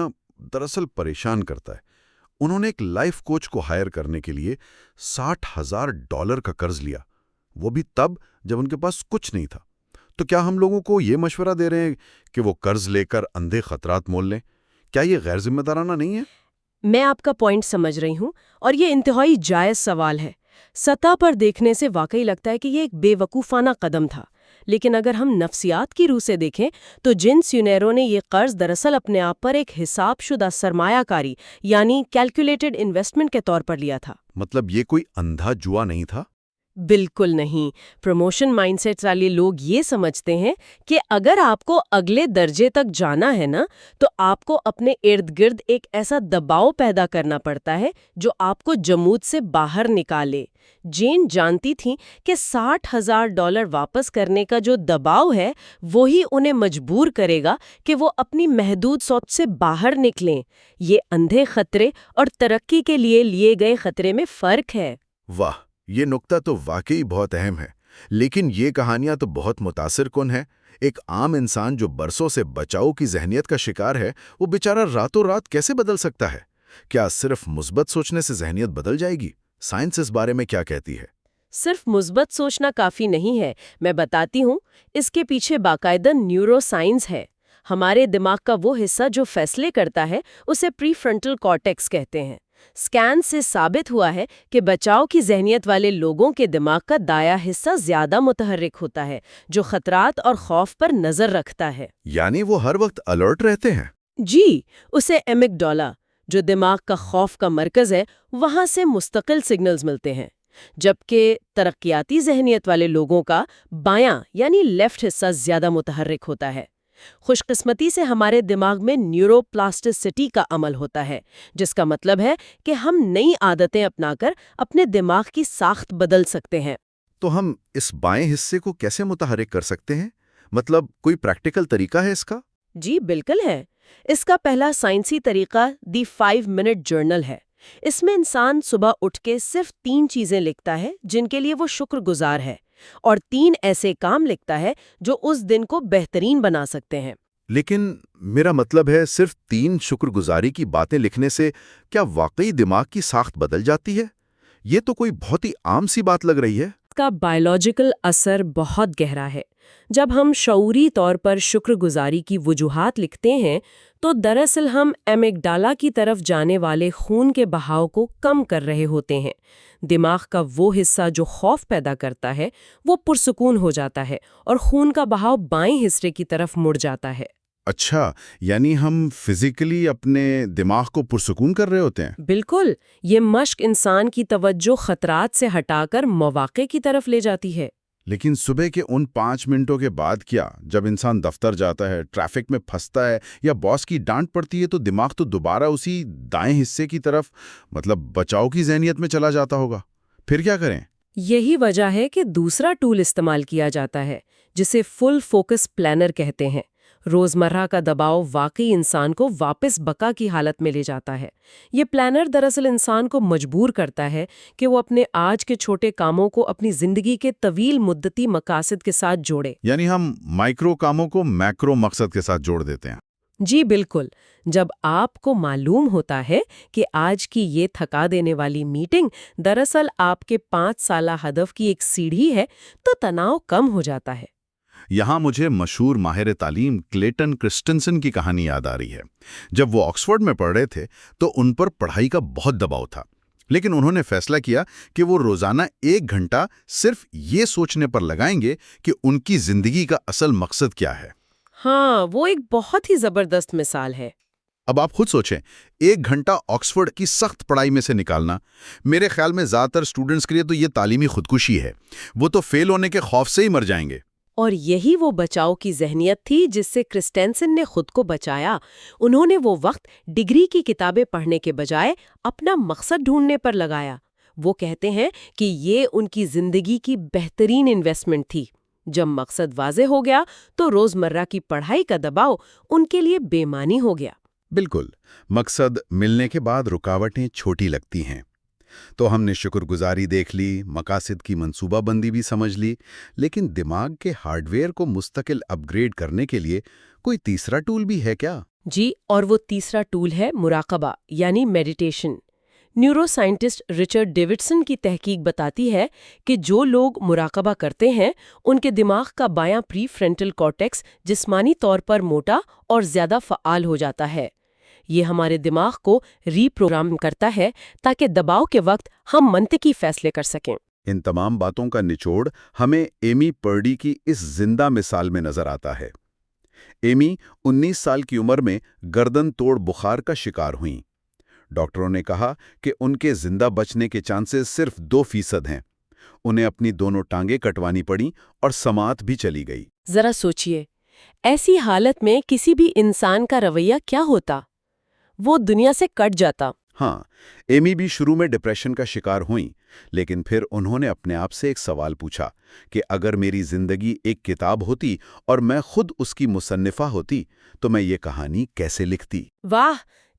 دراصل پریشان کرتا ہے۔ انہوں نے ایک لائف کوچ کو ہائر کرنے کے لیے $60,000 کا قرض لیا، وہ بھی تب جب ان کے پاس کچھ نہیں تھا۔ تو کیا ہم لوگوں کو یہ مشورہ دے رہے ہیں کہ وہ قرض لے کر اندھے خطرات مول لیں؟ کیا یہ غیر ذمہ دارانہ نہیں ہے؟ میں آپ کا پوائنٹ سمجھ رہی ہوں، اور یہ انتہائی جائز سوال ہے۔ سطح پر دیکھنے سے واقعی لگتا ہے کہ یہ ایک بے وقوفانہ قدم تھا، لیکن اگر ہم نفسیات کی روح سے دیکھیں تو جن سیونیرو نے یہ قرض دراصل اپنے آپ پر ایک حساب شدہ سرمایہ کاری یعنی کیلکولیٹڈ انویسٹمنٹ کے طور پر لیا تھا۔ مطلب یہ کوئی اندھا جوا نہیں تھا؟ بالکل نہیں۔ پروموشن مائنڈ سیٹ والے لوگ یہ سمجھتے ہیں کہ اگر آپ کو اگلے درجے تک جانا ہے نا تو آپ کو اپنے ارد گرد ایک ایسا دباؤ پیدا کرنا پڑتا ہے جو آپ کو جمود سے باہر نکالے۔ جین جانتی تھیں کہ $60,000 واپس کرنے کا جو دباؤ ہے وہی انہیں مجبور کرے گا کہ وہ اپنی محدود سوچ سے باہر نکلیں۔ یہ اندھے خطرے اور ترقی کے لیے گئے خطرے میں فرق ہے۔ واہ، یہ نکتہ تو واقعی بہت اہم ہے، لیکن یہ کہانیاں تو بہت متاثر کن ہے۔ ایک عام انسان جو برسوں سے بچاؤ کی ذہنیت کا شکار ہے، وہ بیچارہ راتوں رات کیسے بدل سکتا ہے؟ کیا صرف مثبت سوچنے سے ذہنیت بدل جائے گی؟ سائنس اس بارے میں کیا کہتی ہے؟ صرف مثبت سوچنا کافی نہیں ہے، میں بتاتی ہوں۔ اس کے پیچھے باقاعدہ نیورو سائنس ہے۔ ہمارے دماغ کا وہ حصہ جو فیصلے کرتا ہے اسے پری فرنٹل کارٹیکس کہتے ہیں۔ سکین سے ثابت ہوا ہے کہ بچاؤ کی ذہنیت والے لوگوں کے دماغ کا دایاں حصہ زیادہ متحرک ہوتا ہے، جو خطرات اور خوف پر نظر رکھتا ہے۔ یعنی وہ ہر وقت الرٹ رہتے ہیں؟ جی، اسے ایمگڈالا، جو دماغ کا خوف کا مرکز ہے، وہاں سے مستقل سگنلز ملتے ہیں، جبکہ ترقیاتی ذہنیت والے لوگوں کا بایاں یعنی لیفٹ حصہ زیادہ متحرک ہوتا ہے۔ خوش قسمتی سے ہمارے دماغ میں نیورو پلاسٹسٹی کا عمل ہوتا ہے، جس کا مطلب ہے کہ ہم نئی عادتیں اپنا کر اپنے دماغ کی ساخت بدل سکتے ہیں۔ تو ہم اس بائیں حصے کو کیسے متحرک کر سکتے ہیں؟ مطلب کوئی پریکٹیکل طریقہ ہے اس کا؟ جی بالکل ہے۔ اس کا پہلا سائنسی طریقہ دی 5 منٹ جرنل ہے۔ اس میں انسان صبح اٹھ کے صرف 3 چیزیں لکھتا ہے جن کے لیے وہ شکر گزار ہے، اور 3 ایسے کام لکھتا ہے جو اس دن کو بہترین بنا سکتے ہیں۔ لیکن میرا مطلب ہے صرف 3 شکر گزاری کی باتیں لکھنے سے کیا واقعی دماغ کی ساخت بدل جاتی ہے؟ یہ تو کوئی بہت ہی عام سی بات لگ رہی ہے۔ اس کا بائیولوجیکل اثر بہت گہرا ہے۔ جب ہم شعوری طور پر شکر گزاری کی وجوہات لکھتے ہیں تو دراصل ہم ایمگڈالا کی طرف جانے والے خون کے بہاؤ کو کم کر رہے ہوتے ہیں۔ دماغ کا وہ حصہ جو خوف پیدا کرتا ہے وہ پرسکون ہو جاتا ہے اور خون کا بہاؤ بائیں حصے کی طرف مڑ جاتا ہے۔ اچھا، یعنی ہم فزیکلی اپنے دماغ کو پرسکون کر رہے ہوتے ہیں؟ بالکل، یہ مشق انسان کی توجہ خطرات سے ہٹا کر مواقع کی طرف لے جاتی ہے۔ لیکن صبح کے ان 5 منٹوں کے بعد کیا؟ جب انسان دفتر جاتا ہے، ٹریفک میں پھنستا ہے یا باس کی ڈانٹ پڑتی ہے تو دماغ تو دوبارہ اسی دائیں حصے کی طرف، مطلب بچاؤ کی ذہنیت میں چلا جاتا ہوگا۔ پھر کیا کریں؟ یہی وجہ ہے کہ دوسرا ٹول استعمال کیا جاتا ہے جسے فل فوکس پلانر کہتے ہیں۔ روزمرہ کا دباؤ واقعی انسان کو واپس بقا کی حالت میں لے جاتا ہے۔ یہ پلانر دراصل انسان کو مجبور کرتا ہے کہ وہ اپنے آج کے چھوٹے کاموں کو اپنی زندگی کے طویل مدتی مقاصد کے ساتھ جوڑے۔ یعنی ہم مائکرو کاموں کو میکرو مقصد کے ساتھ جوڑ دیتے ہیں۔ جی بالکل۔ جب آپ کو معلوم ہوتا ہے کہ آج کی یہ تھکا دینے والی میٹنگ دراصل آپ کے 5 سالہ ہدف کی ایک سیڑھی ہے تو تناؤ کم ہو جاتا ہے۔ یہاں مجھے مشہور ماہر تعلیم کلیٹن کرسٹنسن کی کہانی یاد آ رہی ہے۔ جب وہ آکسفورڈ میں پڑھ رہے تھے تو ان پر پڑھائی کا بہت دباؤ تھا، لیکن انہوں نے فیصلہ کیا کہ وہ روزانہ 1 گھنٹہ صرف یہ سوچنے پر لگائیں گے کہ ان کی زندگی کا اصل مقصد کیا ہے۔ ہاں، وہ ایک بہت ہی زبردست مثال ہے۔ اب آپ خود سوچیں، 1 گھنٹہ آکسفورڈ کی سخت پڑھائی میں سے نکالنا، میرے خیال میں زیادہ تر اسٹوڈنٹس کے لیے تو یہ تعلیمی خودکشی ہے۔ وہ تو فیل ہونے کے خوف سے ہی مر جائیں گے۔ اور یہی وہ بچاؤ کی ذہنیت تھی جس سے کرسٹینسن نے خود کو بچایا۔ انہوں نے وہ وقت ڈگری کی کتابیں پڑھنے کے بجائے اپنا مقصد ڈھونڈنے پر لگایا۔ وہ کہتے ہیں کہ یہ ان کی زندگی کی بہترین انویسٹمنٹ تھی۔ جب مقصد واضح ہو گیا تو روزمرہ کی پڑھائی کا دباؤ ان کے لیے بے معنی ہو گیا۔ بالکل، مقصد ملنے کے بعد رکاوٹیں چھوٹی لگتی ہیں۔ تو ہم نے شکر گزاری دیکھ لی، مقاصد کی منصوبہ بندی بھی سمجھ لی، لیکن دماغ کے ہارڈ ویئر کو مستقل اپ گریڈ کرنے کے لیے کوئی تیسرا ٹول بھی ہے کیا؟ جی، اور وہ تیسرا ٹول ہے مراقبہ یعنی meditation. Neuro scientist Richard Davidson کی تحقیق بتاتی ہے کہ جو لوگ مراقبہ کرتے ہیں ان کے دماغ کا بایاں پری فرنٹل کارٹیکس جسمانی طور پر موٹا اور زیادہ فعال ہو جاتا ہے۔ یہ ہمارے دماغ کو ری پروگرام کرتا ہے تاکہ دباؤ کے وقت ہم منطقی فیصلے کر سکیں۔ ان تمام باتوں کا نچوڑ ہمیں ایمی پرڈی کی اس زندہ مثال میں نظر آتا ہے۔ ایمی 19 سال کی عمر میں گردن توڑ بخار کا شکار ہوئیں۔ ڈاکٹروں نے کہا کہ ان کے زندہ بچنے کے چانسز صرف 2% ہیں۔ انہیں اپنی دونوں ٹانگیں کٹوانی پڑیں اور سماعت بھی چلی گئی۔ ذرا سوچئے، ایسی حالت میں کسی بھی انسان کا رویہ کیا ہوتا؟ وہ دنیا سے کٹ جاتا۔ ہاں، ایمی بھی شروع میں ڈپریشن کا شکار ہوئیں، لیکن پھر انہوں نے اپنے آپ سے ایک سوال پوچھا کہ اگر میری زندگی ایک کتاب ہوتی اور میں خود اس کی مصنفہ ہوتی تو میں یہ کہانی کیسے لکھتی؟ واہ،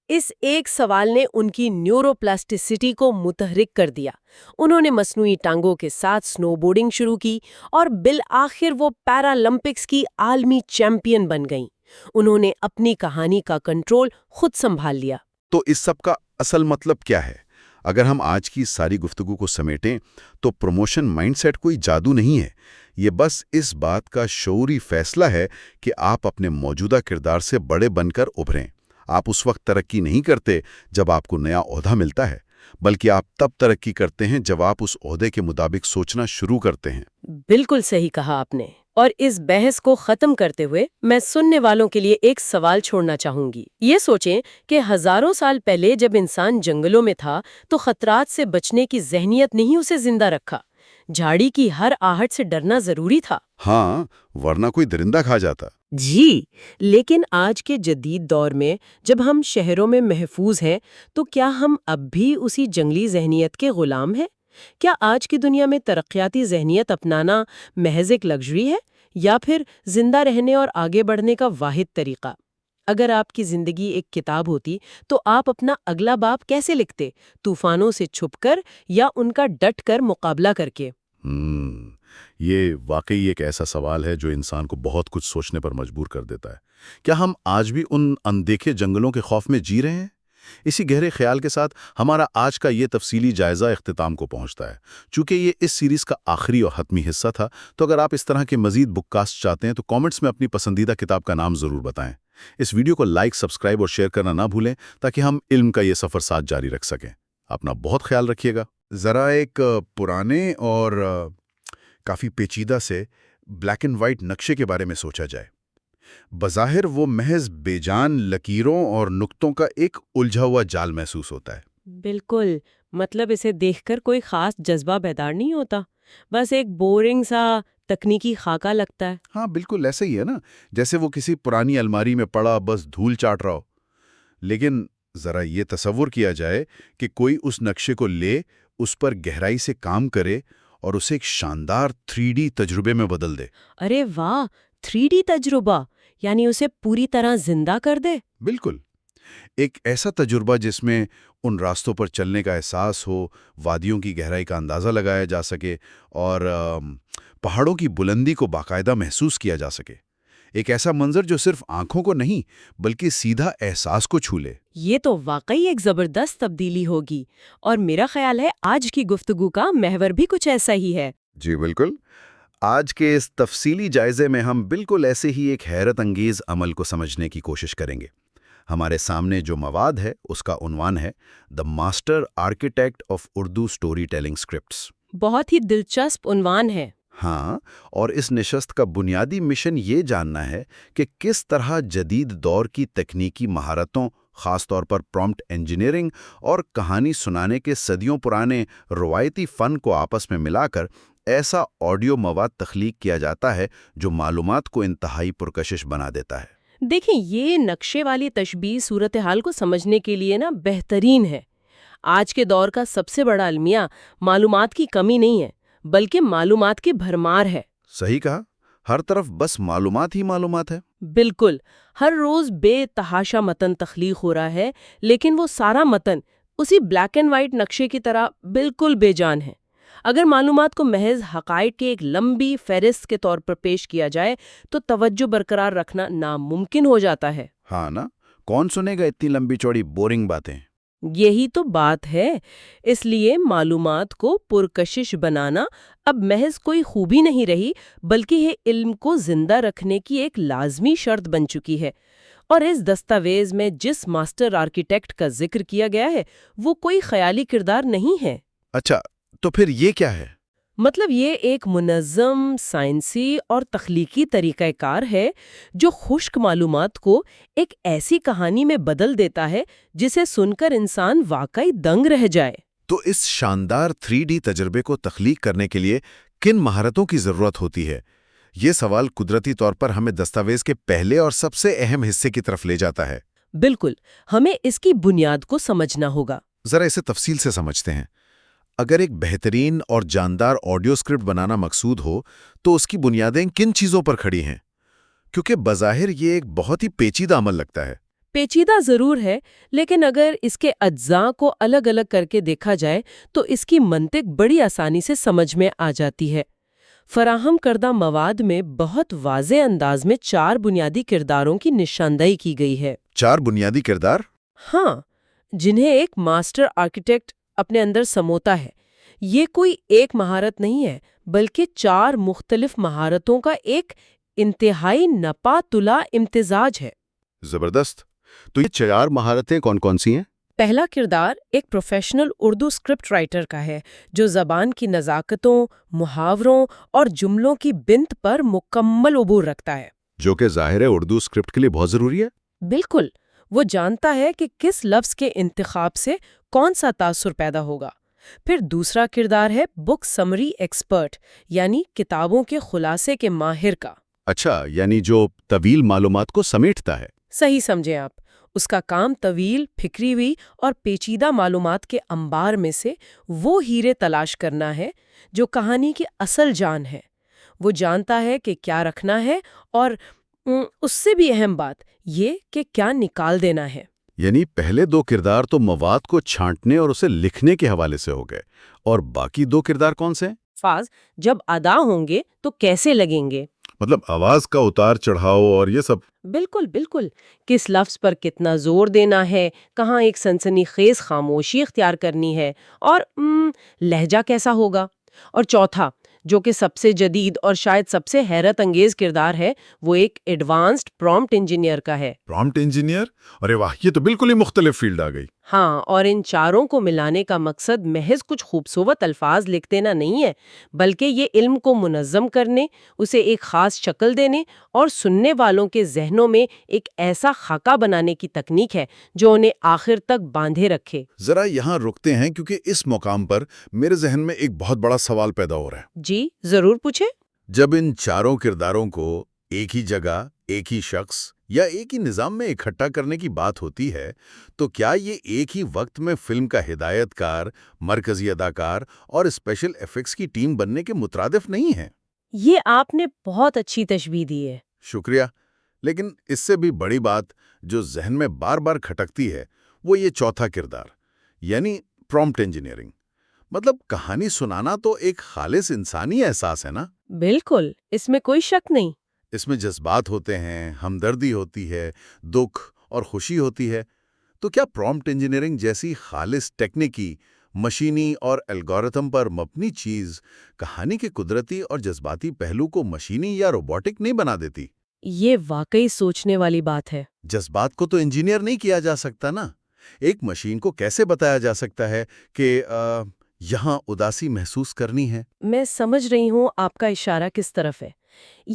اس ایک سوال نے ان کی نیورو پلاسٹیسٹی کو متحرک کر دیا۔ انہوں نے مصنوعی ٹانگوں کے ساتھ سنو بورڈنگ شروع کی اور بالآخر وہ پیرالمپکس کی عالمی چیمپئن بن گئیں۔ انہوں نے اپنی کہانی کا کنٹرول خود سنبھال لیا۔ تو اس سب کا اصل مطلب کیا ہے؟ اگر ہم آج کی ساری گفتگو کو سمیٹیں تو پروموشن مائنڈ سیٹ کوئی جادو نہیں ہے، یہ بس اس بات کا شعوری فیصلہ ہے کہ آپ اپنے موجودہ کردار سے بڑے بن کر ابھریں۔ آپ اس وقت ترقی نہیں کرتے جب آپ کو نیا عہدہ ملتا ہے، بلکہ آپ تب ترقی کرتے ہیں جب آپ اس عہدے کے مطابق سوچنا شروع کرتے ہیں۔ بالکل صحیح کہا آپ نے۔ اور اس بحث کو ختم کرتے ہوئے میں سننے والوں کے لیے ایک سوال چھوڑنا چاہوں گی۔ یہ سوچیں کہ ہزاروں سال پہلے جب انسان جنگلوں میں تھا تو خطرات سے بچنے کی ذہنیت نہیں اسے زندہ رکھا۔ جھاڑی کی ہر آہٹ سے ڈرنا ضروری تھا۔ ہاں، ورنہ کوئی درندہ کھا جاتا۔ جی، لیکن آج کے جدید دور میں جب ہم شہروں میں محفوظ ہیں تو کیا ہم اب بھی اسی جنگلی ذہنیت کے غلام ہیں؟ کیا آج کی دنیا میں ترقیاتی ذہنیت اپنانا محض ایک لگژری ہے یا پھر زندہ رہنے اور آگے بڑھنے کا واحد طریقہ؟ اگر آپ کی زندگی ایک کتاب ہوتی تو آپ اپنا اگلا باب کیسے لکھتے؟ طوفانوں سے چھپ کر یا ان کا ڈٹ کر مقابلہ کر کے؟ یہ واقعی ایک ایسا سوال ہے جو انسان کو بہت کچھ سوچنے پر مجبور کر دیتا ہے۔ کیا ہم آج بھی ان اندیکھے جنگلوں کے خوف میں جی رہے ہیں؟ اسی گہرے خیال کے ساتھ ہمارا آج کا یہ تفصیلی جائزہ اختتام کو پہنچتا ہے۔ چونکہ یہ اس سیریز کا آخری اور حتمی حصہ تھا، تو اگر آپ اس طرح کے مزید بک کاسٹ چاہتے ہیں تو کامنٹس میں اپنی پسندیدہ کتاب کا نام ضرور بتائیں۔ اس ویڈیو کو لائک، سبسکرائب اور شیئر کرنا نہ بھولیں تاکہ ہم علم کا یہ سفر ساتھ جاری رکھ سکیں۔ اپنا بہت خیال رکھیے گا۔ ذرا ایک پرانے اور کافی پیچیدہ سے بلیک اینڈ وائٹ نقشے کے بارے میں سوچا جائے۔ بظاہر وہ محض بے جان لکیروں اور نقطوں کا ایک الجھا ہوا جال محسوس ہوتا ہے۔ بالکل، مطلب اسے دیکھ کر کوئی خاص جذبہ بیدار نہیں ہوتا، بس ایک بورنگ سا تکنیکی خاکہ لگتا ہے۔ ہاں، بالکل ایسا ہی ہے نا، جیسے وہ کسی پرانی الماری میں پڑا بس دھول چاٹ رہا ہو۔ لیکن ذرا یہ تصور کیا جائے کہ کوئی اس نقشے کو لے، اس پر گہرائی سے کام کرے اور اسے ایک شاندار 3D تجربے میں بدل دے۔ ارے واہ، 3D تجربہ، یعنی اسے پوری طرح زندہ کر دے؟ بالکل، ایک ایسا تجربہ جس میں ان راستوں پر چلنے کا احساس ہو، وادیوں کی گہرائی کا اندازہ لگایا جا سکے اور پہاڑوں کی بلندی کو باقاعدہ محسوس کیا جا سکے۔ ایک ایسا منظر جو صرف آنکھوں کو نہیں بلکہ سیدھا احساس کو چھو لے۔ یہ تو واقعی ایک زبردست تبدیلی ہوگی، اور میرا خیال ہے آج کی گفتگو کا محور بھی کچھ ایسا ہی ہے۔ جی بالکل، آج کے اس تفصیلی جائزے میں ہم بالکل ایسے ہی ایک حیرت انگیز عمل کو سمجھنے کی کوشش کریں گے۔ ہمارے سامنے جو مواد ہے اس کا عنوان ہے "the master architect of Urdu storytelling scripts". بہت ہی دلچسپ عنوان ہے۔ ہاں، اور اس نشست کا بنیادی مشن یہ جاننا ہے کہ کس طرح جدید دور کی تکنیکی مہارتوں، خاص طور پر پرومپٹ انجینئرنگ اور کہانی سنانے کے صدیوں پرانے روایتی فن کو آپس میں ملا کر ایسا آڈیو مواد تخلیق کیا جاتا ہے جو معلومات کو انتہائی پرکشش بنا دیتا ہے۔ دیکھیں، یہ نقشے والی تشبیہ صورتحال کو سمجھنے کے لیے بہترین ہے۔ آج کے دور کا سب سے بڑا المیہ معلومات کی کمی نہیں ہے، بلکہ معلومات کی بھرمار ہے۔ صحیح کہا، ہر طرف بس معلومات ہی معلومات ہے۔ بالکل، ہر روز بے تحاشا متن تخلیق ہو رہا ہے، لیکن وہ سارا متن اسی بلیک اینڈ وائٹ نقشے کی طرح بالکل بے جان ہے۔ اگر معلومات کو محض حقائق کی ایک لمبی فہرست کے طور پر پیش کیا جائے تو توجہ برقرار رکھنا ناممکن ہو جاتا ہے۔ ہاں نا، کون سنے گا اتنی لمبی چوڑی بورنگ باتیں؟ یہی تو بات ہے۔ اس لیے معلومات کو پرکشش بنانا اب محض کوئی خوبی نہیں رہی، بلکہ یہ علم کو زندہ رکھنے کی ایک لازمی شرط بن چکی ہے۔ اور اس دستاویز میں جس ماسٹر آرکیٹیکٹ کا ذکر کیا گیا ہے وہ کوئی خیالی کردار نہیں ہے۔ اچھا، تو پھر یہ کیا ہے؟ مطلب یہ ایک منظم، سائنسی اور تخلیقی طریقہ کار ہے جو خشک معلومات کو ایک ایسی کہانی میں بدل دیتا ہے جسے سن کر انسان واقعی دنگ رہ جائے۔ تو اس شاندار 3D تجربے کو تخلیق کرنے کے لیے کن مہارتوں کی ضرورت ہوتی ہے؟ یہ سوال قدرتی طور پر ہمیں دستاویز کے پہلے اور سب سے اہم حصے کی طرف لے جاتا ہے۔ بالکل، ہمیں اس کی بنیاد کو سمجھنا ہوگا۔ ذرا اسے تفصیل سے سمجھتے ہیں۔ اگر ایک بہترین اور جاندار آڈیو اسکرپٹ بنانا مقصود ہو تو اس کی بنیادیں کن چیزوں پر کھڑی ہیں؟ کیونکہ بظاہر یہ ایک بہت ہی پیچیدہ عمل لگتا ہے۔ پیچیدہ ضرور ہے، لیکن اگر اس کے اجزاء کو الگ الگ کر کے دیکھا جائے تو اس کی منطق بڑی آسانی سے سمجھ میں آ جاتی ہے۔ فراہم کردہ مواد میں بہت واضح انداز میں 4 بنیادی کرداروں کی نشاندہی کی گئی ہے۔ 4 بنیادی کردار؟ ہاں، جنہیں ایک ماسٹر آرکیٹیکٹ اپنے اندر سموتا ہے۔ یہ کوئی ایک مہارت نہیں ہے، بلکہ 4 مختلف مہارتوں کا ایک انتہائی نپا تلا امتزاج ہے۔ زبردست! تو یہ 4 مہارتیں کون کون سی ہیں؟ پہلا کردار ایک پروفیشنل اردو اسکرپٹ رائٹر کا ہے، جو زبان کی نزاکتوں، محاوروں اور جملوں کی بنت پر مکمل عبور رکھتا ہے۔ جو کہ ظاہر ہے اردو اسکرپٹ کے لیے بہت ضروری ہے۔ بالکل، وہ جانتا ہے کہ کس لفظ کے انتخاب سے کون سا تاثر پیدا ہوگا۔ پھر دوسرا کردار ہے بک سمری ایکسپرٹ، یعنی کتابوں کے خلاصے کے ماہر کا۔ اچھا، یعنی جو طویل معلومات کو سمیٹتا ہے۔ صحیح سمجھے آپ۔ اس کا کام طویل، پھکری ہوئی اور پیچیدہ معلومات کے انبار میں سے وہ ہیرے تلاش کرنا ہے جو کہانی کی اصل جان ہے۔ وہ جانتا ہے کہ کیا رکھنا ہے اور اس سے بھی اہم بات یہ کہ کیا نکال دینا ہے۔ یعنی پہلے 2 کردار تو مواد کو چھانٹنے اور اسے لکھنے کے حوالے سے ہو گئے، اور باقی 2 کردار کون سے ہیں؟ فاز جب ادا ہوں گے تو کیسے لگیں گے؟ مطلب آواز کا اتار چڑھاؤ اور یہ سب۔ بالکل بالکل، کس لفظ پر کتنا زور دینا ہے، کہاں ایک سنسنی خیز خاموشی اختیار کرنی ہے، اور لہجہ کیسا ہوگا۔ اور چوتھا، جو کہ سب سے جدید اور شاید سب سے حیرت انگیز کردار ہے، وہ ایک ایڈوانسڈ پرومپٹ انجینئر کا ہے۔ Prompt engineer? ارے واہ، یہ تو بالکل ہی مختلف فیلڈ آ گئی۔ ہاں، اور ان 4 کو ملانے کا مقصد محض کچھ خوبصورت الفاظ لکھ دینا نہیں ہے، بلکہ یہ علم کو منظم کرنے، اسے ایک خاص شکل دینے اور سننے والوں کے ذہنوں میں ایک ایسا خاکہ بنانے کی تکنیک ہے جو انہیں آخر تک باندھے رکھے۔ ذرا یہاں رکتے ہیں کیونکہ اس مقام پر میرے ذہن میں ایک بہت بڑا سوال پیدا ہو رہا ہے۔ جی ضرور پوچھیں۔ جب ان 4 کرداروں کو ایک ہی جگہ، ایک ہی شخص یا ایک ہی نظام میں اکٹھا کرنے کی بات ہوتی ہے تو کیا یہ ایک ہی وقت میں فلم کا ہدایت کار، مرکزی اداکار اور اسپیشل ایفیکٹس کی ٹیم بننے کے مترادف نہیں ہے؟ یہ آپ نے بہت اچھی تشبیہ دی ہے۔ شکریہ، لیکن اس سے بھی بڑی بات جو ذہن میں بار بار کھٹکتی ہے وہ یہ چوتھا کردار، یعنی پرومپٹ انجینئرنگ۔ مطلب کہانی سنانا تو ایک خالص انسانی احساس ہے نا؟ بالکل، اس میں کوئی شک نہیں۔ اس میں جذبات ہوتے ہیں، ہمدردی ہوتی ہے، دکھ اور خوشی ہوتی ہے۔ تو کیا پرومپٹ انجینئرنگ جیسی خالص ٹیکنیکی، مشینی اور الگورتھم پر مبنی چیز کہانی کے قدرتی اور جذباتی پہلو کو مشینی یا روبوٹک نہیں بنا دیتی؟ یہ واقعی سوچنے والی بات ہے۔ جذبات کو تو انجینئر نہیں کیا جا سکتا نا۔ ایک مشین کو کیسے بتایا جا سکتا ہے کہ یہاں اداسی محسوس کرنی ہے؟ میں سمجھ رہی ہوں آپ کا اشارہ کس طرف ہے۔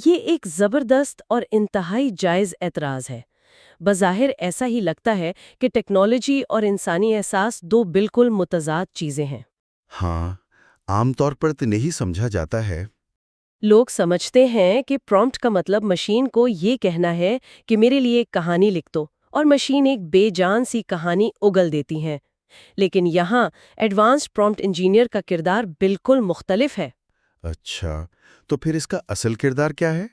یہ ایک زبردست اور انتہائی جائز اعتراض ہے۔ بظاہر ایسا ہی لگتا ہے کہ ٹیکنالوجی اور انسانی احساس 2 بالکل متضاد چیزیں ہیں۔ ہاں، عام طور پر تو نہیں سمجھا جاتا ہے۔ لوگ سمجھتے ہیں کہ پرومپٹ کا مطلب مشین کو یہ کہنا ہے کہ میرے لیے ایک کہانی لکھ دو، اور مشین ایک بے جان سی کہانی اگل دیتی ہیں۔ لیکن یہاں ایڈوانسڈ پرومپٹ انجینئر کا کردار بالکل مختلف ہے۔ اچھا، تو پھر اس کا اصل کردار کیا ہے؟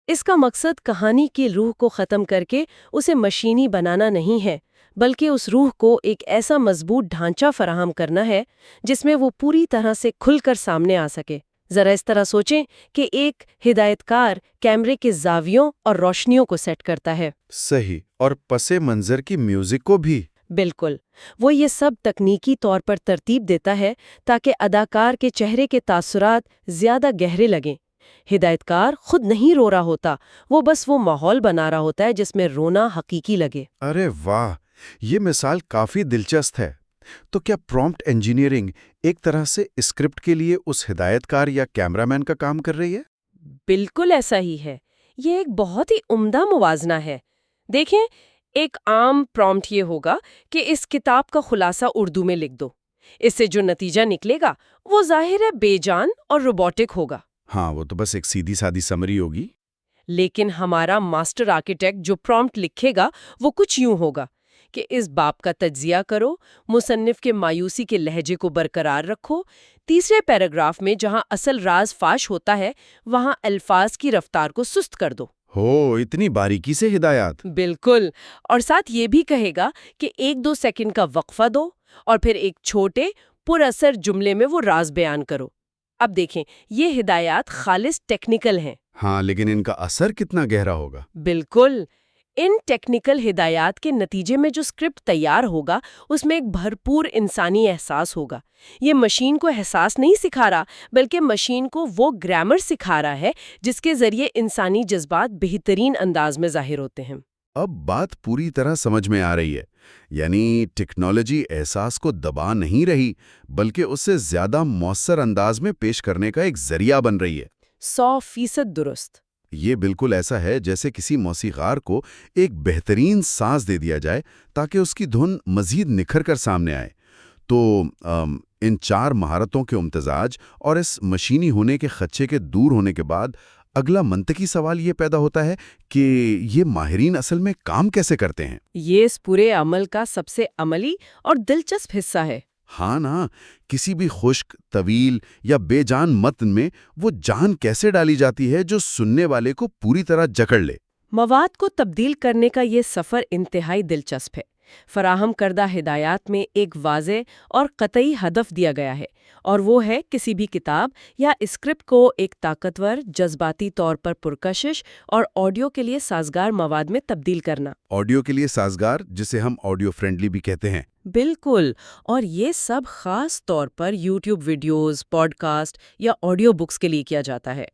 اس کا مقصد کہانی کی روح کو ختم کر کے اسے مشینی بنانا نہیں ہے، بلکہ اس روح کو ایک ایسا مضبوط ڈھانچہ فراہم کرنا ہے جس میں وہ پوری طرح سے کھل کر سامنے آ سکے۔ ذرا اس طرح سوچیں کہ ایک ہدایت کار کیمرے کے زاویوں اور روشنیوں کو سیٹ کرتا ہے۔ صحیح، اور پس منظر کی میوزک کو بھی۔ بالکل، وہ یہ سب تکنیکی طور پر ترتیب دیتا ہے تاکہ اداکار کے چہرے کے تاثرات زیادہ گہرے لگیں۔ ہدایت کار خود نہیں رو رہا ہوتا، وہ بس وہ ماحول بنا رہا ہوتا ہے جس میں رونا حقیقی لگے۔ ارے واہ، یہ مثال کافی دلچسپ ہے۔ تو کیا پرومپٹ انجینئرنگ ایک طرح سے اسکرپٹ کے لیے اس ہدایت کار یا کیمرامین کا کام کر رہی ہے؟ بالکل ایسا ہی ہے۔ یہ ایک بہت ہی عمدہ موازنہ ہے۔ دیکھیں، ایک عام پرومپٹ یہ ہوگا کہ اس کتاب کا خلاصہ اردو میں لکھ دو۔ اس سے جو نتیجہ نکلے گا وہ ظاہر ہے بے جان اور روبوٹک ہوگا۔ ہاں، وہ تو بس ایک سیدھی سادی سمری ہوگی۔ لیکن ہمارا ماسٹر آرکیٹیکٹ جو پرومپٹ لکھے گا وہ کچھ یوں ہوگا کہ اس باب کا تجزیہ کرو، مصنف کے مایوسی کے لہجے کو برقرار رکھو، تیسرے پیراگراف میں جہاں اصل راز فاش ہوتا ہے وہاں الفاظ کی رفتار کو سست کر دو۔ ہو، اتنی باریکی سے ہدایات! بالکل، اور ساتھ یہ بھی کہے گا کہ 1-2 سیکنڈ کا وقفہ دو اور پھر ایک چھوٹے پر اثر جملے میں وہ راز بیان کرو۔ اب دیکھیں، یہ ہدایات خالص ٹیکنیکل ہیں۔ ہاں، لیکن ان کا اثر کتنا گہرا ہوگا؟ بالکل، ان ٹیکنیکل ہدایات کے نتیجے میں جو اسکرپٹ تیار ہوگا اس میں ایک بھرپور انسانی احساس ہوگا۔ یہ مشین کو احساس نہیں سکھا رہا بلکہ مشین کو وہ گرامر سکھا رہا ہے جس کے ذریعے انسانی جذبات بہترین انداز میں ظاہر ہوتے ہیں۔ اب بات پوری طرح سمجھ میں آ رہی ہے، یعنی ٹیکنالوجی احساس کو دبا نہیں رہی بلکہ اسے زیادہ مؤثر انداز میں پیش کرنے کا ایک ذریعہ بن رہی ہے۔ 100% درست۔ یہ بالکل ایسا ہے جیسے کسی موسیقار کو ایک بہترین ساز دے دیا جائے تاکہ اس کی دھن مزید نکھر کر سامنے آئے۔ تو ان 4 مہارتوں کے امتزاج اور اس مشینی ہونے کے خدشے کے دور ہونے کے بعد اگلا منطقی سوال یہ پیدا ہوتا ہے کہ یہ ماہرین اصل میں کام کیسے کرتے ہیں؟ یہ اس پورے عمل کا سب سے عملی اور دلچسپ حصہ ہے۔ ہاں نا، کسی بھی خشک، طویل یا بے جان متن میں وہ جان کیسے ڈالی جاتی ہے جو سننے والے کو پوری طرح جکڑ لے؟ مواد کو تبدیل کرنے کا یہ سفر انتہائی دلچسپ ہے۔ فراہم کردہ ہدایات میں ایک واضح اور قطعی ہدف دیا گیا ہے، اور وہ ہے کسی بھی کتاب یا اسکرپٹ کو ایک طاقتور، جذباتی طور پر پرکشش اور آڈیو کے لیے سازگار مواد میں تبدیل کرنا۔ آڈیو کے لیے سازگار، جسے ہم آڈیو فرینڈلی بھی کہتے ہیں۔ بالکل، اور یہ سب خاص طور پر یوٹیوب ویڈیوز، پوڈ کاسٹ یا آڈیو بکس کے لیے کیا جاتا ہے۔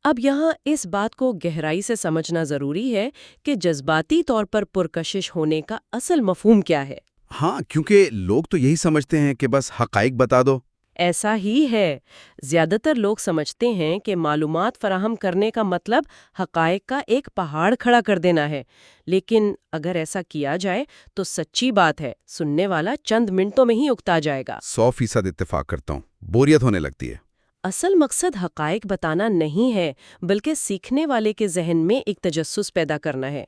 اب یہاں اس بات کو گہرائی سے سمجھنا ضروری ہے کہ جذباتی طور پر پرکشش ہونے کا اصل مفہوم کیا ہے۔ ہاں، کیونکہ لوگ تو یہی سمجھتے ہیں کہ بس حقائق بتا دو۔ ایسا ہی ہے، زیادہ تر لوگ سمجھتے ہیں کہ معلومات فراہم کرنے کا مطلب حقائق کا ایک پہاڑ کھڑا کر دینا ہے، لیکن اگر ایسا کیا جائے تو سچی بات ہے، سننے والا چند منٹوں میں ہی اکتا جائے گا۔ 100% اتفاق کرتا ہوں، بوریت ہونے لگتی ہے۔ اصل مقصد حقائق بتانا نہیں ہے بلکہ سیکھنے والے کے ذہن میں ایک تجسس پیدا کرنا ہے،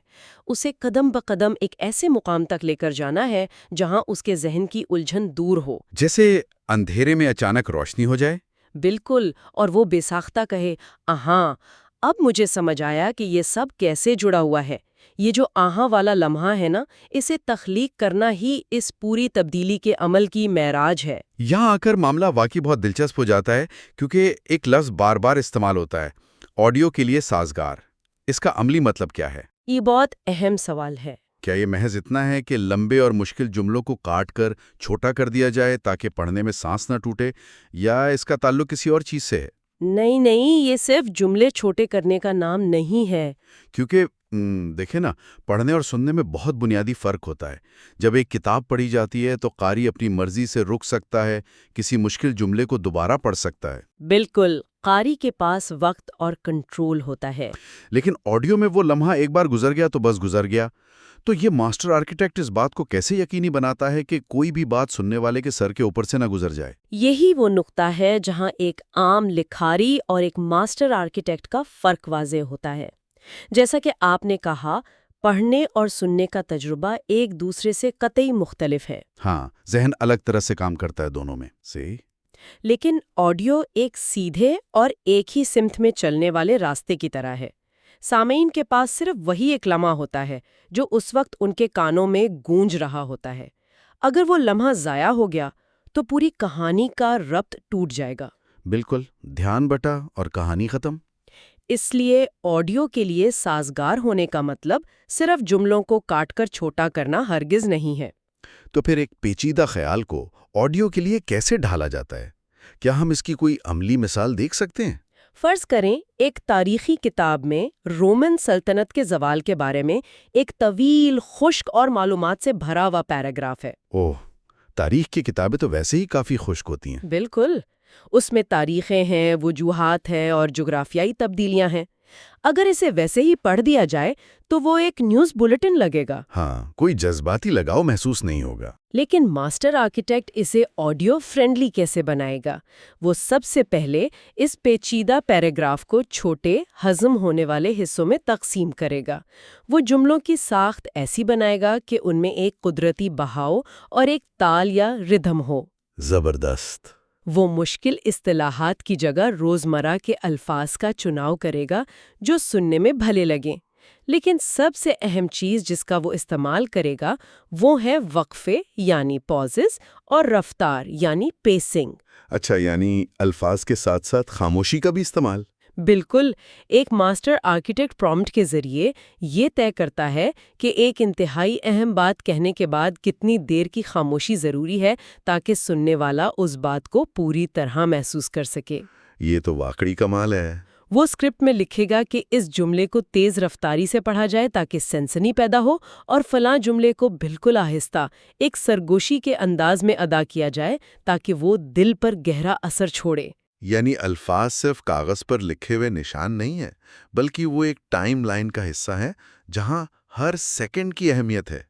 اسے قدم بقدم ایک ایسے مقام تک لے کر جانا ہے جہاں اس کے ذہن کی الجھن دور ہو۔ جیسے اندھیرے میں اچانک روشنی ہو جائے۔ بالکل، اور وہ بے ساختہ کہے، آہاں، اب مجھے سمجھ آیا کہ یہ سب کیسے جڑا ہوا ہے۔ یہ جو آہاں والا لمحہ ہے نا، اسے تخلیق کرنا ہی اس پوری تبدیلی کے عمل کی معراج ہے۔ یہاں آ کر معاملہ واقعی بہت دلچسپ ہو جاتا ہے، کیونکہ ایک لفظ بار بار استعمال ہوتا ہے، آڈیو کے لیے سازگار۔ اس کا عملی مطلب کیا ہے؟ یہ بہت اہم سوال ہے۔ کیا یہ محض اتنا ہے کہ لمبے اور مشکل جملوں کو کاٹ کر چھوٹا کر دیا جائے تاکہ پڑھنے میں سانس نہ ٹوٹے، یا اس کا تعلق کسی اور چیز سے ہے؟ نہیں، یہ صرف جملے چھوٹے کرنے کا نام نہیں ہے۔ کیونکہ دیکھیں نا، پڑھنے اور سننے میں بہت بنیادی فرق ہوتا ہے۔ جب ایک کتاب پڑھی جاتی ہے تو قاری اپنی مرضی سے رک سکتا ہے، کسی مشکل جملے کو دوبارہ پڑھ سکتا ہے۔ بالکل، قاری کے پاس وقت اور کنٹرول ہوتا ہے۔ لیکن آڈیو میں وہ لمحہ ایک بار گزر گیا تو بس گزر گیا۔ تو یہ ماسٹر آرکیٹیکٹ اس بات کو کیسے یقینی بناتا ہے کہ کوئی بھی بات سننے والے کے سر کے اوپر سے نہ گزر جائے؟ یہی وہ نقطہ ہے جہاں ایک عام لکھاری اور ایک ماسٹر آرکیٹیکٹ کا فرق واضح ہوتا ہے۔ جیسا کہ آپ نے کہا، پڑھنے اور سننے کا تجربہ ایک دوسرے سے قطعی مختلف ہے۔ ہاں، ذہن الگ طرح سے کام کرتا ہے دونوں میں سے۔ لیکن آڈیو ایک سیدھے اور ایک ہی سمت میں چلنے والے راستے کی طرح ہے۔ سامعین کے پاس صرف وہی ایک لمحہ ہوتا ہے جو اس وقت ان کے کانوں میں گونج رہا ہوتا ہے۔ اگر وہ لمحہ ضائع ہو گیا تو پوری کہانی کا ربط ٹوٹ جائے گا۔ بالکل، دھیان بٹا اور کہانی ختم۔ اس لیے آڈیو کے لیے سازگار ہونے کا مطلب صرف جملوں کو کاٹ کر چھوٹا کرنا ہرگز نہیں ہے۔ تو پھر ایک پیچیدہ خیال کو آڈیو کے لیے کیسے ڈھالا جاتا ہے؟ کیا ہم اس کی کوئی عملی مثال دیکھ سکتے ہیں؟ فرض کریں ایک تاریخی کتاب میں رومن سلطنت کے زوال کے بارے میں ایک طویل، خشک اور معلومات سے بھرا ہوا پیراگراف ہے۔ اوہ، تاریخ کی کتابیں تو ویسے ہی کافی خشک ہوتی ہیں۔ بالکل، اس میں تاریخیں ہیں، وجوہات ہیں اور جغرافیائی تبدیلیاں ہیں۔ اگر اسے ویسے ہی پڑھ دیا جائے تو وہ ایک نیوز بلیٹن لگے گا۔ ہاں، کوئی جذباتی لگاؤ محسوس نہیں ہوگا۔ لیکن ماسٹر آرکیٹیکٹ اسے آڈیو فرینڈلی کیسے بنائے گا؟ وہ سب سے پہلے اس پیچیدہ پیراگراف کو چھوٹے، ہضم ہونے والے حصوں میں تقسیم کرے گا۔ وہ جملوں کی ساخت ایسی بنائے گا کہ ان میں ایک قدرتی بہاؤ اور ایک تال یا ردھم ہو۔ زبردست۔ وہ مشکل اصطلاحات کی جگہ روزمرہ کے الفاظ کا چناؤ کرے گا جو سننے میں بھلے لگیں، لیکن سب سے اہم چیز جس کا وہ استعمال کرے گا وہ ہے وقفے یعنی پازز اور رفتار یعنی پیسنگ۔ اچھا، یعنی الفاظ کے ساتھ ساتھ خاموشی کا بھی استعمال؟ بالکل، ایک ماسٹر آرکیٹیکٹ پرومپٹ کے ذریعے یہ طے کرتا ہے کہ ایک انتہائی اہم بات کہنے کے بعد کتنی دیر کی خاموشی ضروری ہے تاکہ سننے والا اس بات کو پوری طرح محسوس کر سکے۔ یہ تو واقعی کمال ہے۔ وہ اسکرپٹ میں لکھے گا کہ اس جملے کو تیز رفتاری سے پڑھا جائے تاکہ سنسنی پیدا ہو، اور فلاں جملے کو بالکل آہستہ، ایک سرگوشی کے انداز میں ادا کیا جائے تاکہ وہ دل پر گہرا اثر چھوڑے۔ یعنی الفاظ صرف کاغذ پر لکھے ہوئے نشان نہیں ہے، بلکہ وہ ایک ٹائم لائن کا حصہ ہے جہاں ہر سیکنڈ کی اہمیت ہے۔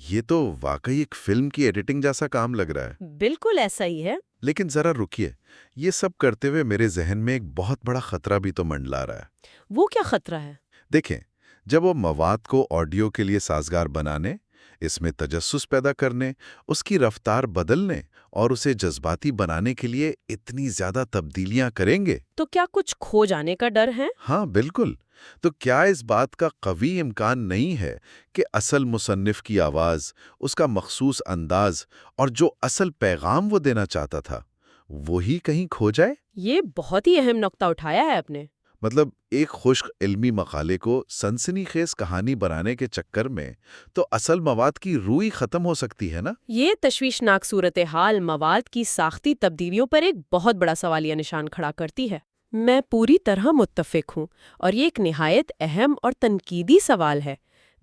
یہ تو واقعی ایک فلم کی ایڈیٹنگ جیسا کام لگ رہا ہے۔ بالکل ایسا ہی ہے۔ لیکن ذرا رکیے، یہ سب کرتے ہوئے میرے ذہن میں ایک بہت بڑا خطرہ بھی تو منڈلا رہا ہے۔ وہ کیا خطرہ ہے؟ دیکھیں، جب وہ مواد کو آڈیو کے لیے سازگار بنانے، اس میں تجسس پیدا کرنے، اس کی رفتار بدلنے اور اسے جذباتی بنانے کے لیے اتنی زیادہ تبدیلیاں کریں گے تو کیا کچھ کھو جانے کا ڈر ہے؟ ہاں بالکل۔ تو کیا اس بات کا قوی امکان نہیں ہے کہ اصل مصنف کی آواز، اس کا مخصوص انداز اور جو اصل پیغام وہ دینا چاہتا تھا وہی کہیں کھو جائے؟ یہ بہت ہی اہم نقطہ اٹھایا ہے آپ نے۔ مطلب ایک خشک علمی مقالے کو سنسنی خیز کہانی بنانے کے چکر میں تو اصل مواد کی روح ہی ختم ہو سکتی ہے نا؟ یہ تشویشناک صورتحال مواد کی ساختی تبدیلیوں پر ایک بہت بڑا سوالیہ نشان کھڑا کرتی ہے۔ میں پوری طرح متفق ہوں، اور یہ ایک نہایت اہم اور تنقیدی سوال ہے۔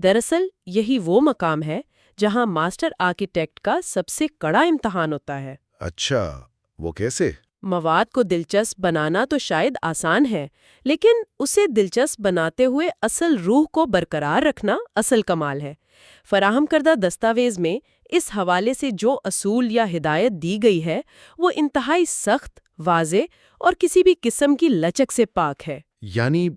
دراصل یہی وہ مقام ہے جہاں ماسٹر آرکیٹیکٹ کا سب سے کڑا امتحان ہوتا ہے۔ اچھا، وہ کیسے؟ مواد کو دلچسپ بنانا تو شاید آسان ہے، لیکن اسے دلچسپ بناتے ہوئے اصل روح کو برقرار رکھنا اصل کمال ہے۔ فراہم کردہ دستاویز میں اس حوالے سے جو اصول یا ہدایت دی گئی ہے وہ انتہائی سخت، واضح اور کسی بھی قسم کی لچک سے پاک ہے۔ یعنی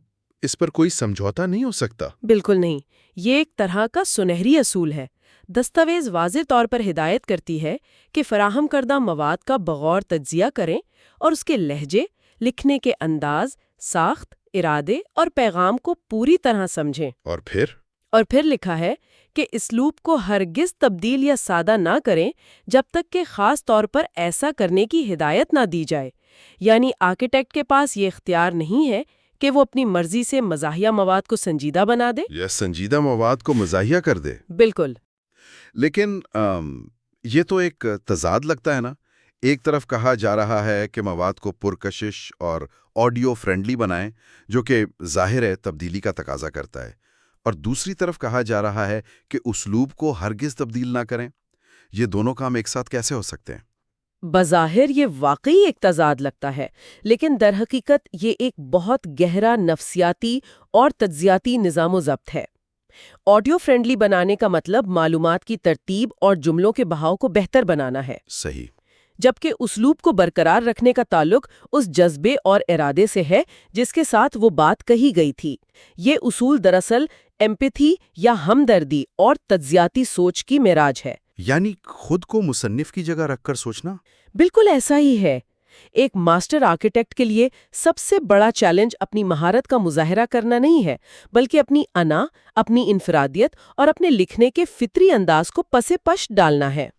اس پر کوئی سمجھوتا نہیں ہو سکتا؟ بالکل نہیں، یہ ایک طرح کا سنہری اصول ہے۔ دستاویز واضح طور پر ہدایت کرتی ہے کہ فراہم کردہ مواد کا بغور تجزیہ کریں اور اس کے لہجے، لکھنے کے انداز، ساخت، ارادے اور پیغام کو پوری طرح سمجھیں۔ اور پھر لکھا ہے کہ اسلوب کو ہرگز تبدیل یا سادہ نہ کریں جب تک کہ خاص طور پر ایسا کرنے کی ہدایت نہ دی جائے۔ یعنی آرکیٹیکٹ کے پاس یہ اختیار نہیں ہے کہ وہ اپنی مرضی سے مزاحیہ مواد کو سنجیدہ بنا دے یا سنجیدہ مواد کو مزاحیہ کر دے۔ بالکل۔ لیکن یہ تو ایک تضاد لگتا ہے نا۔ ایک طرف کہا جا رہا ہے کہ مواد کو پرکشش اور آڈیو فرینڈلی بنائیں، جو کہ ظاہر ہے تبدیلی کا تقاضا کرتا ہے، اور دوسری طرف کہا جا رہا ہے کہ اسلوب کو ہرگز تبدیل نہ کریں۔ یہ دونوں کام ایک ساتھ کیسے ہو سکتے ہیں؟ بظاہر یہ واقعی ایک تضاد لگتا ہے، لیکن در حقیقت یہ ایک بہت گہرا نفسیاتی اور تجزیاتی نظام و ضبط ہے۔ آڈیو فرینڈلی بنانے کا مطلب معلومات کی ترتیب اور جملوں کے بہاؤ کو بہتر بنانا ہے، صحیح۔ جبکہ اسلوب کو برقرار رکھنے کا تعلق اس جذبے اور ارادے سے ہے جس کے ساتھ وہ بات کہی گئی تھی۔ یہ اصول دراصل ایمپیتھی یا ہمدردی اور تجزیاتی سوچ کی معراج ہے۔ یعنی خود کو مصنف کی جگہ رکھ کر سوچنا؟ بالکل ایسا ہی ہے۔ ایک ماسٹر آرکیٹیکٹ کے لیے سب سے بڑا چیلنج اپنی مہارت کا مظاہرہ کرنا نہیں ہے، بلکہ اپنی انا، اپنی انفرادیت اور اپنے لکھنے کے فطری انداز کو پس پش ڈالنا ہے۔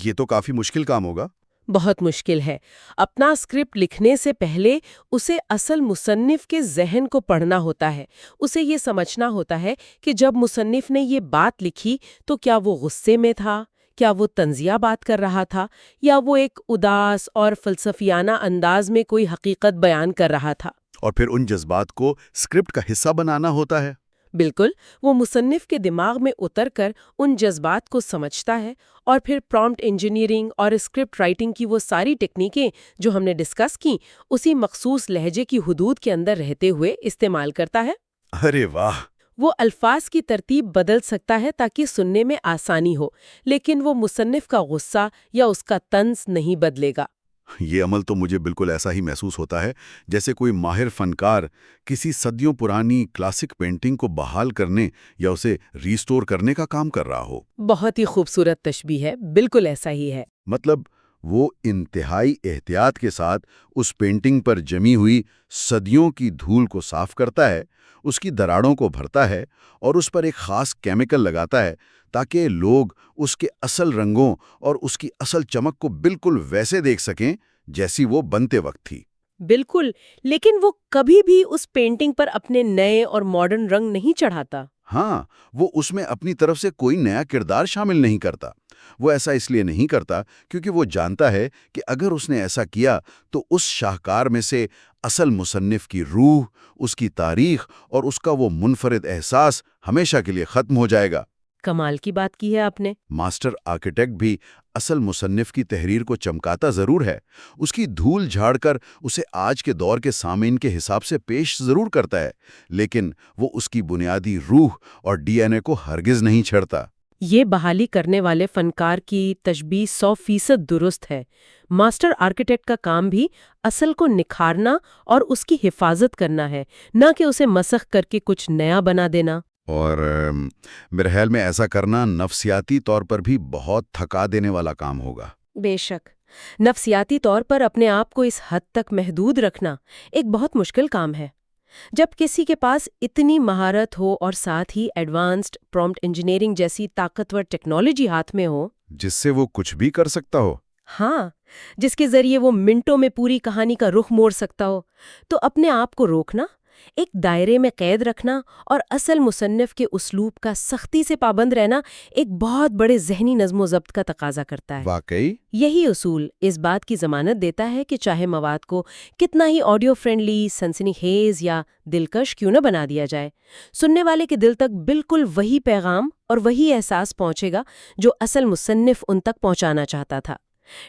یہ تو کافی مشکل کام ہوگا۔ بہت مشکل ہے۔ اپنا اسکرپٹ لکھنے سے پہلے اسے اصل مصنف کے ذہن کو پڑھنا ہوتا ہے۔ اسے یہ سمجھنا ہوتا ہے کہ جب مصنف نے یہ بات لکھی تو کیا وہ غصے میں تھا، کیا وہ طنزیہ بات کر رہا تھا، یا وہ ایک اداس اور فلسفیانہ انداز میں کوئی حقیقت بیان کر رہا تھا۔ اور پھر ان جذبات کو اسکرپٹ کا حصہ بنانا ہوتا ہے۔ بالکل، وہ مصنف کے دماغ میں اتر کر ان جذبات کو سمجھتا ہے اور پھر پرومپٹ انجینئرنگ اور اسکرپٹ رائٹنگ کی وہ ساری ٹیکنیکیں جو ہم نے ڈسکس کی اسی مخصوص لہجے کی حدود کے اندر رہتے ہوئے استعمال کرتا ہے۔ ارے واہ! وہ الفاظ کی ترتیب بدل سکتا ہے تاکہ سننے میں آسانی ہو، لیکن وہ مصنف کا غصہ یا اس کا طنز نہیں بدلے گا۔ یہ عمل تو مجھے بالکل ایسا ہی محسوس ہوتا ہے جیسے کوئی ماہر فنکار کسی صدیوں پرانی کلاسک پینٹنگ کو بحال کرنے یا اسے ریسٹور کرنے کا کام کر رہا ہو۔ بہت ہی خوبصورت تشبیہ ہے، بالکل ایسا ہی ہے۔ مطلب وہ انتہائی احتیاط کے ساتھ اس پینٹنگ پر جمی ہوئی صدیوں کی دھول کو صاف کرتا ہے، اس کی دراڑوں کو بھرتا ہے اور اس پر ایک خاص کیمیکل لگاتا ہے تاکہ لوگ اس کے اصل رنگوں اور اس کی اصل چمک کو بالکل ویسے دیکھ سکیں جیسی وہ بنتے وقت تھی۔ بالکل، لیکن وہ کبھی بھی اس پینٹنگ پر اپنے نئے اور ماڈرن رنگ نہیں چڑھاتا۔ ہاں، وہ اس میں اپنی طرف سے کوئی نیا کردار شامل نہیں کرتا۔ وہ ایسا اس لیے نہیں کرتا کیونکہ وہ جانتا ہے کہ اگر اس نے ایسا کیا تو اس شاہکار میں سے اصل مصنف کی روح، اس کی تاریخ اور اس کا وہ منفرد احساس ہمیشہ کے لیے ختم ہو جائے گا۔ کمال کی بات کی ہے آپ نے۔ ماسٹر آرکیٹیکٹ بھی اصل مصنف کی تحریر کو چمکاتا ضرور ہے، اس کی دھول جھاڑ کر اسے آج کے دور کے سامعین کے حساب سے پیش ضرور کرتا ہے، لیکن وہ اس کی بنیادی روح اور ڈی این اے کو ہرگز نہیں چھڑتا۔ یہ بحالی کرنے والے فنکار کی تشبیہ 100% درست ہے۔ ماسٹر آرکیٹیکٹ کا کام بھی اصل کو نکھارنا اور اس کی حفاظت کرنا ہے، نہ کہ اسے مسخ کر کے کچھ نیا بنا دینا۔ اور میرے خیال میں ایسا کرنا نفسیاتی طور پر بھی بہت تھکا دینے والا کام ہوگا۔ بے شک، نفسیاتی طور پر اپنے آپ کو اس حد تک محدود رکھنا ایک بہت مشکل کام ہے۔ جب کسی کے پاس اتنی مہارت ہو اور ساتھ ہی ایڈوانسڈ پرومپٹ انجینئرنگ جیسی طاقتور ٹیکنالوجی ہاتھ میں ہو، جس سے وہ کچھ بھی کر سکتا ہو۔ ہاں، جس کے ذریعے وہ منٹوں میں پوری کہانی کا رخ موڑ سکتا ہو، تو اپنے آپ کو روکنا، ایک دائرے میں قید رکھنا اور اصل مصنف کے اسلوب کا سختی سے پابند رہنا ایک بہت بڑے ذہنی نظم و ضبط کا تقاضا کرتا ہے۔ واقعی؟ یہی اصول اس بات کی ضمانت دیتا ہے کہ چاہے مواد کو کتنا ہی آڈیو فرینڈلی، سنسنی خیز یا دلکش کیوں نہ بنا دیا جائے، سننے والے کے دل تک بالکل وہی پیغام اور وہی احساس پہنچے گا جو اصل مصنف ان تک پہنچانا چاہتا تھا۔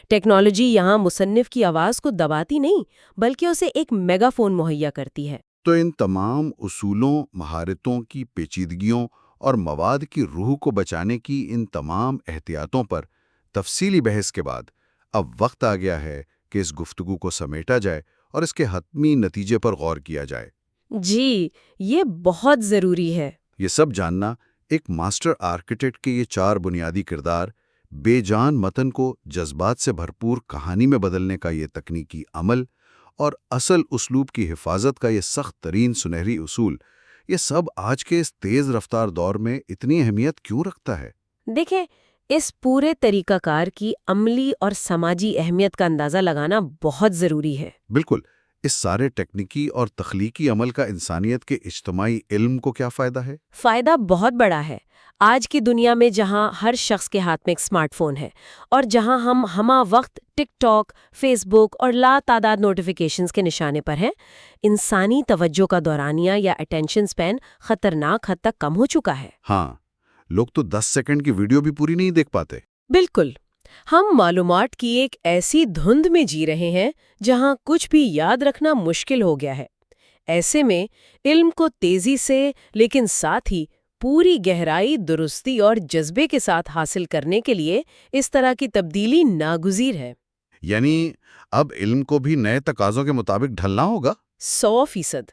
ٹیکنالوجی یہاں مصنف کی آواز کو دباتی نہیں، بلکہ اسے ایک میگا فون مہیا کرتی ہے۔ تو ان تمام اصولوں، مہارتوں کی پیچیدگیوں اور مواد کی روح کو بچانے کی ان تمام احتیاطوں پر تفصیلی بحث کے بعد اب وقت آ گیا ہے کہ اس گفتگو کو سمیٹا جائے اور اس کے حتمی نتیجے پر غور کیا جائے۔ جی، یہ بہت ضروری ہے۔ یہ سب جاننا، ایک ماسٹر آرکیٹیکٹ کے یہ 4 بنیادی کردار، بے جان متن کو جذبات سے بھرپور کہانی میں بدلنے کا یہ تکنیکی عمل اور اصل اسلوب کی حفاظت کا یہ سخت ترین سنہری اصول، یہ سب آج کے اس تیز رفتار دور میں اتنی اہمیت کیوں رکھتا ہے؟ دیکھیں، اس پورے طریقہ کار کی عملی اور سماجی اہمیت کا اندازہ لگانا بہت ضروری ہے۔ بالکل، اس سارے ٹیکنیکی اور تخلیقی عمل کا انسانیت کے اجتماعی علم کو کیا فائدہ ہے؟ فائدہ بہت بڑا ہے۔ آج کی دنیا میں جہاں ہر شخص کے ہاتھ میں ایک سمارٹ فون ہے اور جہاں ہم ہمہ وقت ٹک ٹاک، فیس بک اور لا تعداد نوٹیفیکیشنز کے نشانے پر ہیں، انسانی توجہ کا دورانیہ یا اٹینشن سپین خطرناک حد تک کم ہو چکا ہے۔ ہاں، لوگ تو 10 سیکنڈ کی ویڈیو بھی پوری نہیں دیکھ پاتے۔ بالکل، ہم معلومات کی ایک ایسی دھند میں جی رہے ہیں جہاں کچھ بھی یاد رکھنا مشکل ہو گیا ہے۔ ایسے میں علم کو تیزی سے لیکن ساتھ ہی پوری گہرائی، درستی اور جذبے کے ساتھ حاصل کرنے کے لیے اس طرح کی تبدیلی ناگزیر ہے۔ یعنی اب علم کو بھی نئے تقاضوں کے مطابق ڈھلنا ہوگا؟ 100%۔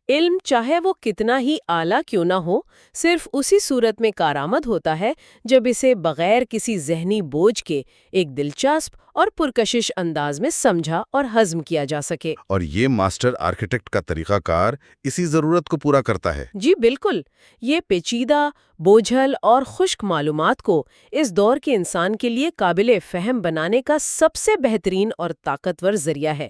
علم چاہے وہ کتنا ہی اعلیٰ کیوں نہ ہو، صرف اسی صورت میں کارآمد ہوتا ہے جب اسے بغیر کسی ذہنی بوجھ کے ایک دلچسپ اور پرکشش انداز میں سمجھا اور ہضم کیا جا سکے۔ اور یہ ماسٹر آرکیٹیکٹ کا طریقہ کار اسی ضرورت کو پورا کرتا ہے۔ جی بالکل، یہ پیچیدہ، بوجھل اور خشک معلومات کو اس دور کے انسان کے لیے قابل فہم بنانے کا سب سے بہترین اور طاقتور ذریعہ ہے۔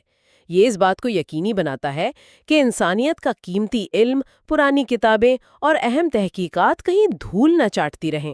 یہ اس بات کو یقینی بناتا ہے کہ انسانیت کا قیمتی علم، پرانی کتابیں اور اہم تحقیقات کہیں دھول نہ چاٹتی رہیں۔